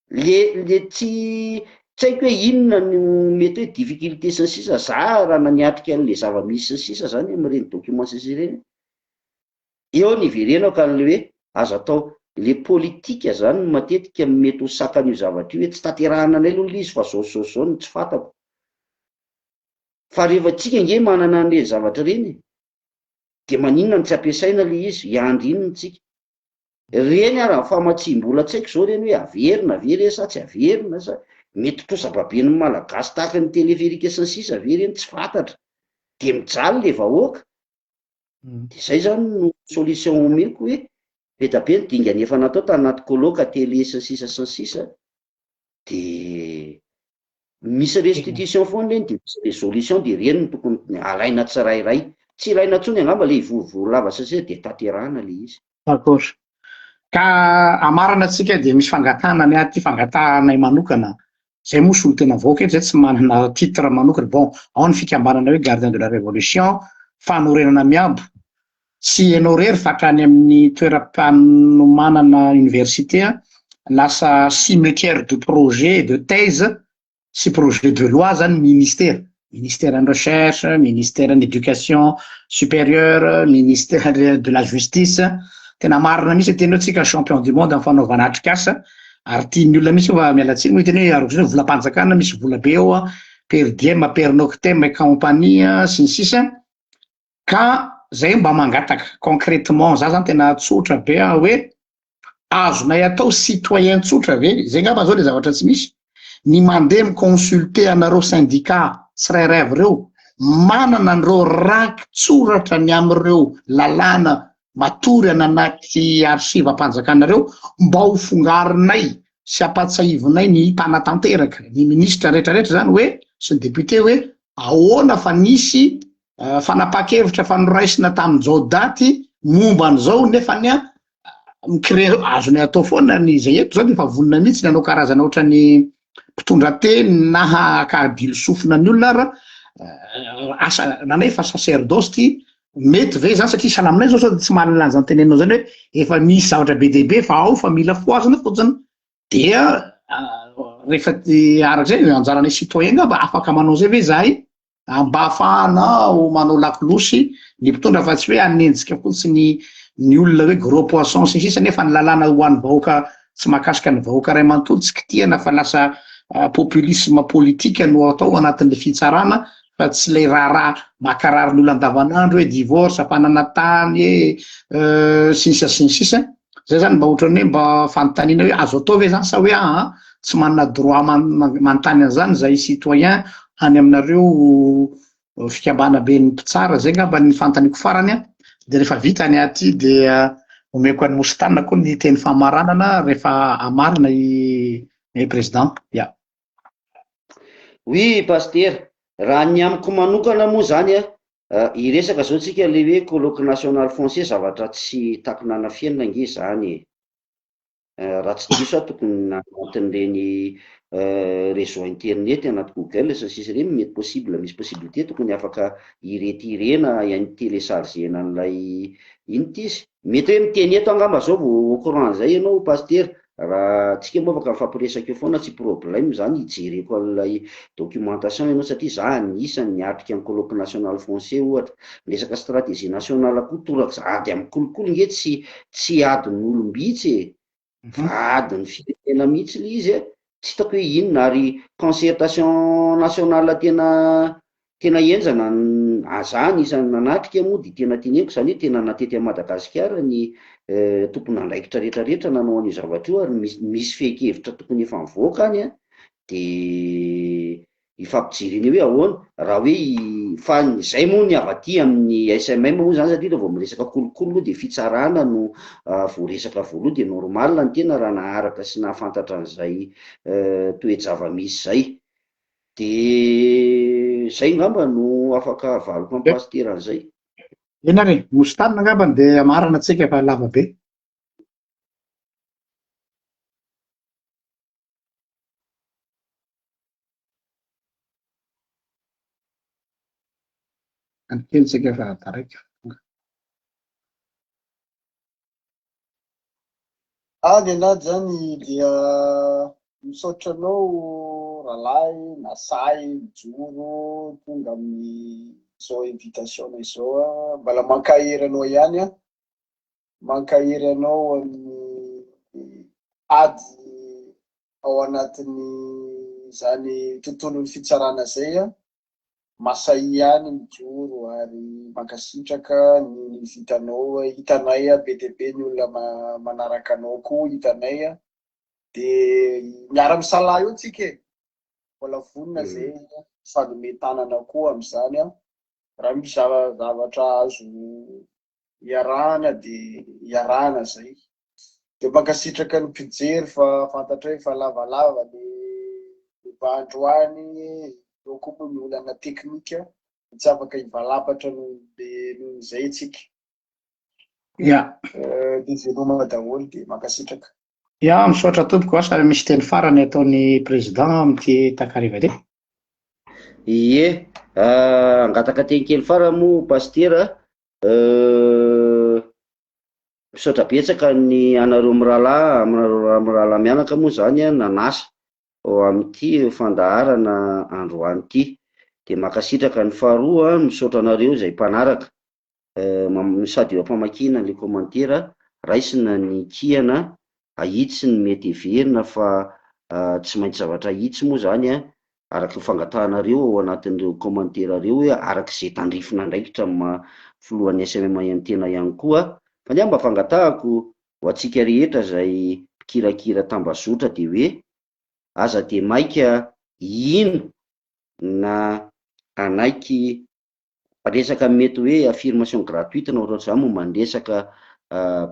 Le tsy haiko hoe inona no mety hoe difficulté sy sisa, za raha naniatrika an'le zava-misy sy sisa zany amin'ireny document sy ireny. Eo ny iverenako an'le hoe azo atao le politika zany matetika mety ho sakan'io zavatra io hoe tsy tanterahana anay aloha izy fa zao no tsy fantako. Fa rehefa tsika nge manana an'le zavatra reny de maninona no tsy ampiasaina le izy, hiandry inona tsika. Reny ara famatsim-bola tsy haiko zao reny hoe averina ve re sa tsy averina sa mety trosa-baben'ny malagasy tahaka ny teleferika sy ny sisa ve reny tsy fantatra. De mijaly le vahoaka. De zay zany no solution omeko hoe be da be ny dingany efa natao tanaty koloka tele sy sisa sy sisa. De misy restitution foana reny de misy resolution de reny no tokony alaina tsirairay. Tsy ilaina intsony angamba le ivovoa lava sasy de tanterahana le izy. D'accord. Ka amarana antsika de misy fangatahana ny aty fangatahana manokana. Zay moa solo tena vaoaka zay tsy manana titre manokana. Bon, ao ny fikambanana hoe gardien de la révolution, fanorenana miabo. Tsy hainao rery fa hatrany amin'ny toeram-panomanana université lasa cimetière de projet, de thèse sy projet de loi zany ministère. Ministère en recherche, ministère en éducation supérieure, ministère de la justice. Tena marina misy tena tsika champion du monde amin'ny fanaovana atrikasa. Ary tian'ny olona misy fa mialatsiny moa tena hoe arosina volam-panjakana misy vola be eo, per diem, per noctem, compagnie sy ny sisa. Ka zay mba mangataka concrètement za zany tena tsotra be hoe azonay atao citoyen tsotra ve, zay ngamba zao le zavatra tsy misy, ny mandeha miconsulter anareo syndicat tsirairay avy reo, manana an'ireo ranky tsoratra ny amin'ireo lalàna matory anaty arsivam-panjakanareo mba ho fongarinay sy ampatsiavinay ny mpanatanteraka, ny ministra rehetrarehetra zany hoe sy ny député hoe ahoana fa nisy fanapa-kevitra fanoraisina tamin'izao daty momba an'izao nefa ny micré azony atao foana ny zay eto zao efa vonona mihitsy nanao karazana ohatra ny mpitondra teny na kabily sofina ny olona ra asa nanay fa sacerdoce ty mety ve zany satria sana aminay zao sao tsy manana zany tenenao zany hoe efa misy zavatra be dehibe fa ao fa mila foazana fotsiny dia rehefa arak'izay anjaranay citoyen ngamba afaka manao zay ve zahay mba ahafahana manao lakilosy ny mpitondra fa tsy hoe anenjika fotsiny ny olona hoe gros poisson sy sisa nefa ny lalàna ho an'ny vahoaka tsy mahakasika ny vahoaka ray manontolo tsy kitihana fa lasa populisme politika no atao anatin'le fitsarana fa tsy le raharaha makarary ny olona andavanandro hoe divorce, mpananatany sisa sy ny sisa. Zay zany mba ohatrany hoe mba fanontaniana hoe azo atao ve zany sa hoe tsy manana droit manontany an'izany zay citoyen any aminareo fikambana be ny mpitsara. Zay ngamba ny fanontaniako farany de rehefa vita ny aty de omeko any Mositana koa ny teny famaranana rehefa amarina i président. Ya. Oui, pasteur. Raha ny amiko manokana moa zany Iresaka zao tsika le hoe colloque national français zavatra tsy takonana fiainana nge zany. Raha tsy diso aho tokony anatin'ireny réseau internet anaty Google sy ny sisa ireny mety possible, misy possibilité tokony afaka iretirena téléchargena an'ilay ino ty izy, mety hoe miteny eto angamba zao vao au courant zay ianao pasteur, raha tsika moa afaka mifampiresaka eo foana tsy problème zany hijereko an'ilay documentation ianao satria za anisan'ny niatrika ny colloque national français ohatra, resaka stratégie nationale koa toraka sady amin'ny kolokolo nge tsy adin'ny olombitsy e. Adiny firenena mihitsy le izy tsy hitako hoe inona ary concertation nationale tena enjana za anisan'ny nanatrika moa dia tena teneniko zany hoe tena natety a Madagasikara ny tompona andraikitra rehetrarehetra nanao an'io zavatra io ary misy fehi-kevitra tokony efa mivoaka any dia ifampijireny hoe ahoana raha hoe fa zay moa ny avaty amin'ny SMM moa zany satria vao miresaka kolokolo moa dia fitsarana no vao resaka voaloha dia normal ny tena raha naharaka sy nahafantatra an'izay toe-java-misy zay dia zay ngamba no afaka avaloko amin'ny pasteur an'izay. Ena re mostanina ngambany dia marana tsika fa lava be. Anteny tsika fa taraiky. Any anaty zany dia misaotra anao rahalahy nasay mijoro tonga amin'ny zao invitation izao mbola mankahery anao ihany a, mankahery anao amin'ny ady ao anatin'ny zany tontolon'ny fitsarana zay a, masay ihany mijoro ary mankasitraka ny vitanao, hitanay be dia be ny olona manaraka anao koa hitanay a, dia miara-misalahy eo tsika e, mbola vonona zay fanomitanana koa amin'izany a, raha misy zavatra azo iarahana dia iarahana zay, dia mankasitraka ny mpijery fa fantatra hoe fa lavalava ny androany eo koa moa ny olana teknika tsy afaka hivalapatra noho izay tsika. Ya. Dia velomana daholo dia mankasitraka. Ya, misaotra tompoko asa misy teny farany ataon'ny président amin'ity takariva ity. Ie, angataka teny kely farany moa pasteur, misaotra betsaka ny anareo mirahalahy mianaka moa zany nanasa ao amin'ity fandaharana androany ity, dia mankasitraka ny faharoa misaotra anareo izay mpanaraka sady eo ampamakiana le commentaire raisina ny kiana ahitsy ny mety heverina fa tsy maintsy zavatra ahitsy moa zany araka fangatanareo ao anatin'ireo commentaire reo hoe araka izay tandrifina ndraikitra filohan'ny SMM tena ihany koa, fa ny mba fangatahako ho antsika rehetra izay mpikirakira tambazotra dia hoe aza dia maika ino na anaiky resaka mety hoe affirmation gratuite na ohatr'izany moa mandresaka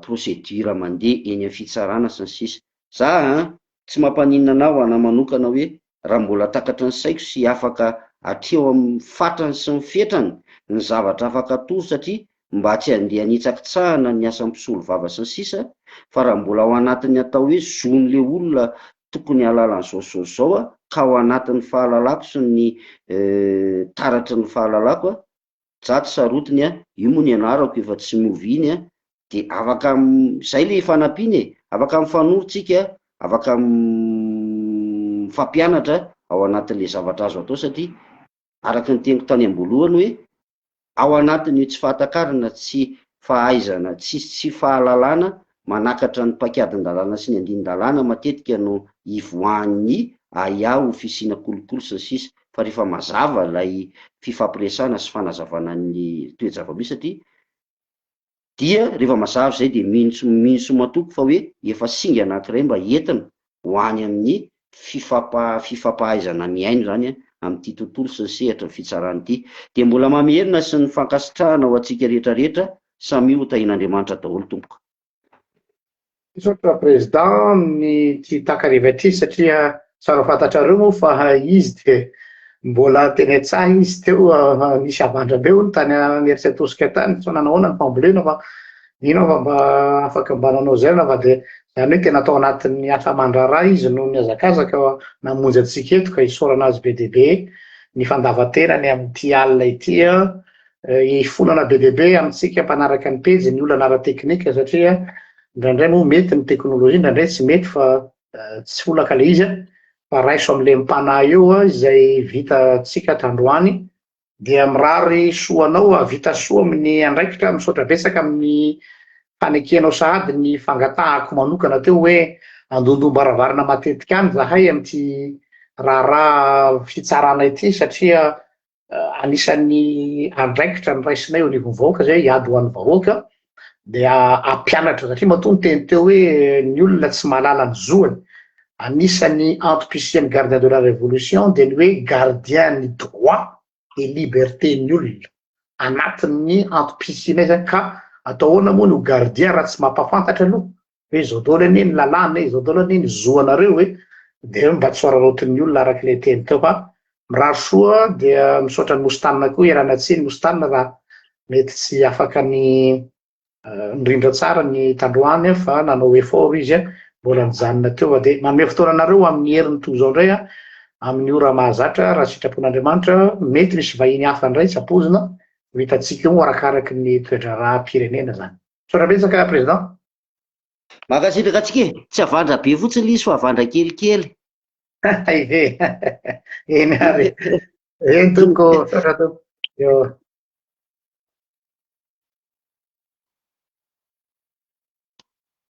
procédure mandeha eny amin'ny fitsarana sy ny sisa. Za tsy mampaninona anao ana manokana hoe raha mbola takatry ny saiko sy afaka hatreo amin'ny fatrany sy ny fetrany ny zavatra afaka atoro satria mba tsy handeha nitsakitsahana ny asam-pisolo vava sy ny sisa, fa raha mbola ao anatin'ny atao hoe zon'le olona tokony halalany zao ka ao anatin'ny fahalalako sy ny taratry ny fahalalako jato sarotiny io moa ny anarako efa tsy mioviny dia afaka izay le fanampiany afaka mifanorotsika, afaka mifampianatra ao anatin'le zavatra azo atao satria araka ny teniko tany am-boalohany hoe ao anatin'io tsy fahatakarana, tsy fahaizana, tsy fahalalana manakatra ny mpakiadin-dalàna sy ny andin-dalàna matetika no ivoan'ny ho fisiana kolokolo sy ny sisa, fa rehefa mazava ilay fifampiresana sy fanazavana ny toe-java-misy satria dia rehefa mazava izay dia minso matoko fa hoe efa singa anankiray mba entina ho any amin'ny fifampahaizana miaino zany amin'ity tontolo sy ny sehatra ny fitsarana ity, dia mbola mamerina sy ny fankasitrahana ho antsika rehetrarehetra samy io tahin'Andriamanitra daholo tompoko. Misaotra président ny ty takariva ity satria tsara fantatrareo moa fa izy dia mbola teny an-tsaha izy teo nisy avandram-beo ny tany aneritsetosika tany so nanahoana ny fambolena fa ino fa mba afaka mba nanao zay na fa de zany hoe tena atao anatin'ny asa aman-draharaha izy no ny azakazaka namonjy antsika eto ka isaorana azy be dia be ny fandavatenany amin'ity alina ity ifolana be dia be amintsika mpanaraka ny pejy ny olana ara-teknika satria indraindray moa mety ny teknôlôjia indraindray tsy mety fa tsy folaka le izy fa raiso amin'le mipanahy eo izay vita tsika tandroany dia mirary soanao vita soa amin'ny andraikitra misaotra betsaka amin'ny fanekenao sahady ny fangatahako manokana teo hoe andondombaravara matetika any zahay amin'ity raharaha fitsarana ity satria anisan'ny andraikitra ny raisinay eo anivon'ny vahoaka zay hiady ho an'ny vahoaka dia ampianatra satria matoa ny teny teo hoe ny olona tsy mahalala ny zoany anisan'ny antom-pisian'ny gardien de la révolution dia ny hoe gardien ny droit et liberté ny olona anatin'ny antom-pisianay zany ka atao ahoana moa no gardien raha tsy mampafantatra aloha hoe zao daholo anie ny lalàna zao daholo anie ny zoanareo hoe dia mba tsy soararaotin'ny olona araka le teny teo fa mirary soa dia misaotra ny mostanina koa iarana tsiny mostanina raha mety tsy afaka ny nirindra tsara ny tandroany fa nanao effort izy mbola nijanona teo dia manome fotoananareo amin'ny herin'ny tozao indray amin'ny ora mahazatra raha sitrapon'Andriamanitra mety misy vahiny hafa indray tsy ampozina vitantsika io arakaraky ny toedraraha-pirenena zany. Misaotra betsaka président. Makasitraka atsika tsy avandra be fotsiny ilay izy fa avandra kelikely. Eny ary eny tompoko misaotra tompo.